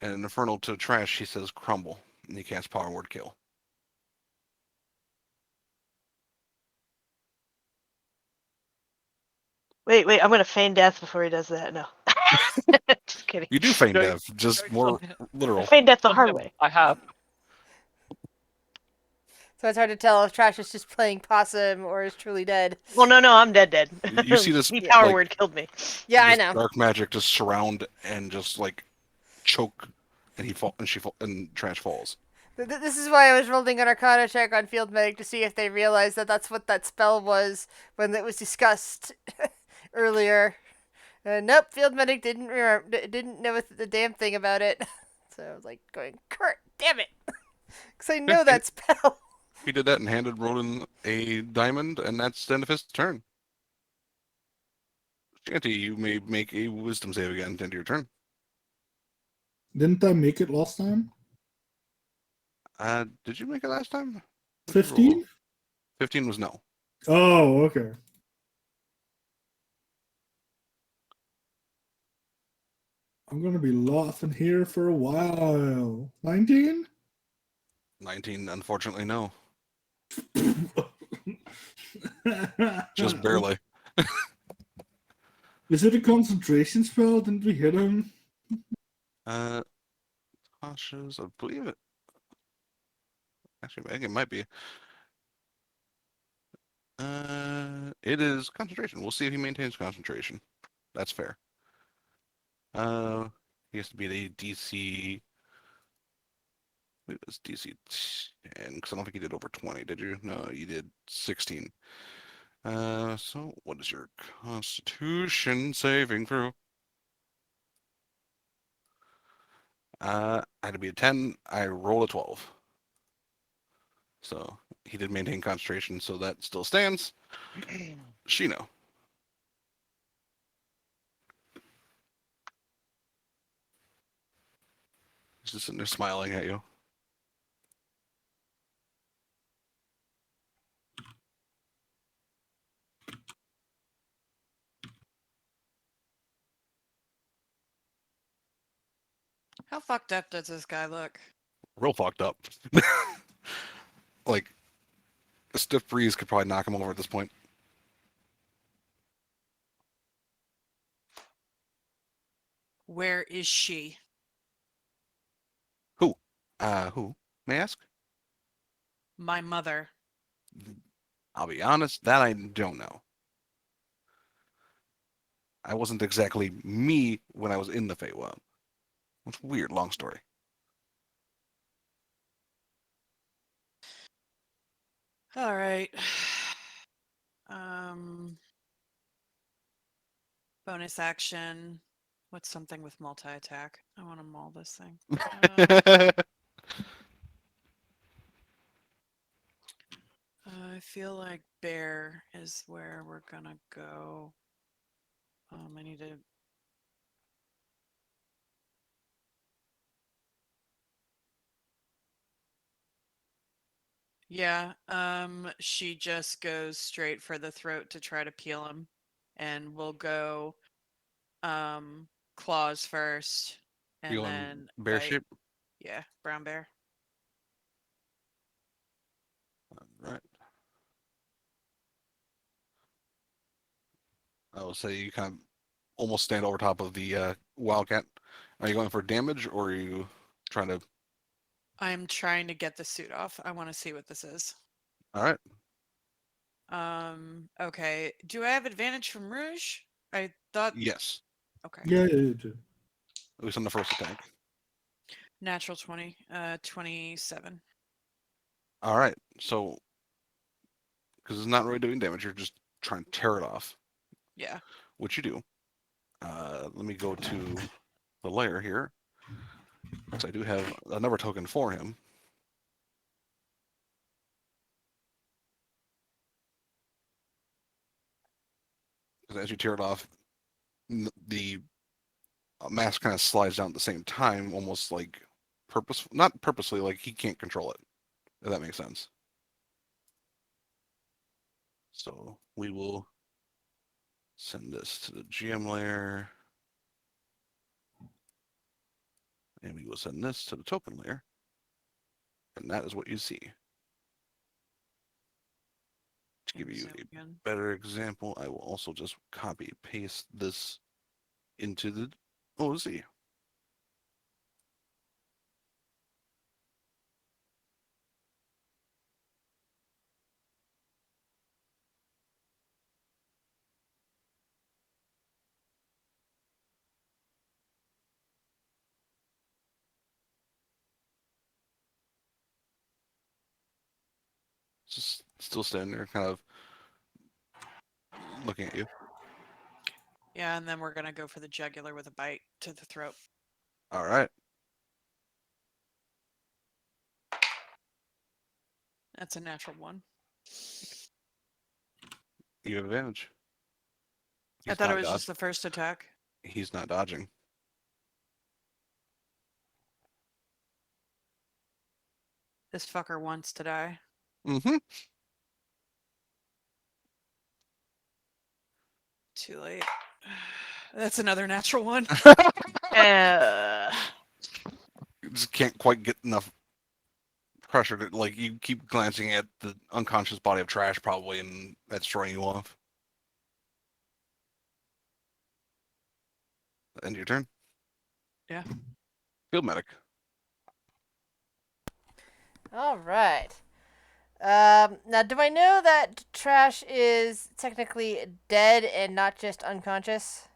And in Infernal to Trash, he says crumble. And he casts Power Word Kill. Wait, I'm gonna feign death before he does that. No. Just kidding. You do feign Going- death, just going more on- I literal. feign death the on hard him, way. I have. So it's hard to tell if Trash is just playing possum or is truly dead. Well, no, I'm dead. You see this He Yeah. power like word killed me. Yeah, I this know. dark magic just surround and just like choke, and and Trash falls. This is why I was rolling an Arcana check on Field Medic to see if they realized that that's what that spell was when it was discussed earlier. Nope, Field Medic didn't didn't know the damn thing about it. So I was like going, Kurt, damn it, because I know that spell. He did that and handed Rodin a diamond, and that's the end of his turn. Shanty, you may make a wisdom save again at the end of your turn. Didn't I make it last time? Did you make it last time? What'd you roll? 15? 15 was no. Oh, okay. I'm gonna be laughing here for a while. 19? 19, unfortunately, no. Just barely. Is it a concentration spell? Didn't we hit him? Tasha's, I believe it. Actually, I think it might be. It is concentration. We'll see if he maintains concentration. That's fair. He has to be at a DC. It was DC 10, because I don't think you did over 20, did you? No, you did 16. So what is your Constitution saving throw? I had to be a 10. I rolled a 12. So he did maintain concentration, so that still stands. Shino. He's just sitting there smiling at you. How fucked up does this guy look? Real fucked up. Like, a stiff breeze could probably knock him over at this point. Where is she? Who? Who? May I ask? My mother. I'll be honest, that I don't know. I wasn't exactly me when I was in the Feywild. It's weird, long story. All right. Bonus action. What's something with multi-attack? I want to maul this thing. I feel like bear is where we're gonna go. I need to. Yeah, she just goes straight for the throat to try to peel him. And we'll go claws first and You on then bear bite. shape? Yeah, brown bear. Right. I will say you kind of almost stand over top of the wildcat. Are you going for damage, or are you trying to? I'm trying to get the suit off. I want to see what this is. All right. Okay. Do I have advantage from Rouge? I thought. Yes. Okay. Yeah, you do. At least on the first attack. Natural 20. 27. All right. So, because it's not really doing damage, you're just trying to tear it off, Yeah. which you do. Let me go to the layer here, because I do have another token for him. Because as you tear it off, the mask kind of slides down at the same time, almost like not purposely, like he can't control it, if that makes sense. So we will send this to the GM layer, and we will send this to the token layer, and that is what you see. To give you Zoom a again. better example, I will also just copy paste this into the OZ. Just still standing there, kind of looking at you. Yeah, and then we're gonna go for the jugular with a bite to the throat. All right. That's a natural 1. You have advantage. I thought it was just the first attack. He's not dodging. This fucker wants to die. Mm-hmm. Too late. That's another natural one. Uh, You just can't quite get enough pressure to, like, you keep glancing at the unconscious body of Trash probably, and that's throwing you off. End of your turn. Yeah. Field medic. All right. Now, do I know that Trash is technically dead and not just unconscious?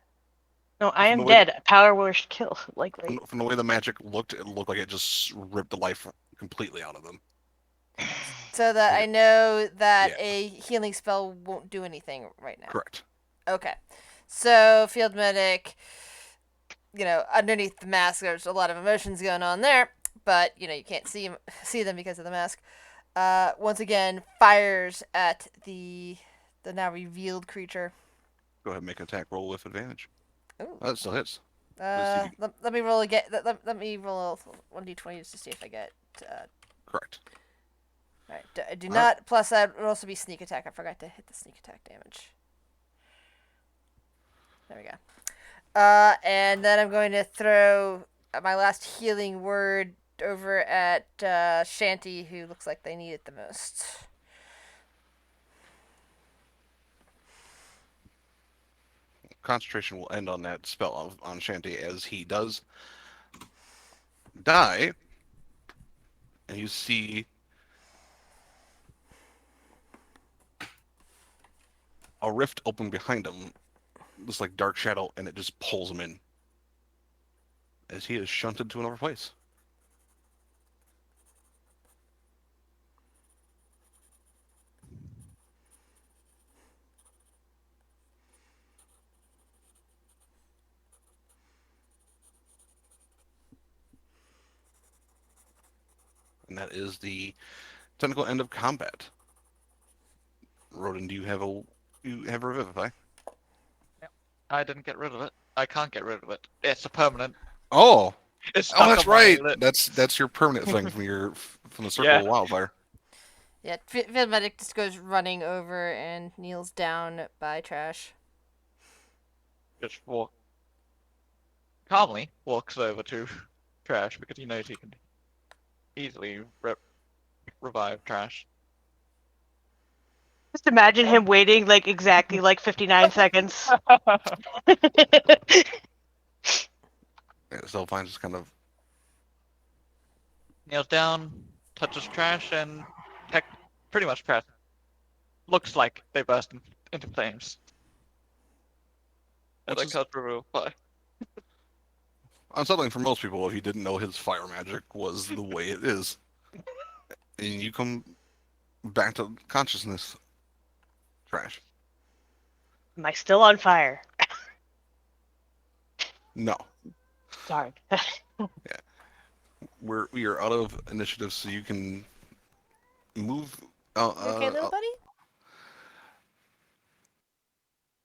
no, I From am the way dead. Power wash kill. Likely. From the way the magic looked, it looked like it just ripped the life completely out of them. So that Okay. I know that Yeah. a healing spell won't do anything right now. Correct. Okay. So, field medic, underneath the mask, there's a lot of emotions going on there, but, you can't see them because of the mask. Once again, fires at the now revealed creature. Go ahead and make an attack roll with advantage. Ooh. That still hits. Let's see. Let me roll again. Let me roll 1d20 just to see if I get. Correct. Alright, I do All not. Plus, that would also be sneak attack. I forgot to hit the sneak attack damage. There we go. And then I'm going to throw my last healing word over at Shanty, who looks like they need it the most. Concentration will end on that spell on Shanty as he does die, and you see a rift open behind him, this like dark shadow, and it just pulls him in as he is shunted to another place. And that is the technical end of combat. Rodin, do you have Revivify? I didn't get rid of it. I can't get rid of it. It's a permanent. Oh, It's stuck that's on my right. lip. That's your permanent thing from the circle Yeah. of wildfire. Yeah, field medic just goes running over and kneels down by Trash. Just calmly walks over to Trash because he knows he can easily revive Trash. Just imagine him waiting like exactly like 59 seconds. Yeah, Zelfine just kind of Kneels down, touches Trash, and pretty much Trash looks like they burst into flames. And Which then is- cuts Revivify. unsettling for most people if you didn't know his fire magic was the way it is. And you come back to consciousness. Trash. Am I still on fire? No. Darn. We are out of initiative, so you can move. You okay, little buddy?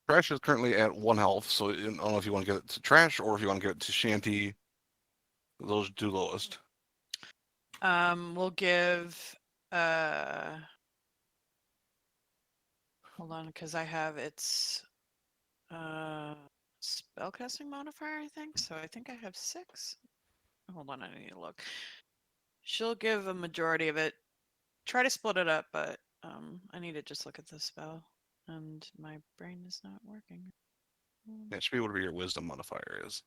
Trash is currently at 1 health, so I don't know if you want to get it to Trash or if you want to get it to Shanty. Those two lowest. We'll give hold on, because I have its spellcasting modifier, I think. So I think I have 6. Hold on, I need to look. She'll give a majority of it. Try to split it up, but I need to just look at the spell, and my brain is not working. That should be whatever your wisdom modifier is.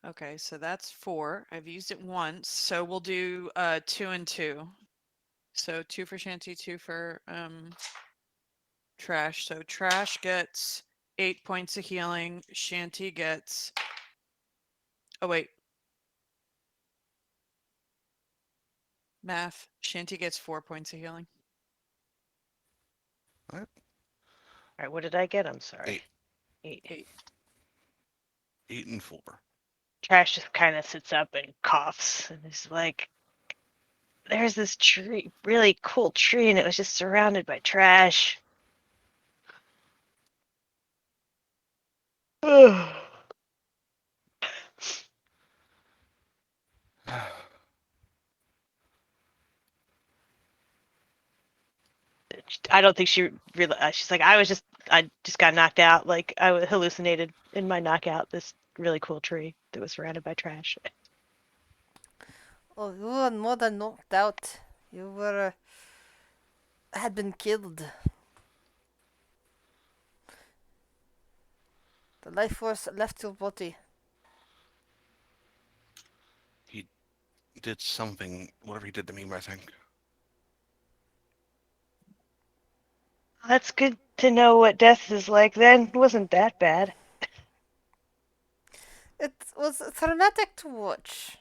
Okay, so that's 4. I've used it once, so we'll do 2 and 2. So 2 for Shanty, 2 for Trash. So Trash gets 8 points of healing. Shanty gets. Oh wait. Math. Shanty gets 4 points of healing. All right, what did I get? I'm sorry. 8. 8. 8 and 4. Trash just kind of sits up and coughs and is like, there's this tree, really cool tree, and it was just surrounded by trash. Ugh. I don't think she realized. She's like, I just got knocked out. Like I hallucinated in my knockout this really cool tree that was surrounded by trash. Oh, you were more than knocked out. You were had been killed. The life force left your body. He did something, whatever he did to me, I think. That's good to know what death is like. Then it wasn't that bad. It was traumatic to watch.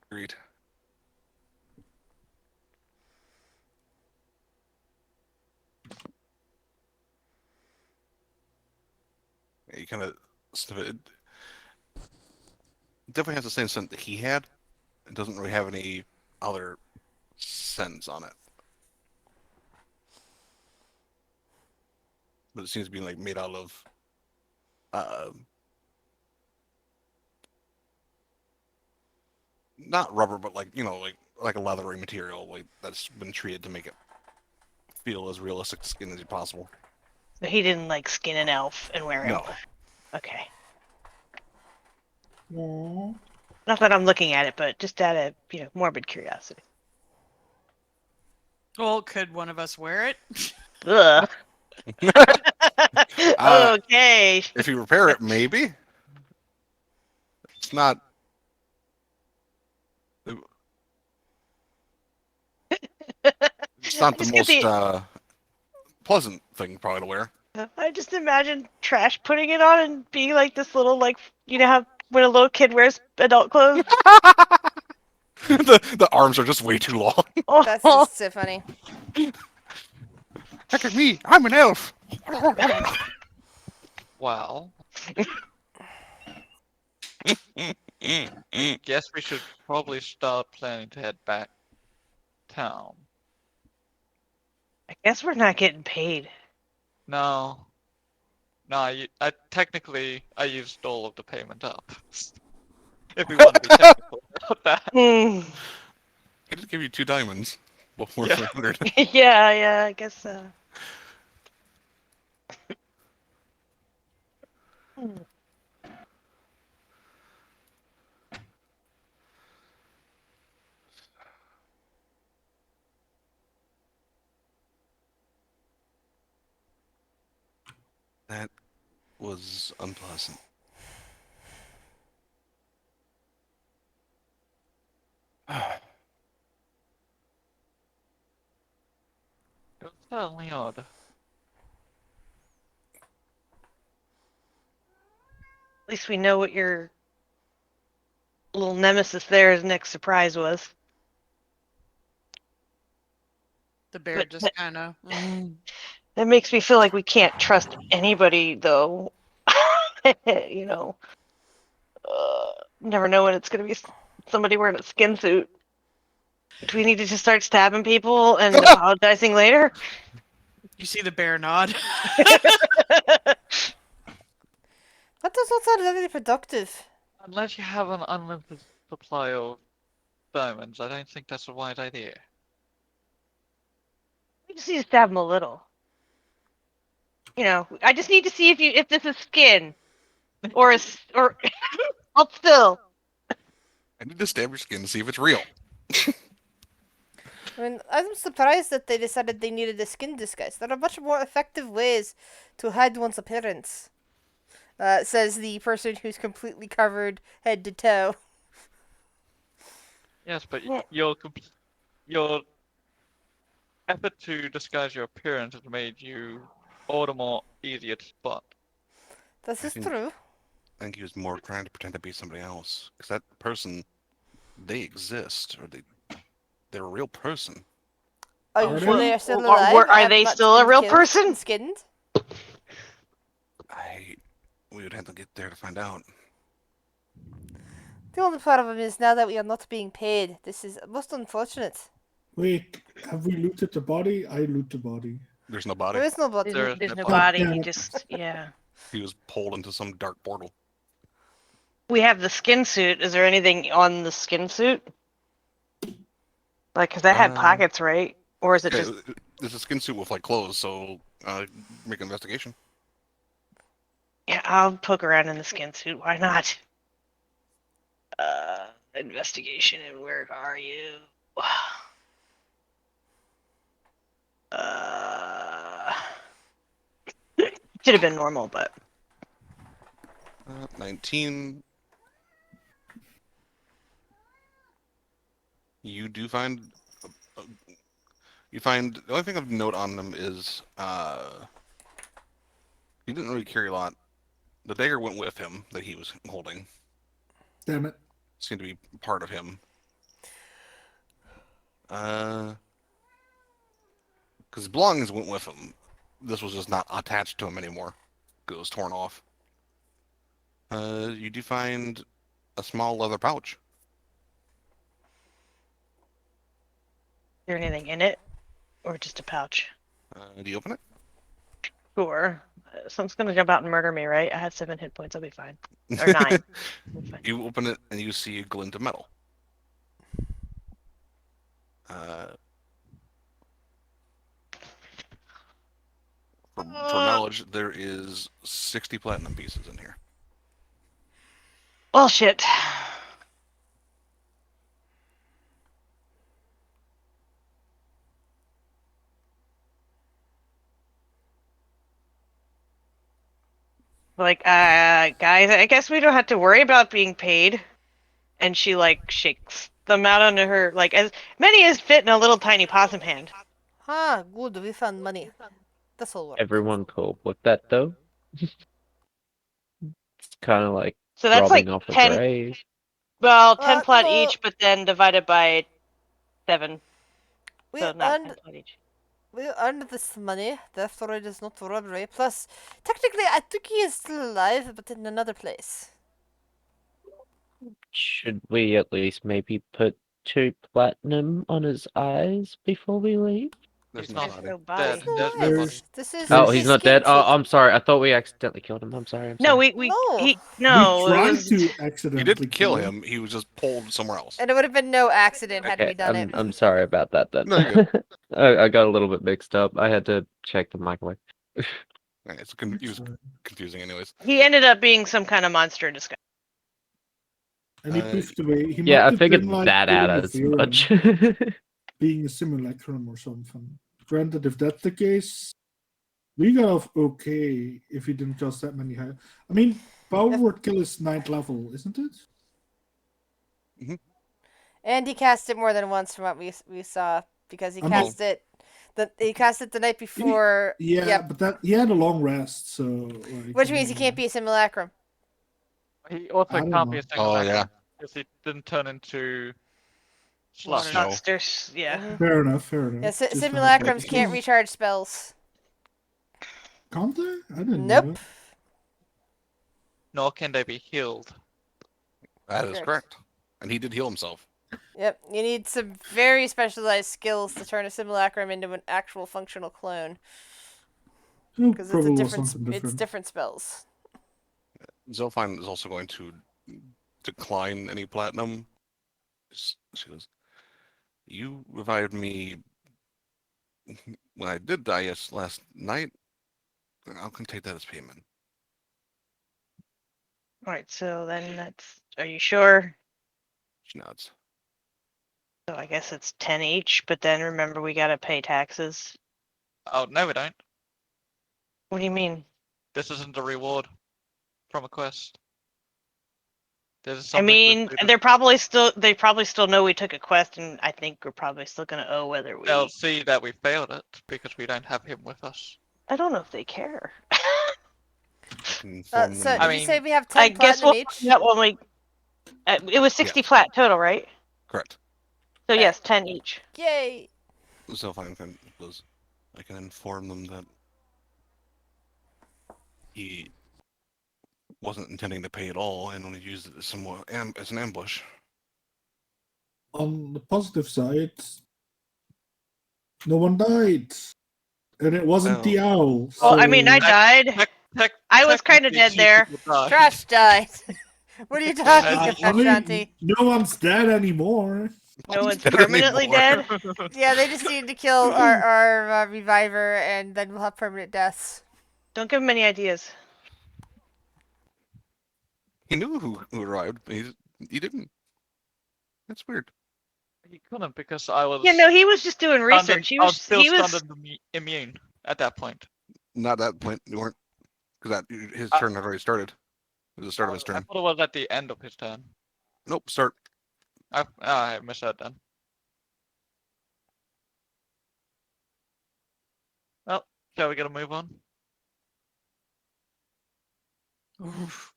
Agreed. Yeah, you kind of sniff it. It definitely has the same scent that he had. It doesn't really have any other scents on it. But it seems to be like made out of not rubber, but like like a leathery material, like that's been treated to make it feel as realistic skin as possible. So he didn't like skin an elf and wear him. No. Okay. Aw. Not that I'm looking at it, but just out of morbid curiosity. Well, could one of us wear it? Ugh. Okay. If you repair it, maybe. It's not. It's not the Just get most pleasant thing probably to wear. I just imagine Trash putting it on and being like this little, like, you know how when a little kid wears adult clothes? The arms are just way too long. Oh, That's just so funny. Look at me, I'm an elf. Wow. Guess we should probably start planning to head back town. I guess we're not getting paid. No. No, I technically I used all of the payment up. If we want to be technical about that. Hmm. I just give you 2 diamonds before Yeah. 300. Yeah, I guess so. Hmm. That was unpleasant. It was certainly odd. At least we know what your little nemesis there's next surprise was. The bear But just kind of. That makes me feel like we can't trust anybody, though. You know, never know when it's going to be somebody wearing a skin suit. Do we need to just start stabbing people and apologizing later? You see the bear nod. That does not sound very productive. Unless you have an unlimited supply of diamonds, I don't think that's a wise idea. We just need to stab him a little. I just need to see if this is skin, or hold still. I need to stab your skin to see if it's real. I mean, I'm surprised that they decided they needed a skin disguise. There are much more effective ways to hide one's appearance. Says the person who's completely covered head to toe. Yes, but Yeah. your effort to disguise your appearance has made you all the more easier to spot. This I is think- true. I think he was more trying to pretend to be somebody else. Because that person, they exist. Or they're a real person. Are Are you they? sure they are still Or- alive? are and they not still a been real killed person? and skinned? We would have to get there to find out. The only problem is now that we are not being paid. This is most unfortunate. Wait, have we looted the body? I loot the body. There's no body. There is no body. There- There's no Oh, body. damn He it. just, yeah. He was pulled into some dark portal. We have the skin suit. Is there anything on the skin suit? Like, 'cause that had Uh, pockets, right? Or is it Okay, just it's a skin suit with like clothes, so make an investigation. yeah, I'll poke around in the skin suit. Why not? Investigation and where are you? Should have been normal, but 19. You do find. You find the only thing of note on them is he didn't really carry a lot. The dagger went with him that he was holding. Damn it. Seemed to be part of him. Because his belongings went with him. This was just not attached to him anymore. It was torn off. You do find a small leather pouch. is there anything in it? Or just a pouch? Do you open it? Sure. Someone's gonna jump out and murder me, right? I have 7 hit points, I'll be fine. Or 9. I'll be fine. You open it and you see a glint of metal. For knowledge, there is 60 platinum pieces in here. Bullshit. Like, guys, I guess we don't have to worry about being paid. And she, like, shakes them out onto her, like, as many as fit in a little tiny possum hand. Ah, good. We found money. This'll work. Everyone cool with that though. It's kind of like So that's robbing like off a 10, grave. well, 10 plat no. each, but then divided by 7. We So not 10 earned plat each. we earned this money, therefore it is not robbery. Plus, technically, I think he is still alive, but in another place. Should we at least maybe put 2 platinum on his eyes before we leave? There's He's no not body. No dead. body. There's no There's way. no body. There's- This is Oh, his he's not skin dead. Oh, suit. I'm sorry. I thought we accidentally killed him. I'm sorry. No, sorry. we No. he no, we it tried was to You accidentally didn't kill him. He was just pulled somewhere else. And it would have been no accident had Okay, we done it. I'm sorry about that then. No, you're I got a little bit mixed up. I had to check the microwave. It's confusing anyways. he ended up being some kind of monster in disguise. And he proved to be. He Yeah, might I have figured been, like, that out pulling a as theorem, much. being a simulacrum or something. Granted, if that's the case, we got off okay if he didn't cost that many high. I mean, Power Word Kill is 9th level, isn't it? And he cast it more than once from what we saw because he I mean- cast it. He cast it the night before. Yeah, Yep. but that he had a long rest, so like, Which I means he mean, can't be a simulacrum. He also I don't can't be a know. Oh, simulacrum yeah. because he didn't turn into slush. No. Monsters, yeah. Mhm. Fair enough, fair enough. Yeah, Just simulacrums like- can't recharge spells. Can't they? I didn't Nope. know that. Nor can they be healed. That is Correct. correct. And he did heal himself. Yep, you need some very specialized skills to turn a simulacrum into an actual functional clone Oh, because it's probably a was different. something It's different. different spells. Zelfine is also going to decline any platinum. She goes, "You revived me when I did die last night. I'll take that as payment." Alright, so then that's are you sure? She nods. So I guess it's 10 each, but then remember we gotta pay taxes. Oh, no, we don't. What do you mean? This isn't a reward from a quest. This is I something mean, they probably still know we took a quest, and I think we're probably still gonna owe whether we. they'll see that we failed it because we don't have him with us. I don't know if they care. I can inform So them did I you mean, say we have 10 I guess platinum we'll each? find out when we. It was 60 flat total, right? correct. So yes, 10 each. Yay! Zelfine goes, I can inform them that he wasn't intending to pay at all and only used it as as an ambush. On the positive side, no one died, and it wasn't the owl. Well, I mean, I so- died. I was kinda Technically, dead two there. people died. Trash died. What are you talking I about, mean, Shanti? no one's dead anymore. No one's dead permanently anymore. dead. Yeah, they just need to kill our reviver, and then we'll have permanent deaths. Don't give him any ideas. He knew who arrived, but he didn't. That's weird. He couldn't because I was. Yeah, no, he was just doing stunned research. I was still He was. stunned and immune at that point. Not that point. You weren't, because his Uh, turn had already started. It was the start of his I turn. thought it was at the end of his turn. Nope. Start. I missed that then. Well, shall we get a move on? Oof.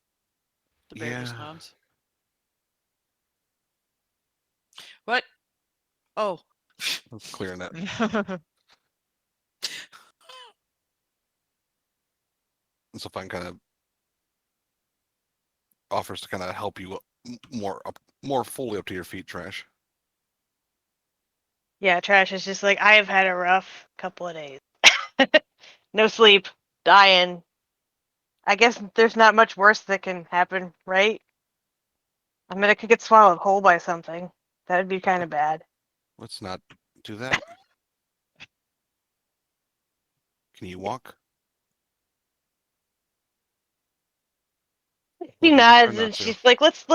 The bear just Yeah. nods. What? Oh. Let's clear that. And so Fine kind of offers to kind of help you more fully up to your feet, Trash. Yeah, Trash is just like, I have had a rough couple of days. No sleep, dying. I guess there's not much worse that can happen, right? I mean, I could get swallowed whole by something. That'd be kind of bad. Let's not do that. Can you walk? She Or do you nods prefer not and to? she's like, let's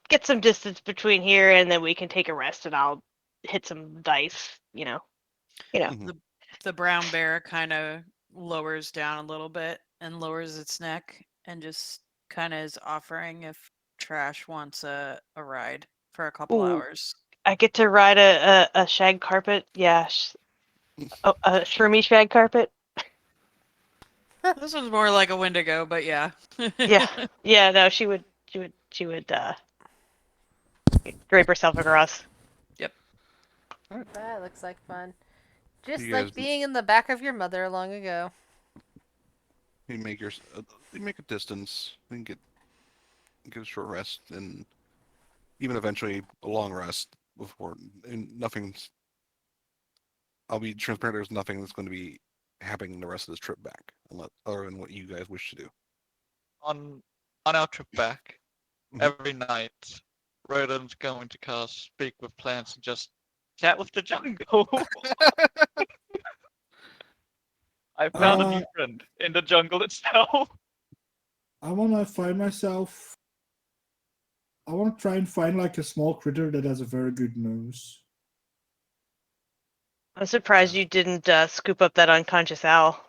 get some distance between here, and then we can take a rest, and I'll hit some dice. Mhm. The brown bear kind of lowers down a little bit and lowers its neck and just kind of is offering if Trash wants a ride for a couple Ooh. hours. I get to ride a shag carpet. Yeah, a shroomy shag carpet. This one's more like a Wendigo, but yeah. Yeah, yeah. No, she would drape herself across. That looks like fun. Just You like guys- being in the back of your mother long ago. You make you make a distance, then get a short rest, and even eventually a long rest before. And nothing's. I'll be transparent. There's nothing that's going to be happening the rest of this trip back, unless other than what you guys wish to do. on our trip back, Mhm. every night, Roden's going to cast Speak with Plants and just chat with the jungle. I found a new friend in the jungle itself. I want to find myself. I want to try and find like a small critter that has a very good nose. I'm surprised you didn't scoop up that unconscious owl.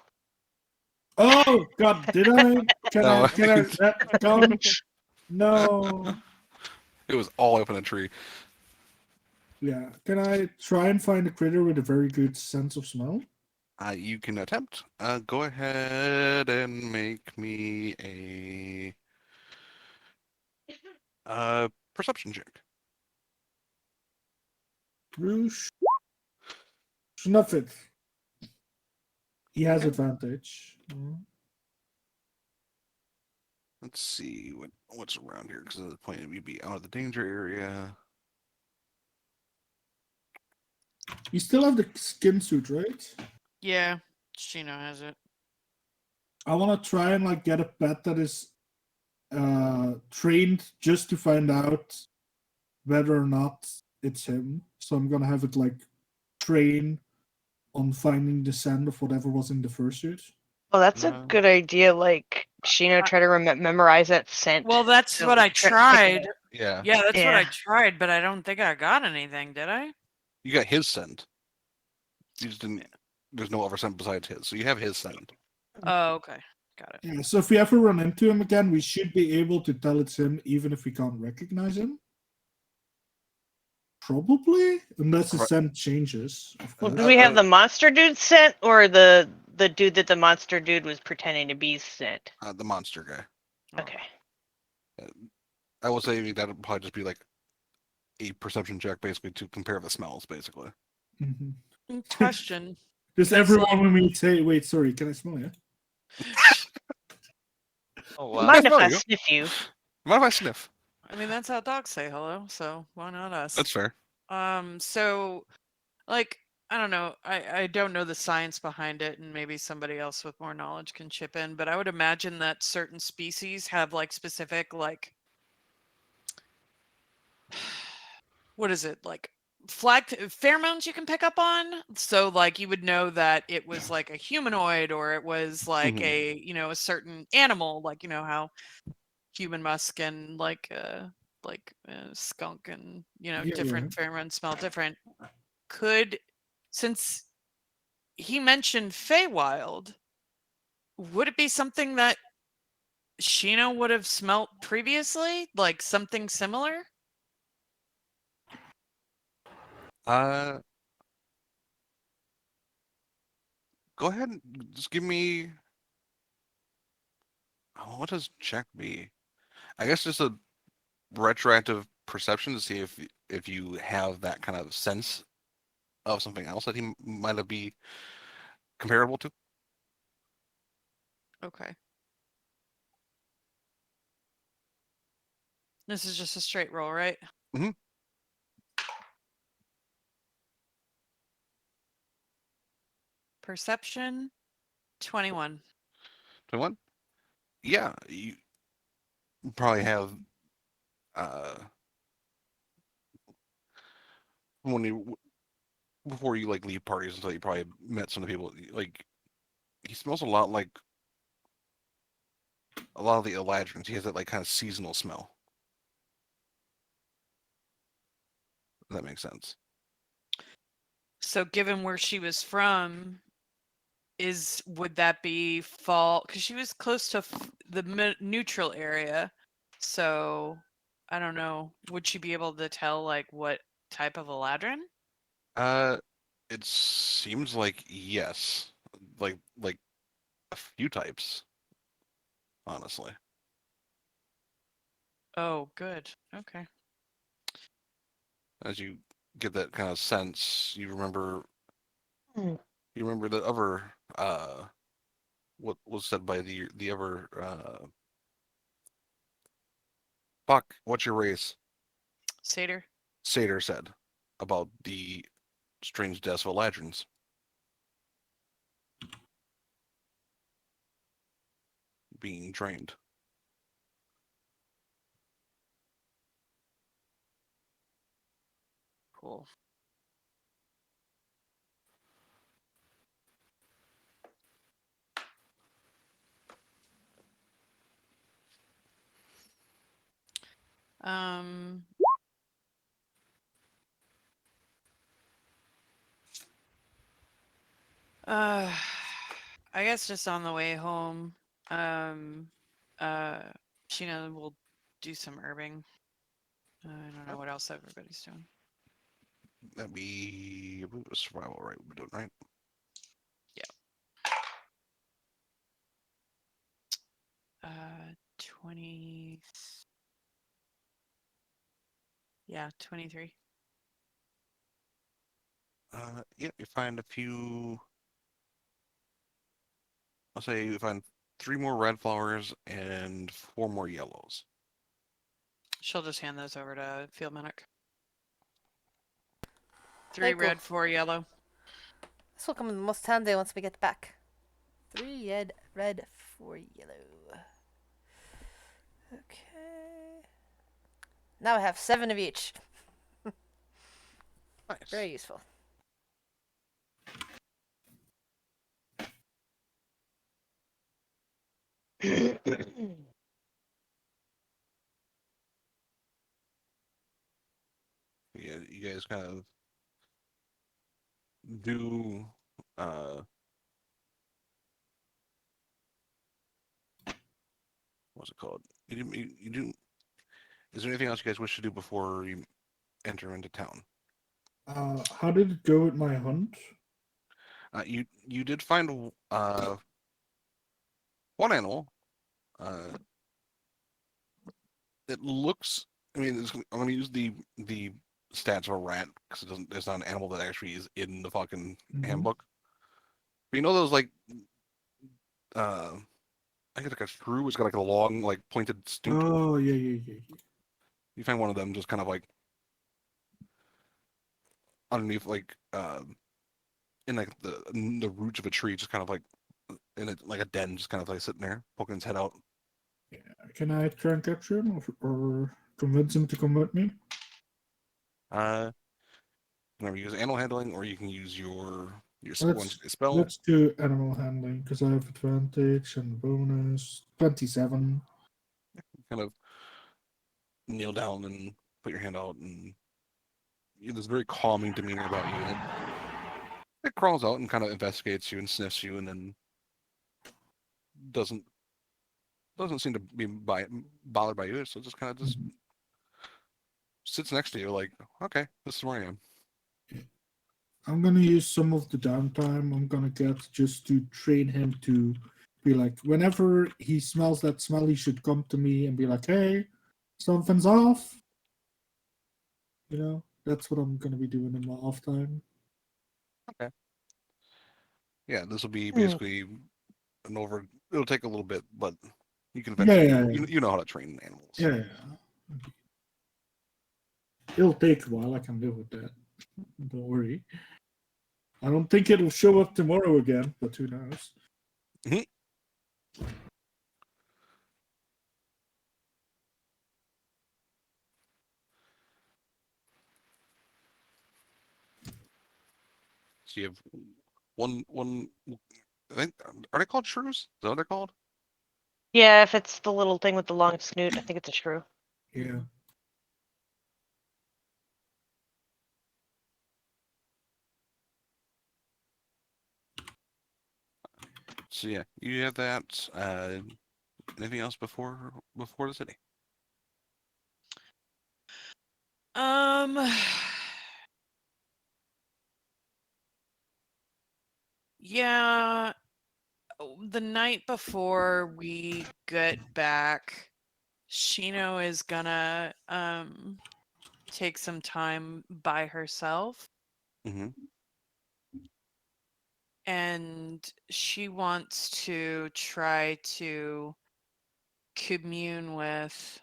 Oh God! Did I? Can No. I? Can I? Don't. No. It was all up in a tree. Yeah. Can I try and find a critter with a very good sense of smell? You can attempt. Go ahead and make me a perception check. Bruce. Snuff it. He has advantage. Let's see what's around here, because at the point you'd be out of the danger area. You still have the skin suit, right? Yeah, Shino has it. I want to try and like get a pet that is trained just to find out whether or not it's him. So I'm gonna have it like train on finding the scent of whatever was in the fursuit. Well, that's a No. good idea. Like, Shino, try to memorize that scent. Well, that's So what I try to pick it tried. up. Yeah. Yeah, that's what I Yeah. tried, but I don't think I got anything, did I? You got his scent. You just didn't. There's no other scent besides his, so you have his scent. Oh, okay. Got it. Yeah, so if we ever run into him again, we should be able to tell it's him, even if we can't recognize him. Probably, unless the Right. scent changes. Of Well, course. do we have the monster dude scent, or the dude that the monster dude was pretending to be scent? The monster guy. Okay. I will say that would probably just be like a perception check, basically, to compare the smells, basically. Mhm. Question. Does It's everyone like- when we say, "Wait, sorry, can I smell you?" Oh wow. Mind if There I you go. sniff you? Mind if I sniff? I mean, that's how dogs say hello, so why not us? That's fair. So, like, I don't know. I don't know the science behind it, and maybe somebody else with more knowledge can chip in, but I would imagine that certain species have, like, specific, like, what is it? Like, pheromones you can pick up on. So like you would know that it was like a humanoid or it was like Mhm. a a certain animal, like how human musk and like skunk and Yeah, different pheromones smell different. Since he mentioned Feywild, would it be something that Sheena would have smelt previously, like something similar? Uh, go ahead and just give me. Oh, what does check be? I guess just a retroactive perception to see if you have that kind of sense of something else that he might have be comparable to. Okay. This is just a straight roll, right? Mhm. Perception 21. 21. Yeah, you probably have when you before you like leave parties until you probably met some of the people. Like he smells a lot like a lot of the Eladrins. He has that like kind of seasonal smell. If that makes sense. So given where she was from, would that be fall? Because she was close to the neutral area. So I don't know. Would she be able to tell like what type of Eladrin? Uh, it seems like yes, like a few types, honestly. Oh, good. Okay. As you get that kind of sense, you remember Hmm. you remember the other what was said by the other fuck, what's your race? Satyr. Satyr said about the strange deaths of Eladrins being drained. Cool. Um, uh, I guess just on the way home, um, uh, Sheena will do some herbing. I don't know what else everybody's doing. That'd be I believe it was survival, right? We're doing right. 20. Yeah, 23. Yeah, you find a few. I'll say you find 3 more red flowers and 4 more yellows. She'll just hand those over to Field Medic. 3 Very cool. red, 4 yellow. This will come in most handy once we get back. 3 red, 4 yellow. Okay. Now I have 7 of each. Nice. Very useful. Yeah, you guys kind of do what's it called? You do. Is there anything else you guys wish to do before you enter into town? How did it go with my hunt? You did find one animal. It looks. I mean, I'm going to use the stats of a rat because it doesn't. It's not an animal that actually is in the fucking handbook. But you know those like I guess like a shrew. It's got like a long like pointed snoot. Oh yeah. You find one of them just kind of like underneath like in like the roots of a tree, just kind of like in it like a den, just kind of like sitting there, poking his head out. Yeah. Can I try and capture him or convince him to come with me? Uh, Whenever you use animal handling, or you can use your Let's spell. let's do animal handling because I have advantage and bonus 27. Kind of kneel down and put your hand out, and there's very calming demeanor about you. And it crawls out and kind of investigates you and sniffs you, and then doesn't seem to be bothered by you. So it just kind of just sits next to you, like, okay, this is where I am. I'm gonna use some of the downtime I'm gonna get just to train him to be like, whenever he smells that smell, he should come to me and be like, "Hey, something's off." You know, that's what I'm gonna be doing in my off time. Okay. Yeah, this will be Hmm. basically an over. It'll take a little bit, but you can Yeah, eventually. yeah, yeah. You know how to train animals. Yeah, it'll take a while. I can live with that. Don't worry. I don't think it'll show up tomorrow again, but who knows? Mhm. So you have one. I think are they called shrews? Is that what they're called? Yeah, if it's the little thing with the long snoot, I think it's a shrew. Yeah. So yeah, you have that. Anything else before the city? Um. Yeah. The night before we get back, Shino is gonna take some time by herself, Mm-hmm. and she wants to try to commune with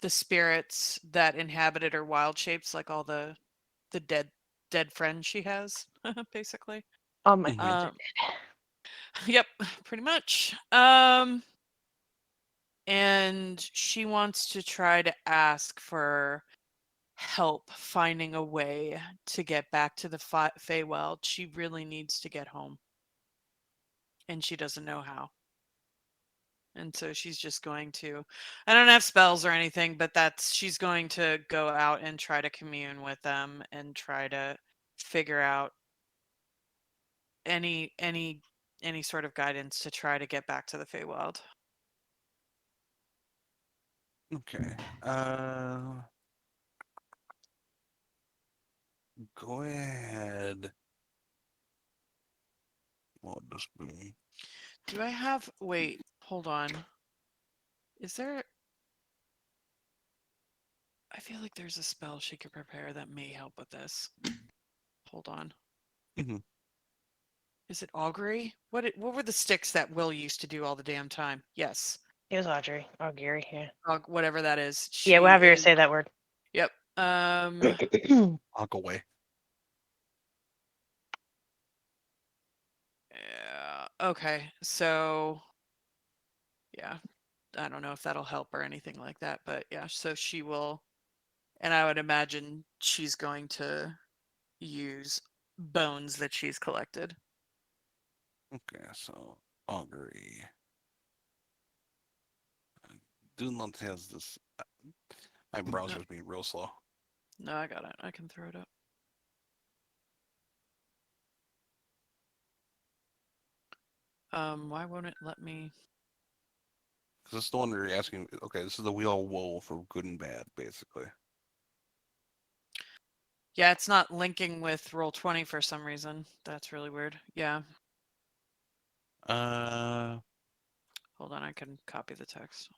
the spirits that inhabited her wild shapes, like all the dead friends she has, basically. Oh my Mhm. friends are Um, dead. yep, pretty much. And she wants to try to ask for help finding a way to get back to the Feywild. She really needs to get home, and she doesn't know how. And so she's just going to, I don't have spells or anything, but she's going to go out and try to commune with them and try to figure out any sort of guidance to try to get back to the Feywild. Okay. Go ahead. What would this be? Do I have, wait, hold on. Is there, I feel like there's a spell she could prepare that may help with this. Hold on. Mhm. Is it augury? What were the sticks that Will used to do all the damn time? Yes. It was Audrey. Oh, Gary, yeah. Whatever that is. Yeah, we'll She have you is, say that word. yep. I'll go away. Yeah. Okay. So, yeah. I don't know if that'll help or anything like that, but yeah. So she will, and I would imagine she's going to use bones that she's collected. Okay, so augury. Do not has this. My browser's being real slow. No, I got it. I can throw it up. Why won't it let me? Because it's the one you're asking. Okay, this is the wheel of woe for good and bad, basically. Yeah, it's not linking with Roll20 for some reason. That's really weird. Yeah. Uh, Hold on, I can copy the text.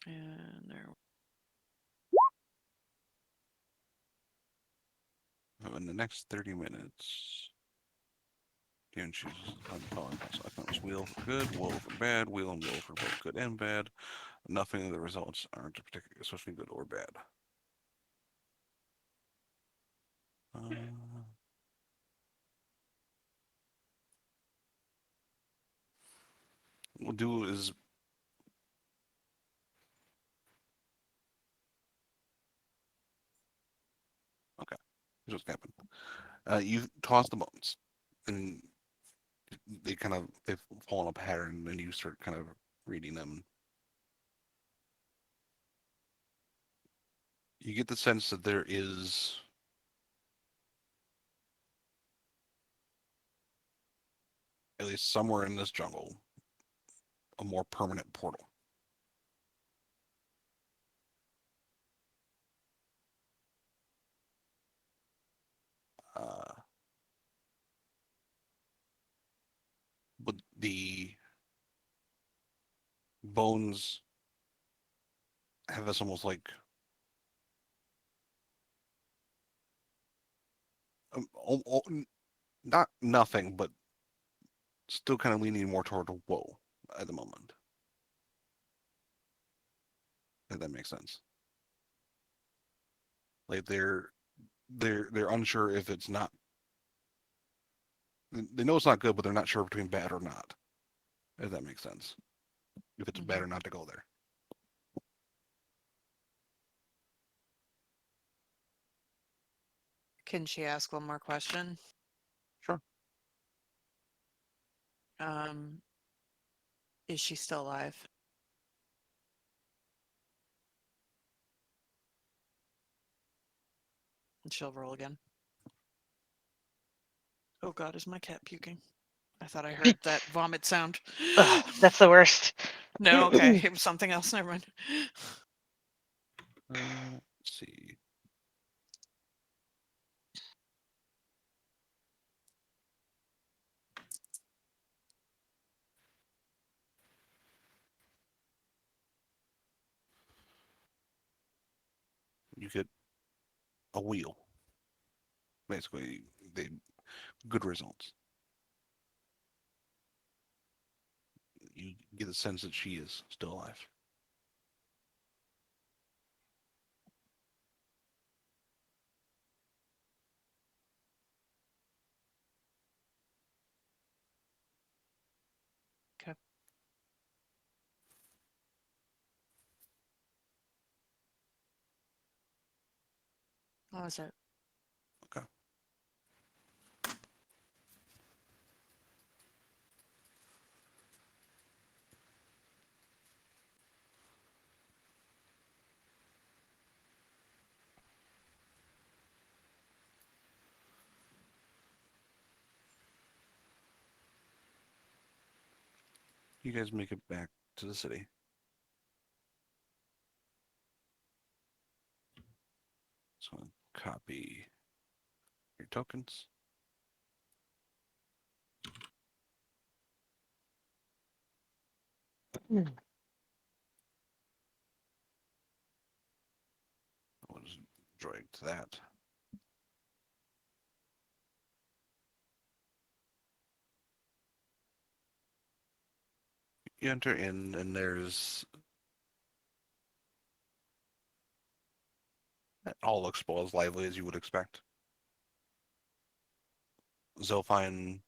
And there. in the next 30 minutes, Dan chooses the following possible outcomes: wheel for good, woe for bad, wheel and woe for both good and bad. Nothing of the results aren't particularly, especially good or bad. we'll do is here's what's happened. You toss the bones, and they've fallen a pattern, and you start kind of reading them. You get the sense that there is at least somewhere in this jungle a more permanent portal. But the bones have this almost like not nothing, but still kind of leaning more toward a woe at the moment. If that makes sense. Like they're unsure if it's not. They know it's not good, but they're not sure between bad or not. If that makes sense. If it's bad or not to go there. Can she ask one more question? Sure. Is she still alive? And she'll roll again. Oh god, is my cat puking? I thought I heard that vomit sound. Ugh, that's the worst. No, okay. It was something else. Never mind. Let's see. You get a wheel. Basically, they good results. You get the sense that she is still alive. Okay. What was it? Okay. You guys make it back to the city. So copy your tokens. We'll just drag to that. You enter in, and there's it all looks as lively as you would expect. Zilfine,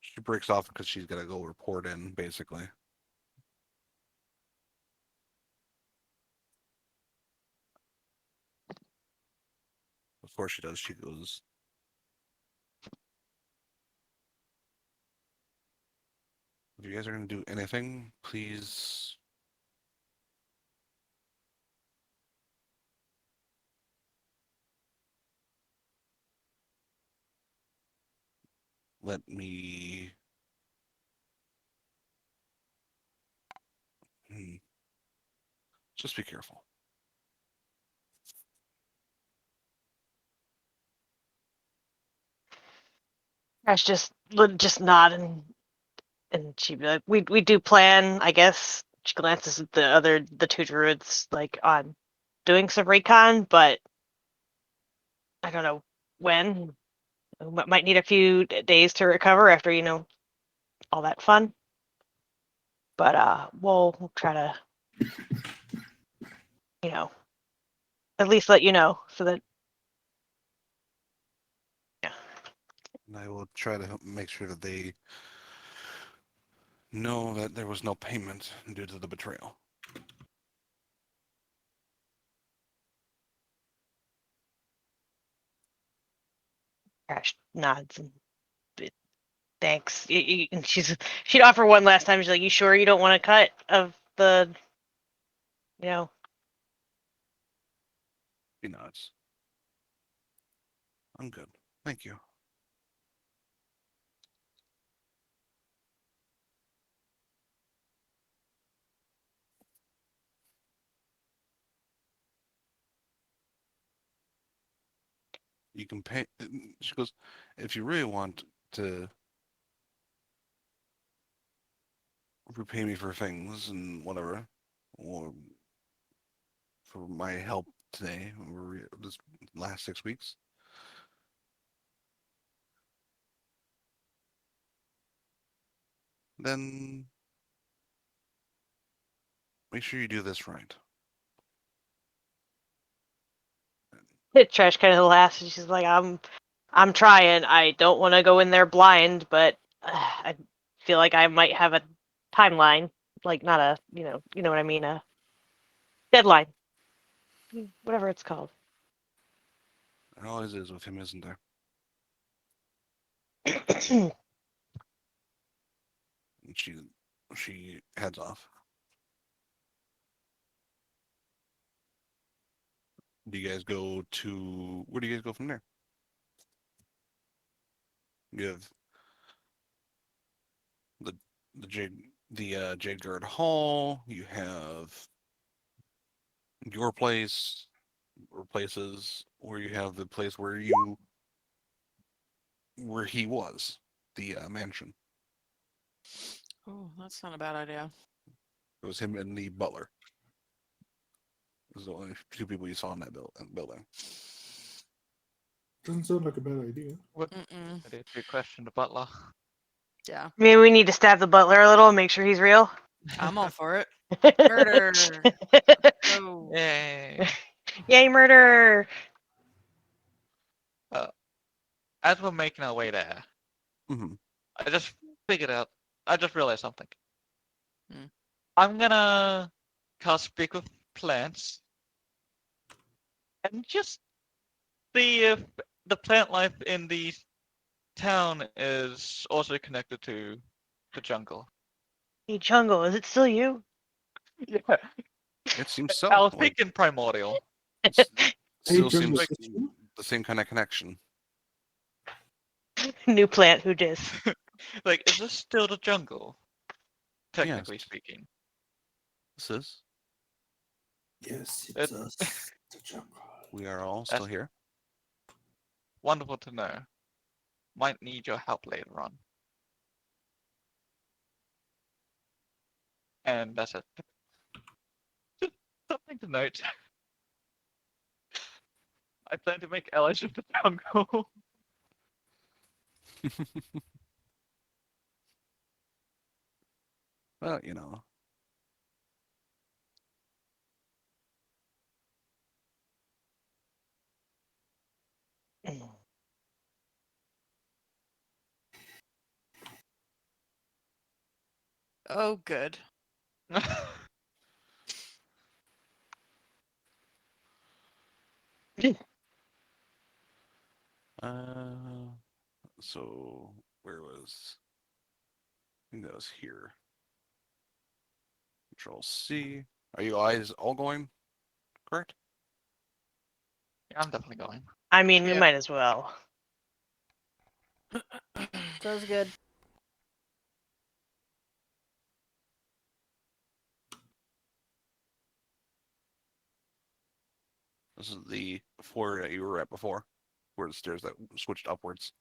she breaks off because she's got to go report in, basically. Before she does, she goes, if you guys are going to do anything, please let me just be careful. Ash just nod and she'd be like, we do plan, I guess. She glances at the two druids like on doing some recon, but I don't know when. Might need a few days to recover after, all that fun. But we'll try to, at least let you know so that And I will try to make sure that they know that there was no payment due to the betrayal. Crash nods and thanks. And she'd offer one last time. She's like, "You sure you don't want a cut of the, you know?" He nods. I'm good. Thank you. You can pay. She goes, if you really want to repay me for things and whatever, or for my help today, or this last 6 weeks, then make sure you do this right. Trash kind of laughs and she's like, I'm trying. I don't want to go in there blind, but I feel like I might have a timeline, like not a, you know what I mean, a deadline, whatever it's called. There always is with him, isn't there? And she heads off. Do you guys go to where do you guys go from there? You have the Jade Guard Hall. You have your place, or places where you have the place where he was, the mansion. Oh, that's not a bad idea. It was him and the butler. It was the only two people you saw in that building. Doesn't sound like a bad idea. Mm-mm. I did you question the butler. Yeah, Maybe we need to stab the butler a little and make sure he's real. I'm all for it. Murder. Oh, Yay. Yay, murder! As we're making our way there, Mm-hmm. I just figured out. I just realized something. Hmm. I'm gonna cast Speak with Plants and just see if the plant life in the town is also connected to the jungle. Hey, Jungle, is it still you? Yeah, It seems so. I was Like, thinking primordial. s- Hey, still Jungle, seems is it you? the same kind of connection. New plant, who dis? Like, is this still the jungle? Technically Yes. speaking. This is. Yes, It- it's us. The jungle. We are all still here. Wonderful to know. Might need your help later on. And that's it. Just something to note. I plan to make allies of the jungle. Well, you know. oh, good. Uh, so where was? I think that was here. Control C. Are you guys all going? Correct. Yeah, I'm definitely going. I mean, we Yeah. might as well. Sounds good. This is the floor that you were at before, where the stairs that switched upwards.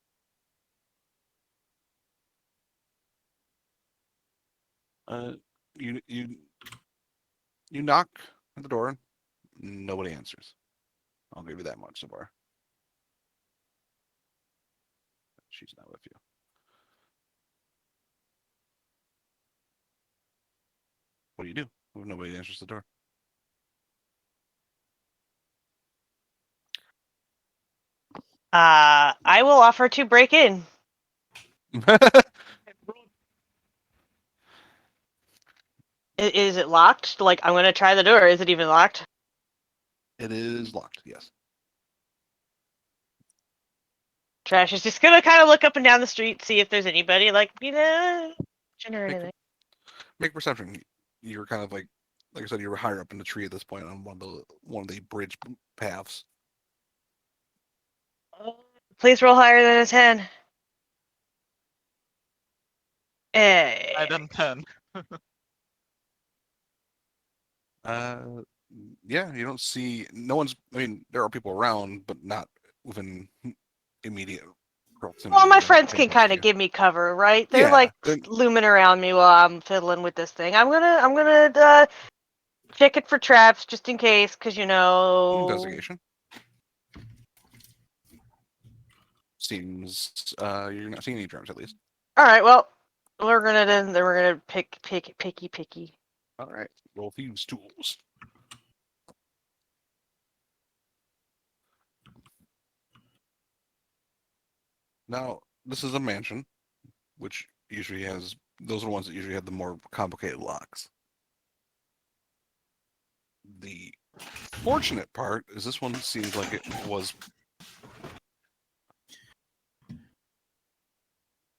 Uh, you knock at the door. Nobody answers. I'll give you that much so far. She's not with you. What do you do when nobody answers the door? I will offer to break in. Is it locked? Like, I'm gonna try the door. Is it even locked? It is locked. Yes. Trash is just gonna kind of look up and down the street, see if there's anybody, like, or Make- anything. Make perception. You're kind of like I said, you were higher up in the tree at this point on one of the bridge paths. Please roll higher than a 10. Hey. I done 10. Yeah, you don't see no one's. I mean, there are people around, but not within immediate proximity. Well, my that are friends paying can kind attention of give me cover, right? They're Yeah, like then- looming around me while I'm fiddling with this thing. I'm gonna check it for traps just in case, because to investigation. Seems you're not seeing any germs at least. All right, well, then we're gonna picky. All right, roll thieves' tools. Now, this is a mansion, which usually has those are the ones that usually have the more complicated locks. The fortunate part is this one seems like it was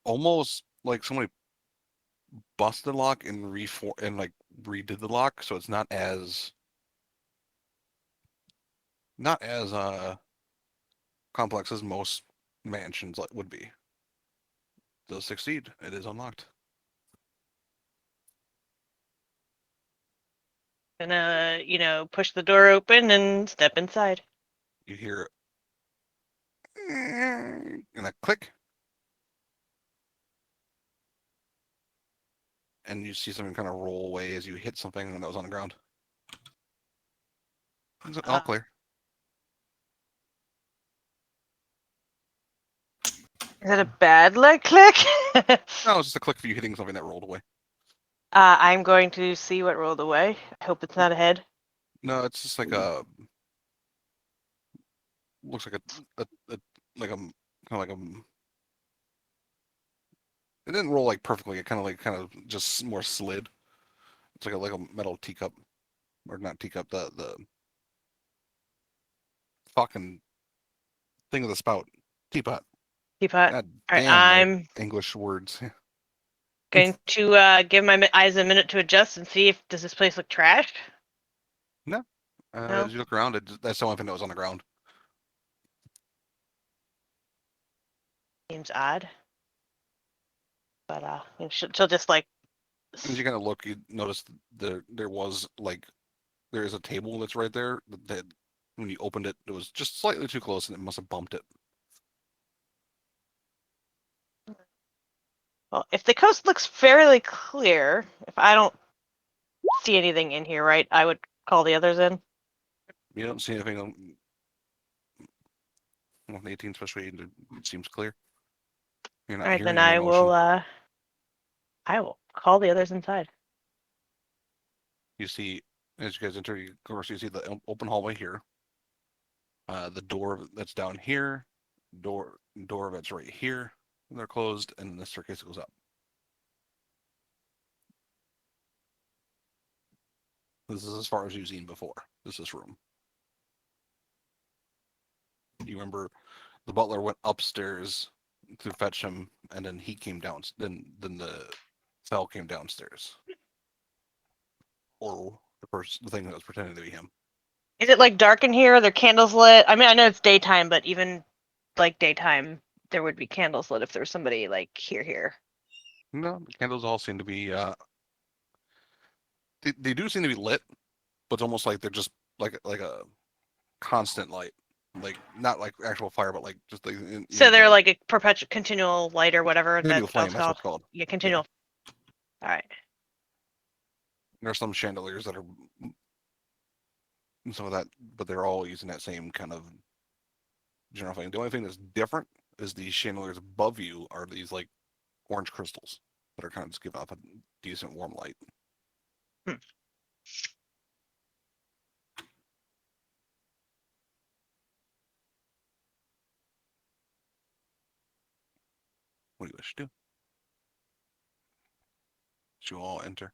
almost like somebody busted the lock and like redid the lock, so it's not as complex as most mansions would be. Does succeed. It is unlocked. Gonna, push the door open and step inside. You hear and a click, and you see something kind of roll away as you hit something that was on the ground. It's all clear. Is it a bad leg click? No, it's just a click for you hitting something that rolled away. I'm going to see what rolled away. I hope it's not a head. No, it's just like a looks like a like a kind of like a. It didn't roll like perfectly. It kind of just more slid. It's like a metal teacup, or not teacup. The fucking thing with the spout, teapot. Teapot. God All right, damn, my I'm English words. going to give my eyes a minute to adjust and see if does this place look trashed. No. No? As you look around, that's the only thing that was on the ground. Seems odd. But she'll just like. As you kind of look, you notice there was like there is a table that's right there that when you opened it, it was just slightly too close and it must have bumped it. Well, if the coast looks fairly clear, if I don't see anything in here, right, I would call the others in. You don't see anything on 18, especially it seems clear. You're not All right, hearing then any motion. I will call the others inside. You see, as you guys enter, of course, you see the open hallway here. The door that's down here, door that's right here. And they're closed, and the staircase goes up. This is as far as you've seen before. This room. You remember the butler went upstairs to fetch him, and then he came down. Then the cell came downstairs, or the thing that was pretending to be him. Is it like dark in here? Are there candles lit? I mean, I know it's daytime, but even like daytime, there would be candles lit if there was somebody like here. No, the candles all seem to be. They do seem to be lit, but it's almost like they're just like a constant light, like not like actual fire, but like just like. So they're like a perpetual, continual light or whatever Continual that's flame. That's what called. it's called. Yeah, continual. All right. There are some chandeliers that are and some of that, but they're all using that same kind of general thing. The only thing that's different is the chandeliers above you are these like orange crystals that are kind of just giving off a decent warm light. What do you wish to do? Should you all enter?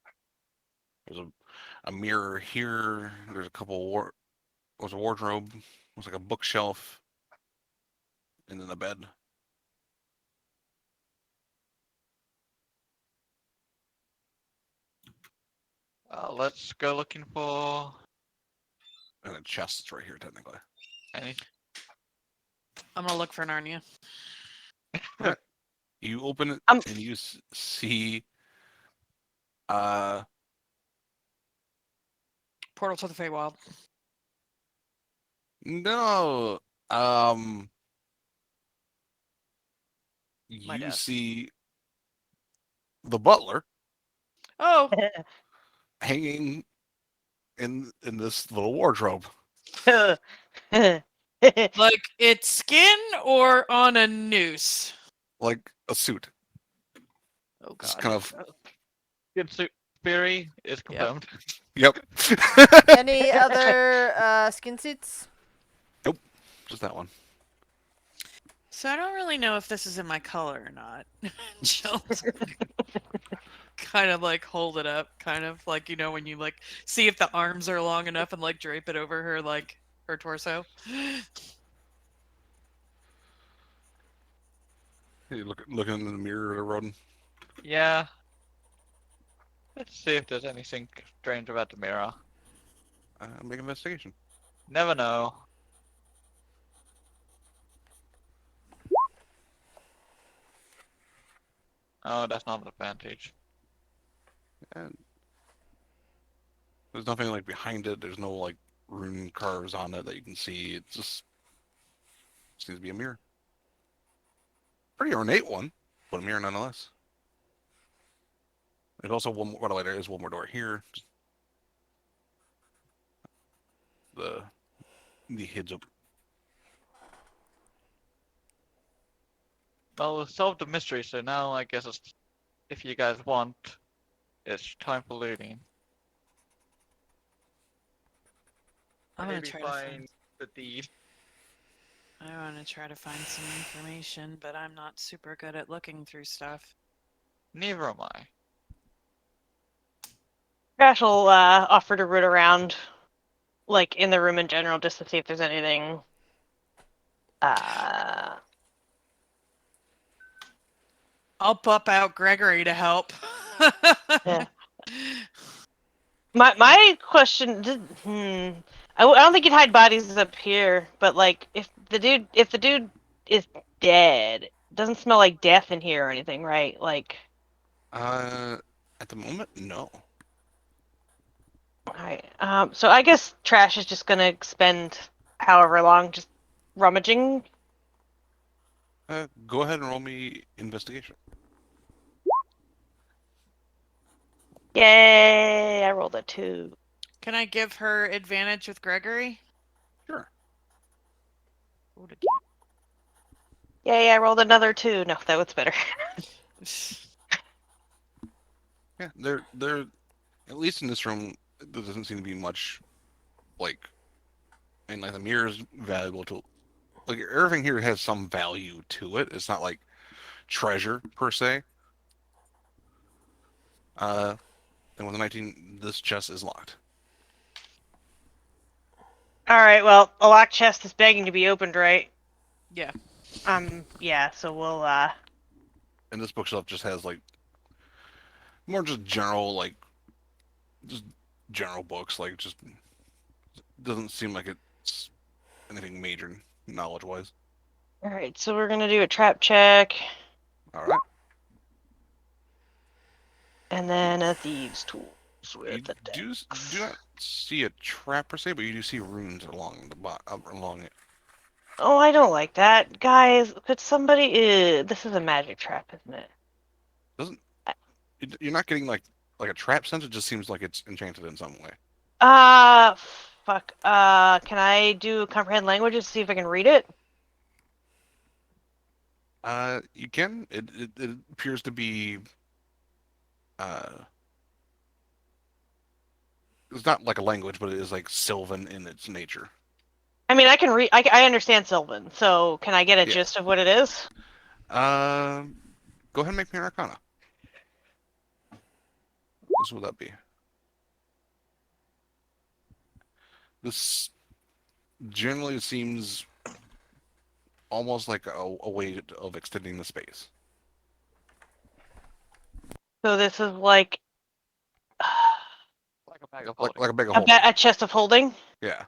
There's a mirror here. There's a couple there's a wardrobe. There's like a bookshelf. And then a bed. Let's go looking for And a chest is right here, technically. any. I'm gonna look for Narnia. You open it Um- and you see Portal to the Feywild. no. My You desk. see the butler Oh, hanging in this little wardrobe. like it's skin or on a noose? Like a suit. Oh Just god. kind of Good suit theory is confirmed. Yep. Any other skin suits? Just that one. So I don't really know if this is in my color or not. She'll kind of like hold it up, kind of like, you know, when you like see if the arms are long enough and like drape it over her like her torso. You looking in the mirror, Rodin. Yeah. Let's see if there's anything strange about the mirror. Make an investigation. Never know. Oh, that's not an advantage. And there's nothing like behind it. There's no like rune carves on it that you can see. It just seems to be a mirror. Pretty ornate one, but a mirror nonetheless. There's also one more. By the way, there is one more door here. The heads up. Well, we solved the mystery, so now I guess it's, if you guys want, it's time for looting. I'm gonna Maybe try to find. find the deed. I want to try to find some information, but I'm not super good at looking through stuff. Neither am I. Crash will offer to root around, like in the room in general, just to see if there's anything. I'll bup out Gregory to help. Yeah. My question, I don't think you'd hide bodies up here, but like if the dude is dead, it doesn't smell like death in here or anything, right? Like, At the moment, no. alright. So I guess Trash is just gonna spend however long just rummaging. Go ahead and roll me investigation. Yay! I rolled a 2. Can I give her advantage with Gregory? Sure. Ooh, the Yay! I rolled another 2. No, that was better. cute. Yeah, they're at least in this room. There doesn't seem to be much like, and like the mirror is valuable to. Like everything here has some value to it. It's not like treasure per se. And with a 19, this chest is locked. Alright, well, a locked chest is begging to be opened, right? Yeah. Yeah, so we'll, And this bookshelf just has like more just general just general books. Like just doesn't seem like it's anything major knowledge wise. Alright, so we're gonna do a trap check, All right. and then a thieves' tools You with the deck. do not see a trap per se, but you do see runes along the bottom, along it. Oh, I don't like that. Guys, could somebody... this is a magic trap, isn't it? You're not getting like a trap sense. It just seems like it's enchanted in some way. Fuck. Can I do comprehend languages to see if I can read it? You can. It appears to be. It's not like a language, but it is like Sylvan in its nature. I mean, I can read... I understand Sylvan, so can I get a Yeah. gist of what it is? Go ahead and make me an Arcana. What would that be? This generally seems almost like a way of extending the space. So this is like Like a bag of Like holding. a bag of holding. a chest of holding. Yeah.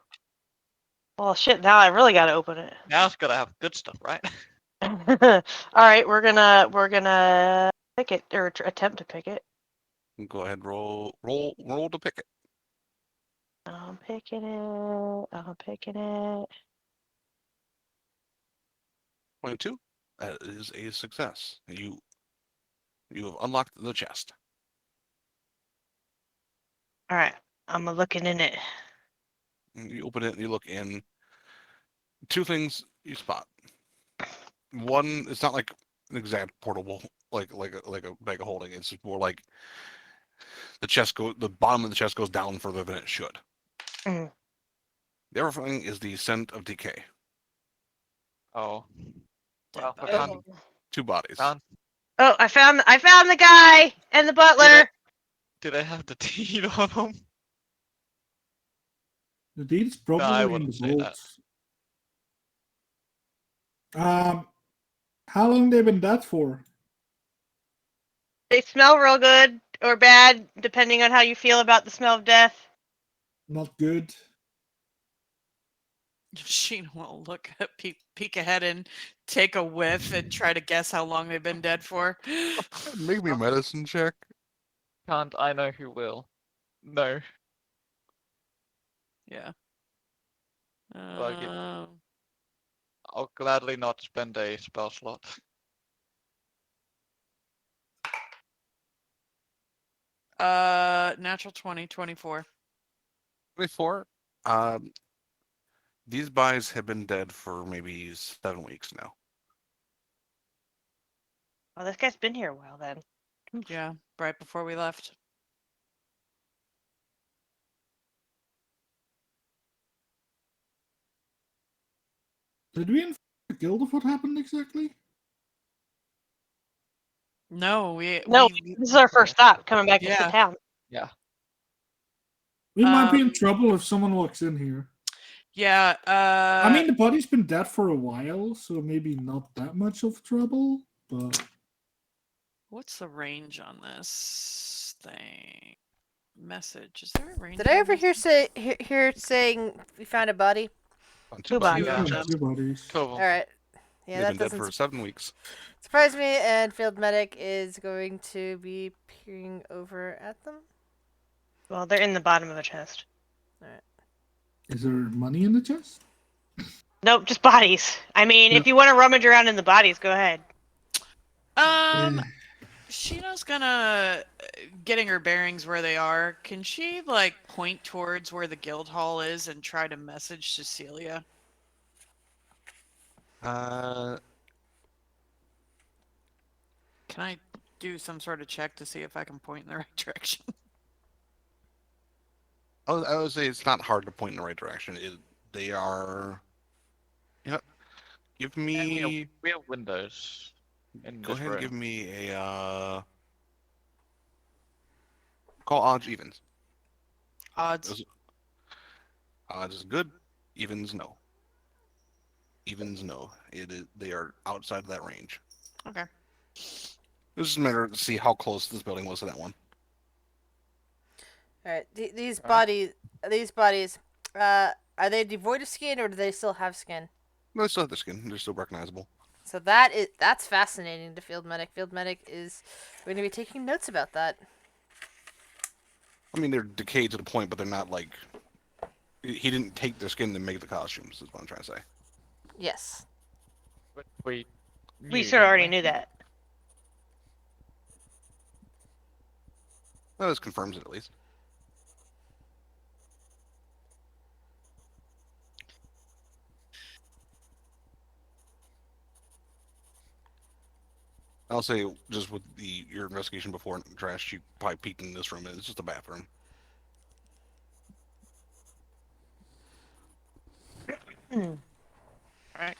Well, shit. Now I really got to open it. Now it's gotta have good stuff, right? All right, we're gonna pick it or attempt to pick it. Go ahead, roll to pick it. I'm picking it. I'm picking it. 22. That is a success. You have unlocked the chest. All right, I'm looking in it. And you open it and you look in. Two things you spot. One, it's not like an exact portable like a bag of holding. It's more like the bottom of the chest goes down further than it should. Mm. The other thing is the scent of decay. Oh. Dead Well, body. found, Two bodies. found, Oh, I found the guy and the butler. do they have the deed on them? The deed's I probably in wouldn't the say that. vault. How long they been dead for? They smell real good or bad, depending on how you feel about the smell of death. Not good. Sheena will look at peek ahead and take a whiff and try to guess how long they've been dead for. Make me a medicine check. Can't I know who will? No. Yeah. Like it- Uh, I'll gladly not spend a spell slot. natural 20, 24. 24. These bodies have been dead for maybe 7 weeks now. Oh, this guy's been here a while then. Yeah, right before we left. Did we inform the guild of what happened exactly? No, we No, this is our first stop coming back Yeah. to town. Yeah. We might be in Um, trouble if someone walks in here. yeah. I mean, the body's been dead for a while, so maybe not that much of trouble. But what's the range on this thing? Message. Is there a range? Did I on ever this? hear saying we found a body? On Two bodies. Yeah. Yeah. two bodies. Two of All them. right. Yeah, They've that been dead doesn't for 7 weeks. surprise me. And field medic is going to be peering over at them. Well, they're in the bottom of the chest. Is there money in the chest? Nope, just bodies. I mean, if Yeah. you want to rummage around in the bodies, go ahead. Um, Eh, Sheena's gonna getting her bearings where they are. Can she like point towards where the guild hall is and try to message Cecilia? Uh, Can I do some sort of check to see if I can point in the right direction? I would say it's not hard to point in the right direction. They are. You know, give And me. we have windows in Go this ahead and give room. me a. Call odds evens. Odds. Odds is good. Evens no. Evens no. They are outside of that range. Okay. This is a matter to see how close this building was to that one. All right. These Alright. bodies, are they devoid of skin or do they still have skin? No, they still have their skin. They're still recognizable. So that's fascinating to field medic. Field medic is going to be taking notes about that. I mean, they're decayed to the point, but they're not like. He didn't take their skin to make the costumes. Is what I'm trying to say. Yes. But we We knew, sort of already didn't we? knew that. Well, this confirms it at least. I'll say just with your investigation before trash, you probably peeked in this room, and it's just a bathroom. Alright.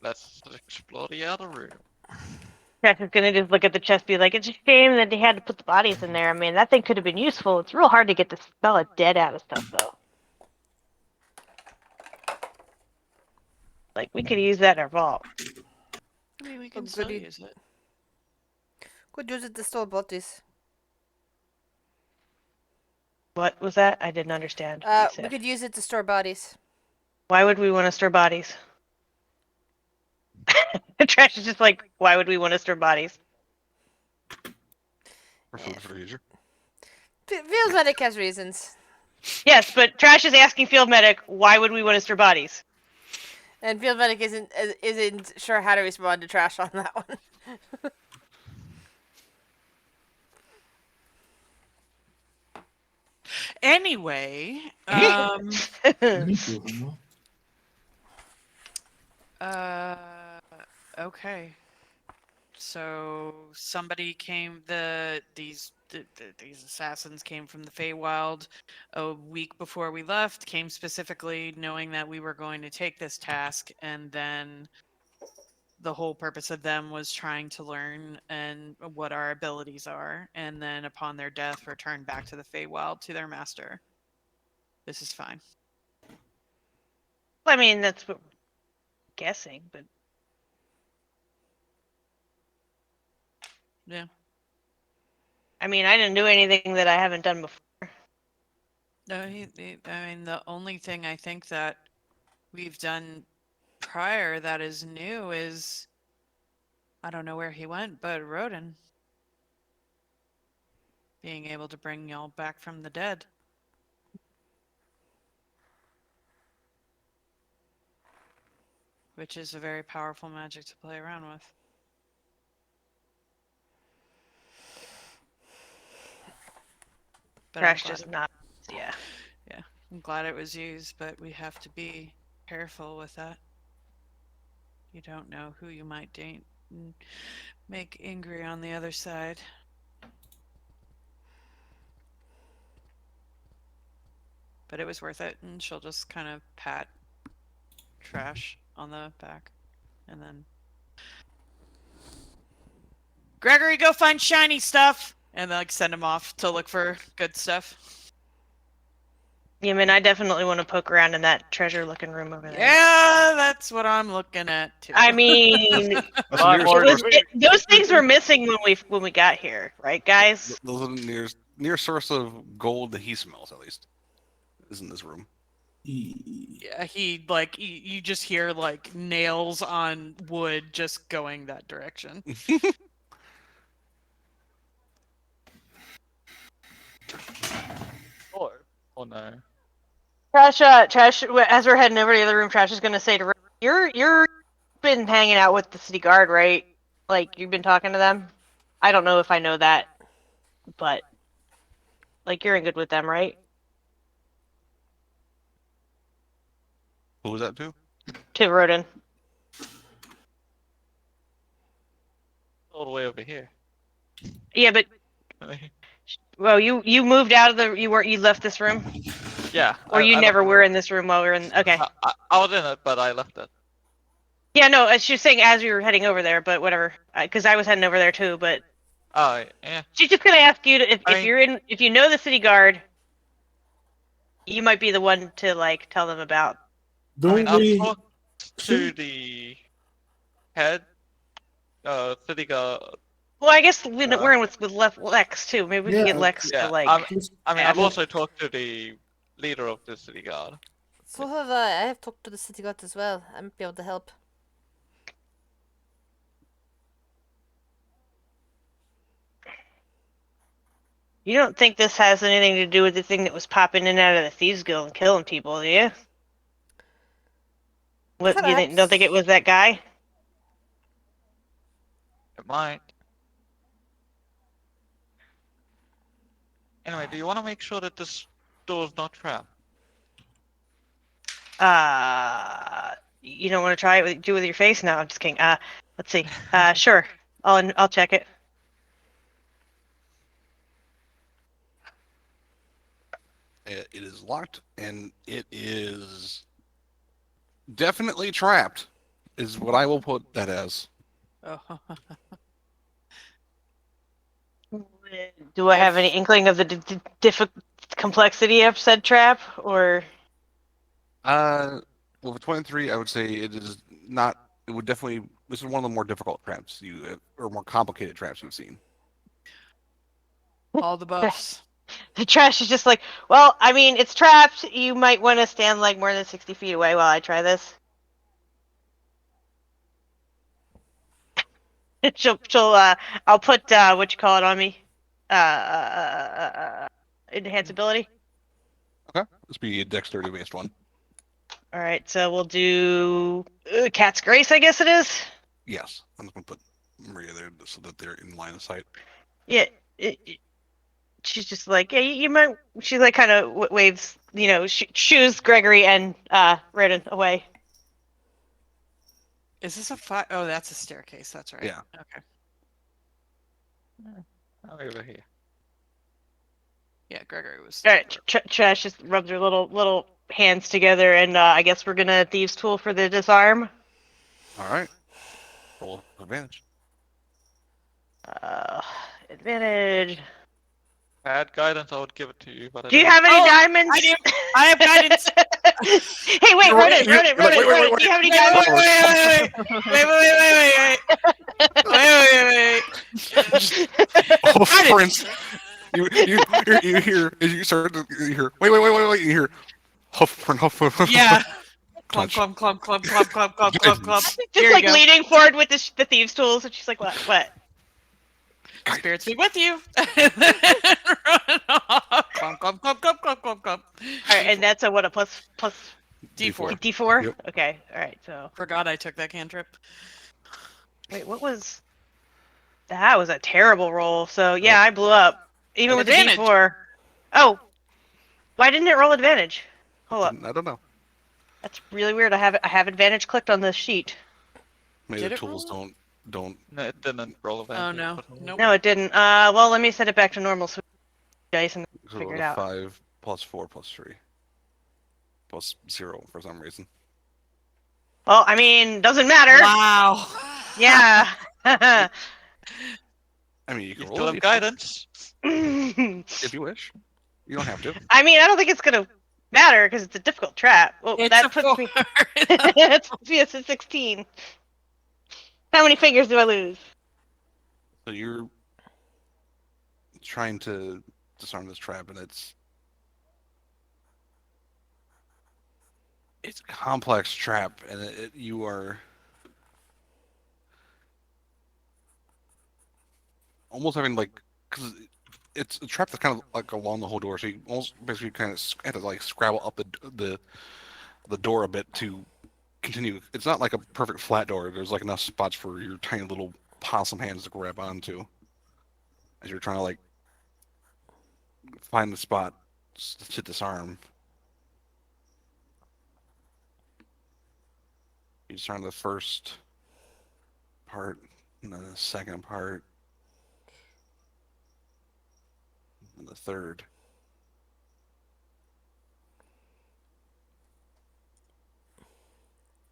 Let's explore the other room. Jack is gonna just look at the chest, be like, "It's a shame that they had to put the bodies in there. I mean, that thing could have been useful. It's real hard to get the smell of dead out of stuff, though." Like, we could use that in our vault. I mean, we Oh, can still goody. use it. Could use it to store bodies. What was that? I didn't understand what you We said. could use it to store bodies. Why would we want to store bodies? Trash is just like, why would we want to store bodies? For food for the future. Feels like it has reasons. Yes, but Trash is asking Field Medic, why would we want to store bodies? And Field Medic isn't sure how to respond to Trash on that one. Anyway, Me too, huh? okay. So somebody came. These assassins came from the Feywild a week before we left. Came specifically knowing that we were going to take this task, and then the whole purpose of them was trying to learn and what our abilities are, and then upon their death, return back to the Feywild to their master. This is fine. I mean, that's what we're guessing, but Yeah. I mean, I didn't do anything that I haven't done before. No, I mean, the only thing I think that we've done prior that is new is, I don't know where he went, but Rodin. Being able to bring y'all back from the dead. Which is a very powerful magic to play around with. But Trash does not. Yeah. Yeah, I'm glad it was used, but we have to be careful with that. You don't know who you might make angry on the other side. But it was worth it, and she'll just kind of pat Trash on the back, and then Gregory, go find shiny stuff, and like send him off to look for good stuff. Yeah, I mean, I definitely want to poke around in that treasure-looking room over there. Yeah, that's what I'm looking at too. I mean, That's the nearest Or- source- those things were missing when we got here, right, guys? Those are the nearest source of gold that he smells, at least, is in this room. Yeah, he like you just hear like nails on wood just going that direction. Oh no. Trash, as we're heading over to the other room, Trash is going to say to Rick, you're been hanging out with the city guard, right? Like, you've been talking to them? I don't know if I know that, but, like, you're in good with them, right? Who was that to? To Rodin. All the way over here. Yeah, but, well, you moved out of you left this room? Yeah. Or you I never left were it. in this room while we were in, okay. I was in it, but I left it. Yeah, no, she was saying as we were heading over there, but whatever. Because I was heading over there too, but Oh, yeah. she's just gonna ask you to, I mean- if you know the city guard, you might be the one to like tell them about. Don't I've we? talked to the head, city guard. Well, I guess we're in with Lex too. Maybe we can Yeah, get Lex yeah, to like. I mean, I've Yeah. also talked to the leader of the city guard. So have I. I have talked to the city guard as well. I might be able to help. You don't think this has anything to do with the thing that was popping in and out of the thieves guild and killing people, do you? What you don't think it was that guy? It might. Anyway, do you want to make sure that this door's not trapped? You don't want to try it do with your face? No, I'm just kidding. Let's see. Sure. I'll check it. It is locked, and it is definitely trapped, is what I will put that as. Oh, Do I have any inkling of the complexity of said trap, or? With a 23, I would say it is not. It would definitely. This is one of the more difficult traps or more complicated traps you've seen. All the buffs. The trash is just like, well, I mean, it's trapped. You might want to stand like more than 60 feet away while I try this. I'll put what you call it on me. Enhance ability. Okay, this be a dexterity based one. All right, so we'll do Cat's Grace, I guess it is. Yes, I'm just gonna put Maria there so that they're in line of sight. Yeah, she's just like, yeah, you might. She like kind of waves, shoos Gregory and Roden away. Is this a five? Oh, that's a staircase. That's right. Yeah. Okay. Over here. Yeah, Gregory was. All right, Trash just rubs her little hands together, and I guess we're gonna thieves' tool for the disarm. All right. Roll advantage. Advantage. Had guidance, I would give it to you, but I Do you don't. have any Oh, diamonds? I do. I have guidance. Hey, wait, Roden, Wait, do you have any diamonds? Wait. Oh, Guidance. Prince! You hear? You start to you hear? Wait! You hear? Huff. Yeah. Clump, Touch. clump, clump, clump, clump, clump, clump, clump, clump. Just Here you like go. leaning forward with the thieves' tools, and she's like, what? Spirits be with you. And then run off. Clump, clump, clump, clump, clump, clump, clump. All right, and that's a what, a plus D4. D4? Yep. Okay, all right, so. Forgot I took that cantrip. Wait, what was... That was a terrible roll, so yeah, I blew up. Even with Advantage. the D4. Oh! Why didn't it roll advantage? Hold up. I don't know. That's really weird. I have advantage clicked on this sheet. Maybe Did the it tools roll? don't. No, it didn't roll advantage. no. but- Nope. No, it didn't. Well, let me set it back to normal so dice and So figure it roll a out. 5 plus 4 plus 3 plus 0 for some reason. Well, I mean, doesn't matter. Wow. Yeah. I mean, you You can still roll have it guidance. if you wish. You don't have to. I mean, I don't think it's gonna matter because it's a difficult trap. Well, It's that a puts me. 4. It puts me at a 16. How many fingers do I lose? So you're trying to disarm this trap, and it's a complex trap, and you are almost having because it's a trap that's kind of like along the whole door, so you almost basically kind of have to like scrabble up the door a bit to continue. It's not like a perfect flat door. There's like enough spots for your tiny little possum hands to grab onto as you're trying to like find the spot to disarm. You disarm the first part, and then the second part, and the third.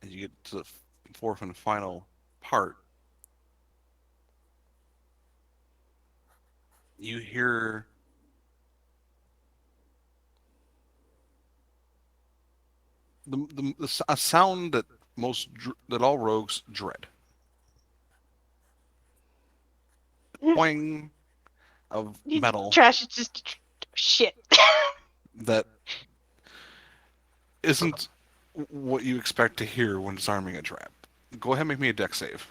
As you get to the fourth and final part, you hear a sound that that all rogues dread. The twang of metal Trash is just shit. that isn't what you expect to hear when disarming a trap. Go ahead and make me a dex save.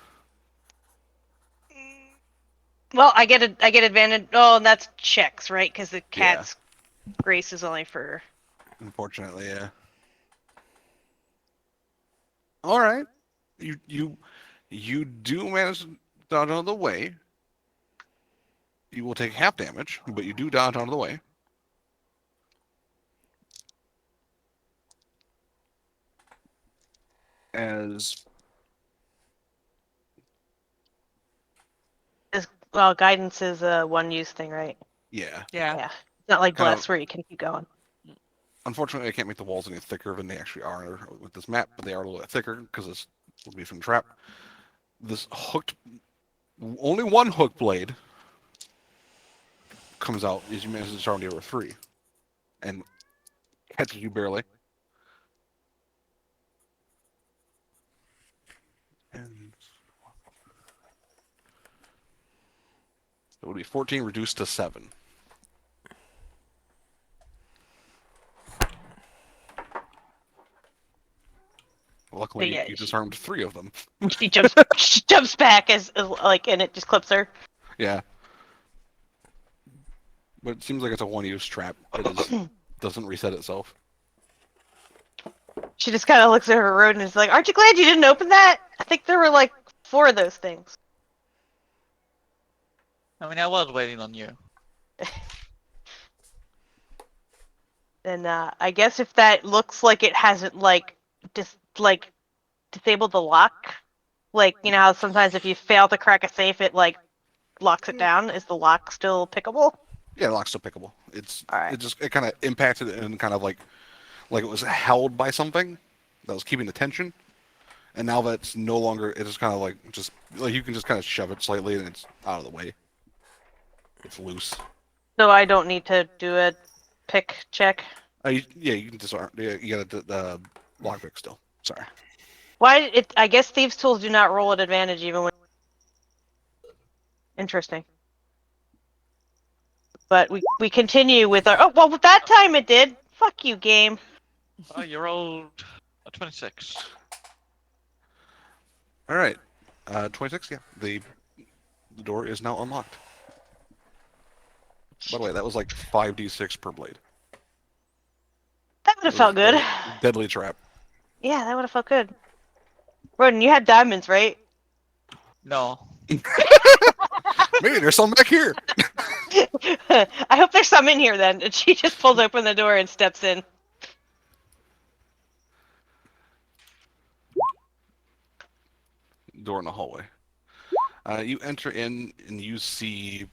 Well, I get advantage. Oh, and that's checks, right? Because the cat's grace is only for. Unfortunately, yeah. All right, you do manage to dodge out of the way. You will take half damage, but you do dodge out of the way. As Well, guidance is a one-use thing, right? yeah. Yeah. Yeah. It's not like Kind of- bless where you can keep going. Unfortunately, I can't make the walls any thicker than they actually are with this map, but they are a little bit thicker because this will be from trap. This only one hook blade comes out as you manage to disarm the other 3, and catches you barely. It would be 14 reduced to 7. So Luckily, yeah, you disarmed 3 of them. she jumps back as like, and it just clips her. Yeah. But it seems like it's a one-use trap. Doesn't reset itself. She just kind of looks at her road and is like, "Aren't you glad you didn't open that? I think there were like 4 of those things." I mean, I was waiting on you. And I guess if that looks like it hasn't like disabled the lock, like you know how sometimes if you fail to crack a safe, it like locks it down. Is the lock still pickable? Yeah, the lock's still pickable. All right. It kind of impacted it and kind of like it was held by something that was keeping the tension. And now that's no longer. It's just kind of like you can just kind of shove it slightly and it's out of the way. It's loose. So I don't need to do a pick check. Yeah, you can disarm. Yeah, you got the lockpick still. Sorry. Why? I guess thieves' tools do not roll at advantage even when. Interesting. But we continue with our. Oh well, that time it did. Fuck you, game. Oh, you rolled a 26. All right. 26. Yeah. The door is now unlocked. By the way, that was like 5d6 per blade. That would have felt good. Deadly trap. Yeah, that would have felt good. Roden, you had diamonds, right? No. Maybe there's some back here. I hope there's some in here then. And she just pulls open the door and steps in. Door in the hallway. You enter in and you see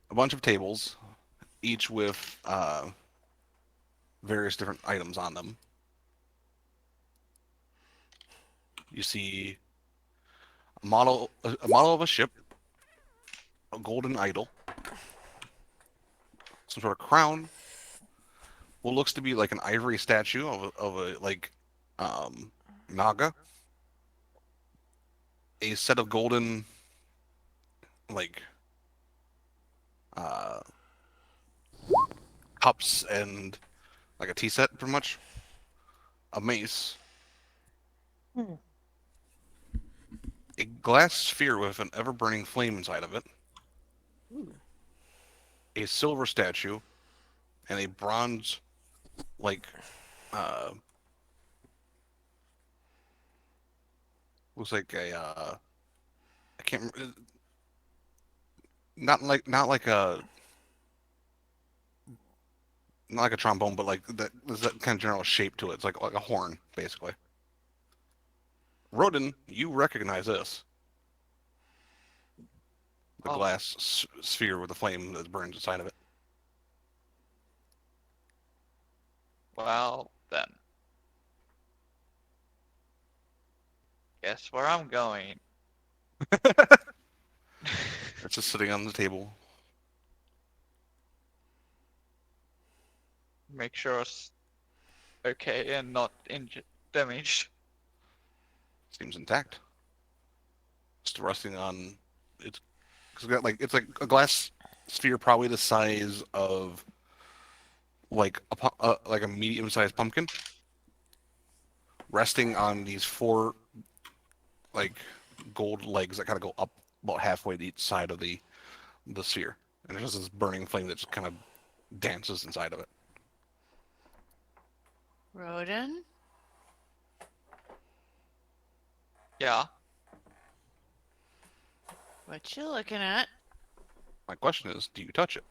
a bunch of tables, each with various different items on them. You see a model of a ship, a golden idol, some sort of crown, what looks to be like an ivory statue of a like naga, a set of golden like uh, cups and like a tea set, pretty much, a mace, Hmm. a glass sphere with an ever-burning flame inside of it, a silver statue, and a bronze like looks like a I can't remember, not like a trombone, but like that there's that kind of general shape to it. It's like a horn, basically. Rodin, you recognize this. The Oh. glass sphere with the flame that burns inside of it. Well, then. Guess where I'm going. It's just sitting on the table. Make sure it's okay and not injured, damaged. Seems intact. Just resting on it's it's like a glass sphere, probably the size of like a medium-sized pumpkin, resting on these 4 like gold legs that kind of go up about halfway to each side of the sphere, and there's just this burning flame that just kind of dances inside of it. Roden? Yeah. What you looking at? My question is, do you touch it?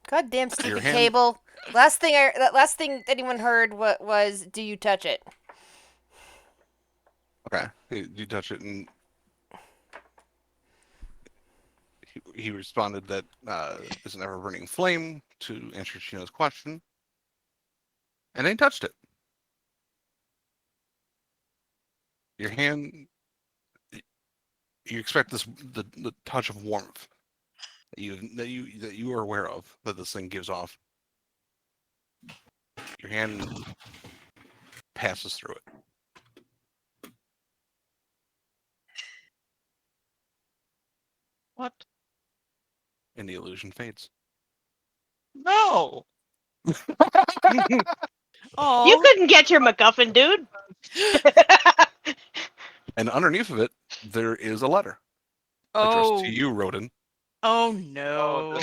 Goddamn Your stupid hand- cable. Last thing anyone heard was, "Do you touch it?" Okay. You touch it, and he responded that it's an ever-burning flame to answer Chino's question, and then he touched it. Your hand, you expect the touch of warmth that you are aware of that this thing gives off. Your hand passes through it, What? and the illusion fades. No! You Oh, couldn't get your MacGuffin, dude. And underneath of it, there is a letter addressed oh, to you, Rodin. oh Oh, no.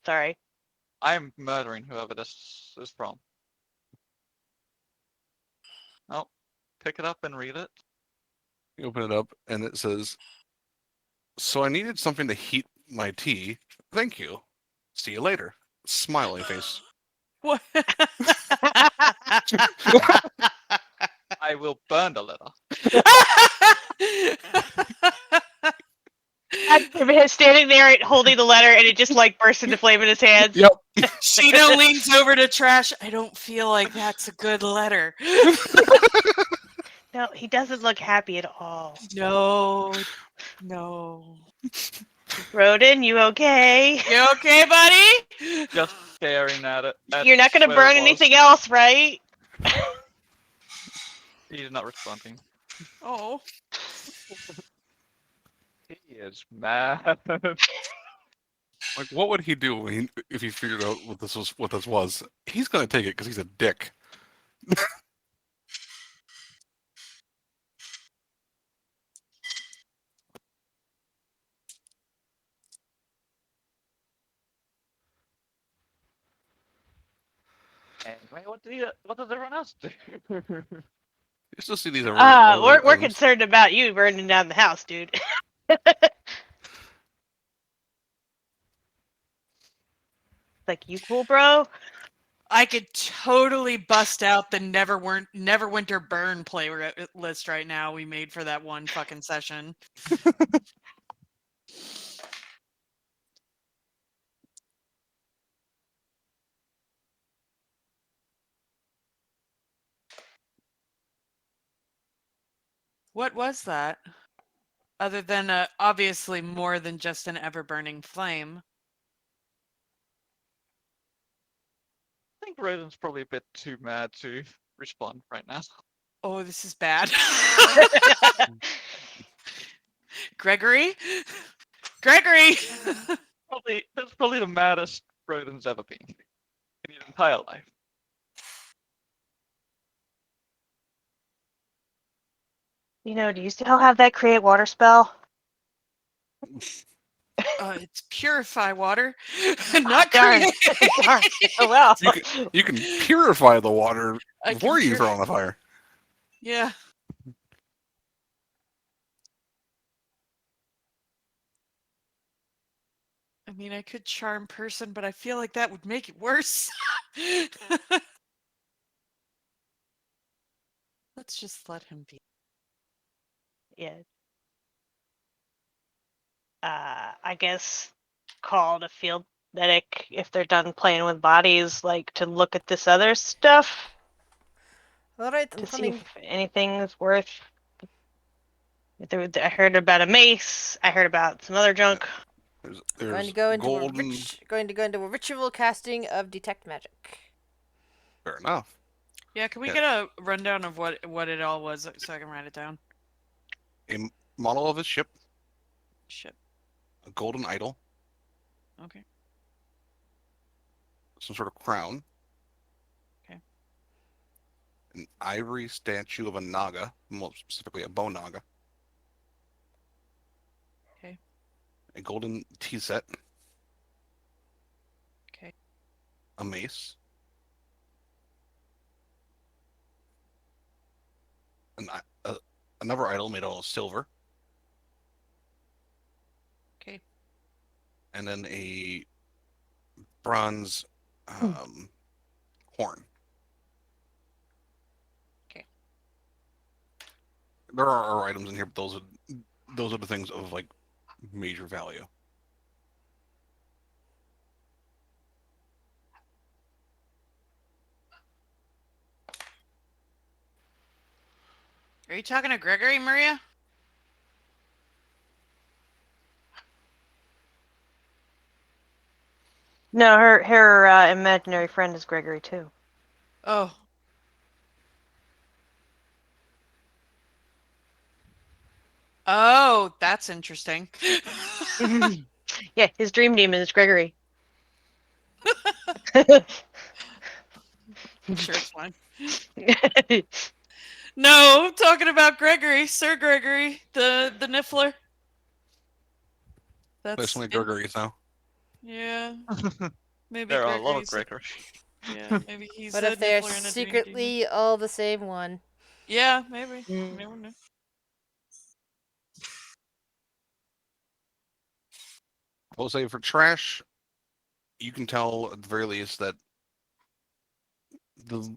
Sorry. I'm murdering whoever this is from. Oh, pick it up and read it. You open it up, and it says, "So I needed something to heat my tea. Thank you. See you later." Smiley face. What? I will burn the letter. I'm standing there holding the letter, and it just like bursts into flame in his hands. Yep. Sheena leans over to trash. I don't feel like that's a good letter. No, he doesn't look happy at all. No, no. Rodin, you okay? You okay, buddy? Just staring at it. You're not gonna where it burn was. anything else, right? He's not responding. Oh. He is mad. Like, what would he do if he figured out what this was? He's gonna take it because he's a dick. Anyway, what does everyone else do? You still see these other We're items. concerned about you burning down the house, dude. Like, you cool, bro? I could totally bust out the Neverwinter Burn playlist right now we made for that one fucking session. What was that? Other than obviously more than just an ever-burning flame. I think Roden's probably a bit too mad to respond right now. Oh, this is bad. Gregory? Gregory! That's probably the maddest Roden's ever been in his entire life. You know, do you still have that create water spell? It's purify water, not Darn. create. Darn. Oh well. You can purify the water I can before you throw it on the fire. Yeah. I mean, I could charm person, but I feel like that would make it worse. Let's just let him be. Yeah. I guess call the field medic if they're done playing with bodies, like to look at this other stuff All right, I'm to see coming. if anything's worth. I heard about a mace. I heard about some other junk. There's Going to go into golden. going to go into a ritual casting of detect magic. Fair enough. Yeah, can we Yeah. get a rundown of what it all was so I can write it down? A model of a ship, Shit. a golden idol, Okay. some sort of crown, Okay. an ivory statue of a naga, more specifically a bone naga. Okay. A golden tea set. Okay. A mace. Another idol made out of silver. Okay. and then a bronze horn. Okay. There are items in here, but those are the things of like major value. Are you talking to Gregory, Maria? No, her imaginary friend is Gregory too. Oh. Oh, that's interesting. Yeah, his dream demon is Gregory. Sure, it's fine. No, I'm talking about Gregory, Sir Gregory, the Niffler. That's Especially Gregory's now. yeah. Maybe There are a lot of Gregory's. Gregor. Yeah, maybe he's What a if they're Niffler and a dream demon. secretly all the same one? Yeah, maybe. Mm. You never know. I will say for trash, you can tell at the very least that the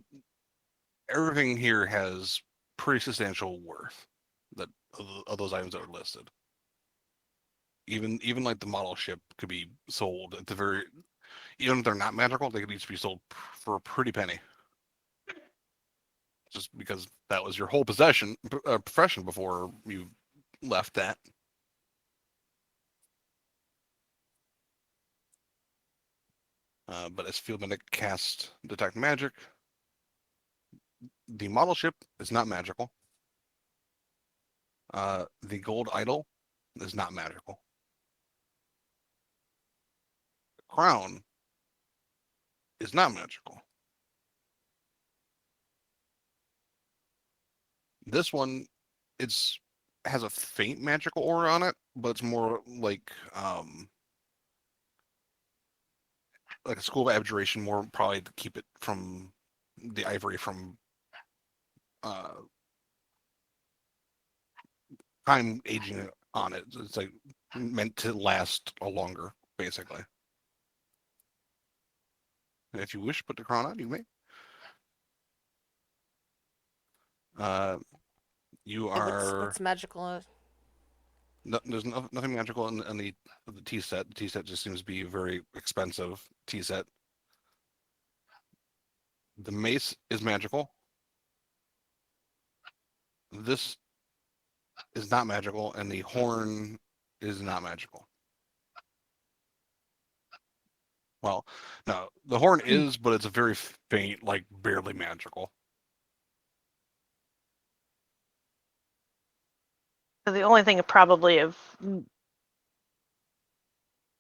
everything here has pretty substantial worth that of those items that are listed. Even like the model ship could be sold at the very, even if they're not magical, they could each be sold for a pretty penny. Just because that was your whole profession before you left that. But as field medic cast detect magic, the model ship is not magical. The gold idol is not magical. The crown is not magical. This one, it's has a faint magical aura on it, but it's more like a school of abjuration, more probably to keep it from the ivory from uh time aging on it. It's like meant to last a longer, basically. And if you wish to put the crown on, you may. You are. What's magical? There's nothing magical in the tea set. The tea set just seems to be a very expensive tea set. The mace is magical. This is not magical, and the horn is not magical. Well, no, the horn is, but it's a very faint, like barely magical. So the only thing probably of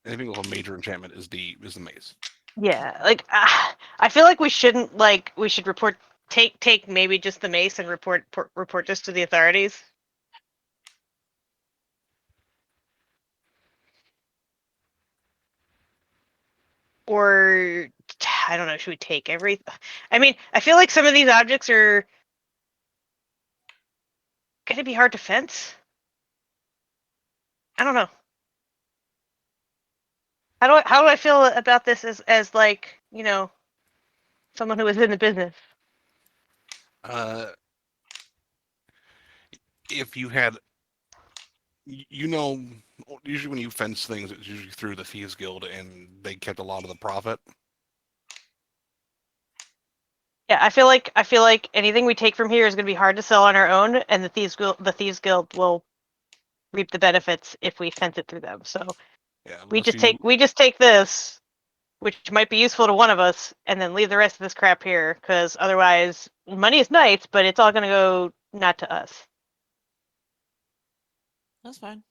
Anything with a major enchantment is the mace. yeah, like I feel like we shouldn't we should report take maybe just the mace and report just to the authorities. Or I don't know, should we take every I mean, I feel like some of these objects are gonna be hard to fence. I don't know. How do I feel about this as like, you know, someone who is in the business? If you had, you know, usually when you fence things, it's usually through the Thieves Guild, and they kept a lot of the profit. Yeah, I feel like anything we take from here is going to be hard to sell on our own, and the Thieves Guild will reap the benefits if we fence it through them. So Yeah, we unless just take this, which might be useful to one of us, and then leave the rest of this crap here, because otherwise, money is nice, but it's all going to go not to us. That's fine.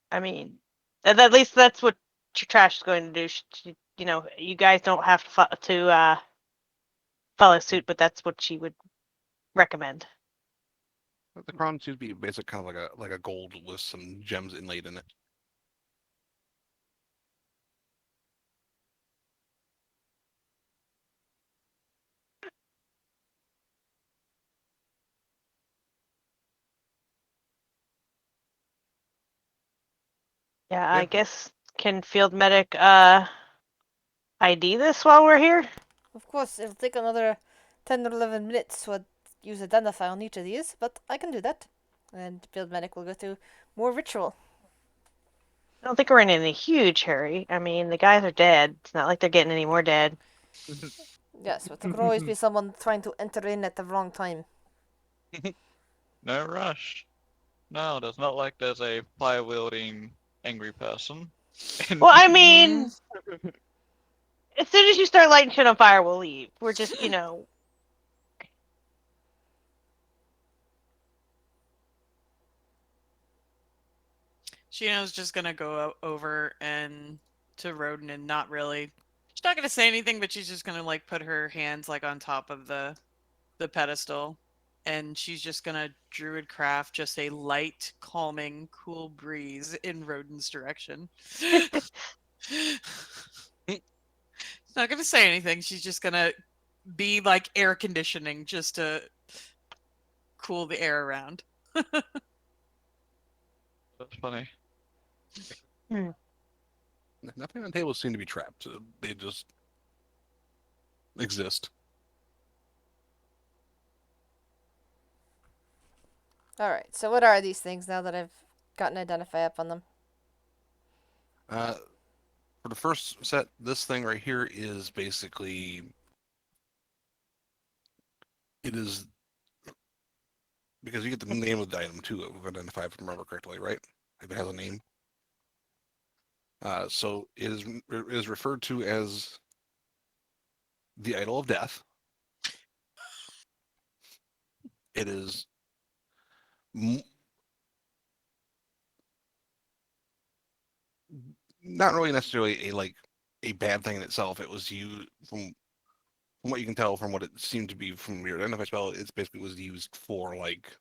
I mean, at least that's what Trash is going to do. You know, you guys don't have to follow suit, but that's what she would recommend. the crown seems to be basic, kind of like a gold with some gems inlaid in it. Yeah, Yeah. I guess can field medic ID this while we're here? Of course, it'll take another 10 or 11 minutes to use identify on each of these, but I can do that. And field medic will go through more ritual. I don't think we're in any huge hurry. I mean, the guys are dead. It's not like they're getting any more dead. Yes, but there could always be someone trying to enter in at the wrong time. No rush. No, there's not like there's a fire wielding angry person. Well, I mean, as soon as you start lighting shit on fire, we'll leave. We're just, Shino's just gonna go over and to Roden and not really. She's not gonna say anything, but she's just gonna like put her hands like on top of the pedestal, and she's just gonna druid craft just a light, calming, cool breeze in Roden's direction. She's not gonna say anything. She's just gonna be like air conditioning just to cool the air around. That's funny. Nothing on tables seem to be trapped. So they just exist. Alright, so what are these things now that I've gotten identify up on them? For the first set, this thing right here is basically it is because you get the name of the item too of identify if I remember correctly, right? If it has a name. So it is referred to as the idol of death. It is not really necessarily a bad thing in itself. It was used from what you can tell from what it seemed to be from your identify spell. It's basically was used for like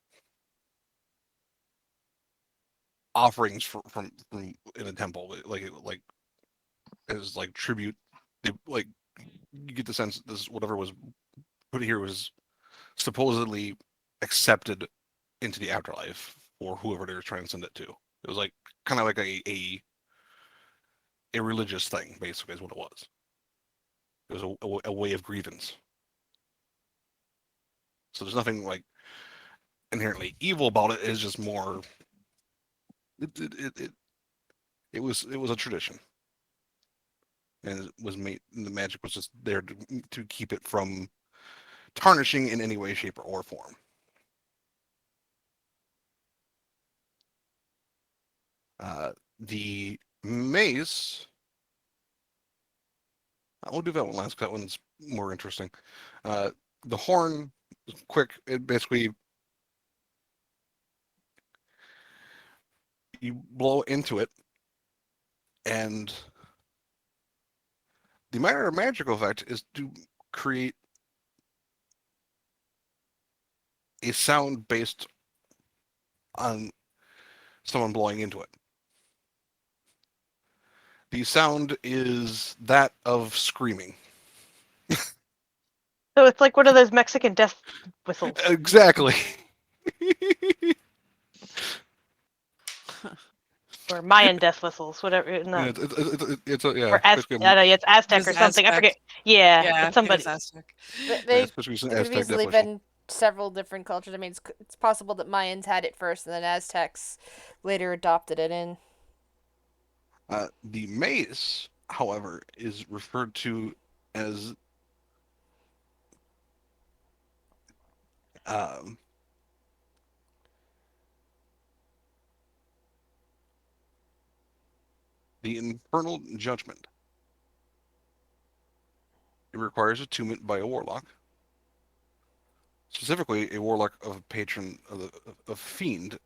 offerings from in a temple, like as like tribute. They like you get the sense that this whatever was put here was supposedly accepted into the afterlife for whoever they were trying to send it to. It was like kind of like a religious thing, basically, is what it was. It was a way of grievance. So there's nothing like inherently evil about it. It's just more. It was a tradition, and it was made. The magic was just there to keep it from tarnishing in any way, shape, or form. The mace. We'll do that one last. That one's more interesting. The horn, quick. It basically you blow into it, and the minor magical effect is to create a sound based on someone blowing into it. The sound is that of screaming. So it's like one of those Mexican death whistles. Exactly. Or Mayan death whistles, whatever. No. Yeah, it's a, yeah. Or basically I know, it's Aztec It's or something. I Aztec. forget. Yeah, Yeah, it's somebody. it is Aztec. They especially It some could have Aztec easily death whistle. been several different cultures. I mean, it's possible that Mayans had it first and then Aztecs later adopted it in. The mace, however, is referred to as um, the infernal judgment. It requires attunement by a warlock, specifically a warlock of a patron of fiend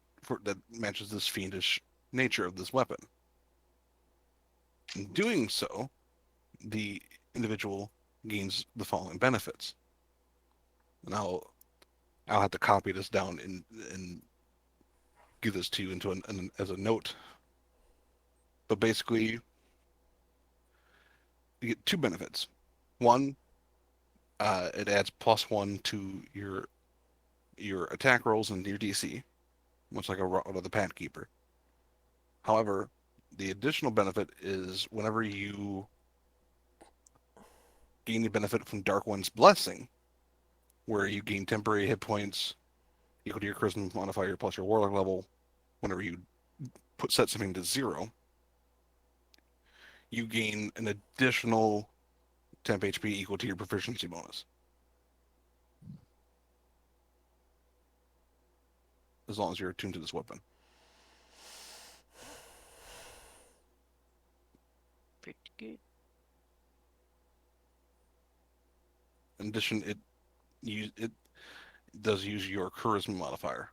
that matches this fiendish nature of this weapon. In doing so, the individual gains the following benefits. And I'll have to copy this down and give this to you into as a note. But basically, you get two benefits. One, it adds +1 to your attack rolls and your DC, much like a the Path Keeper. However, The additional benefit is whenever you gain the benefit from Dark One's Blessing, where you gain temporary hit points equal to your charisma modifier plus your warlock level. Whenever you set something to 0, you gain an additional temp HP equal to your proficiency bonus. As long as you're attuned to this weapon. Pretty good. In addition, it does use your charisma modifier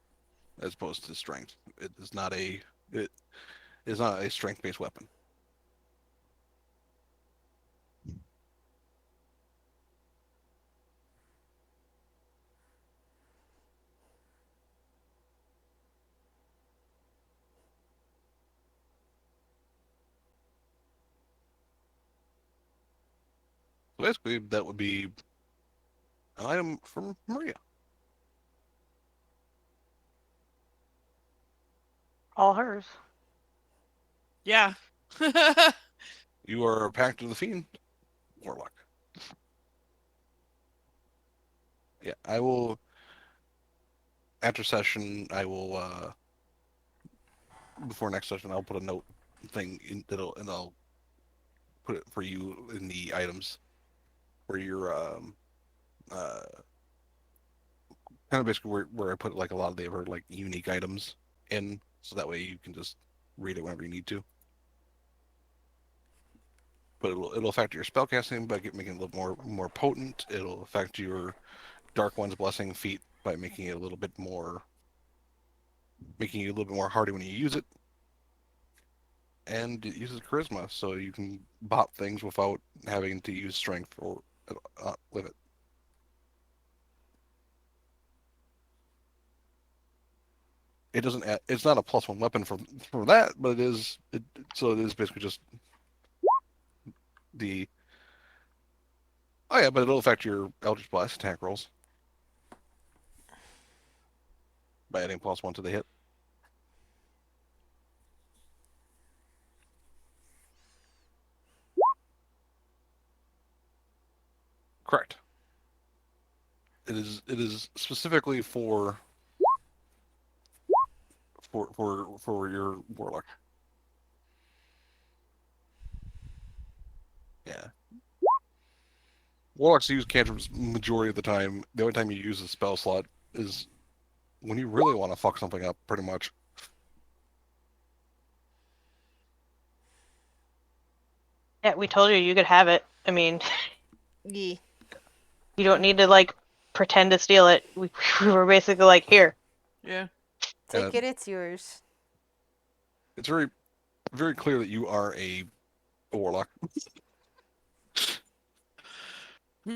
as opposed to strength. It is not a strength-based weapon. So basically, that would be an item from Maria. All hers. Yeah. You are a Pact of the Fiend warlock. Yeah, I will. After session, I will. Before next session, I'll put a note thing in and I'll put it for you in the items where you're kind of basically where I put like a lot of the other like unique items in, so that way you can just read it whenever you need to. But it'll affect your spellcasting by making it a little more potent. It'll affect your Dark One's Blessing feat by making it a little bit more, making you a little bit more hardy when you use it. And it uses charisma, so you can bop things without having to use strength or with it. It doesn't add, it's not a +1 weapon for that, but it is so it is basically just the oh yeah, but it'll affect your Eldritch Blast attack rolls by adding +1 to the hit. Correct. It is specifically for your warlock. Yeah. Warlocks use cantrips majority of the time. The only time you use a spell slot is when you really want to fuck something up, pretty much. Yeah, we told you could have it. I mean, Yeah. you don't need to like pretend to steal it. We were basically like, here. Yeah. Take it, it's yours. It's very, very clear that you are a warlock.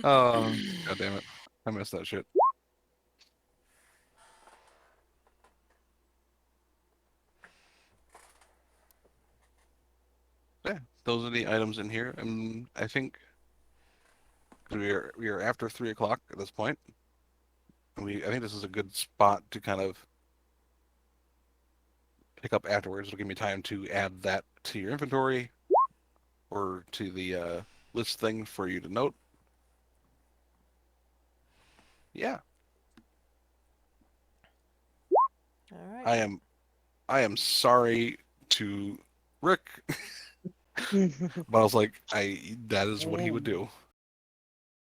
Oh, god damn it. I missed that shit. Yeah, those are the items in here, and I think we are after 3 o'clock at this point. I think this is a good spot to kind of pick up afterwards. It'll give me time to add that to your inventory or to the list thing for you to note. Yeah. All right. I am sorry to Rick, but I was like, that is what he would do.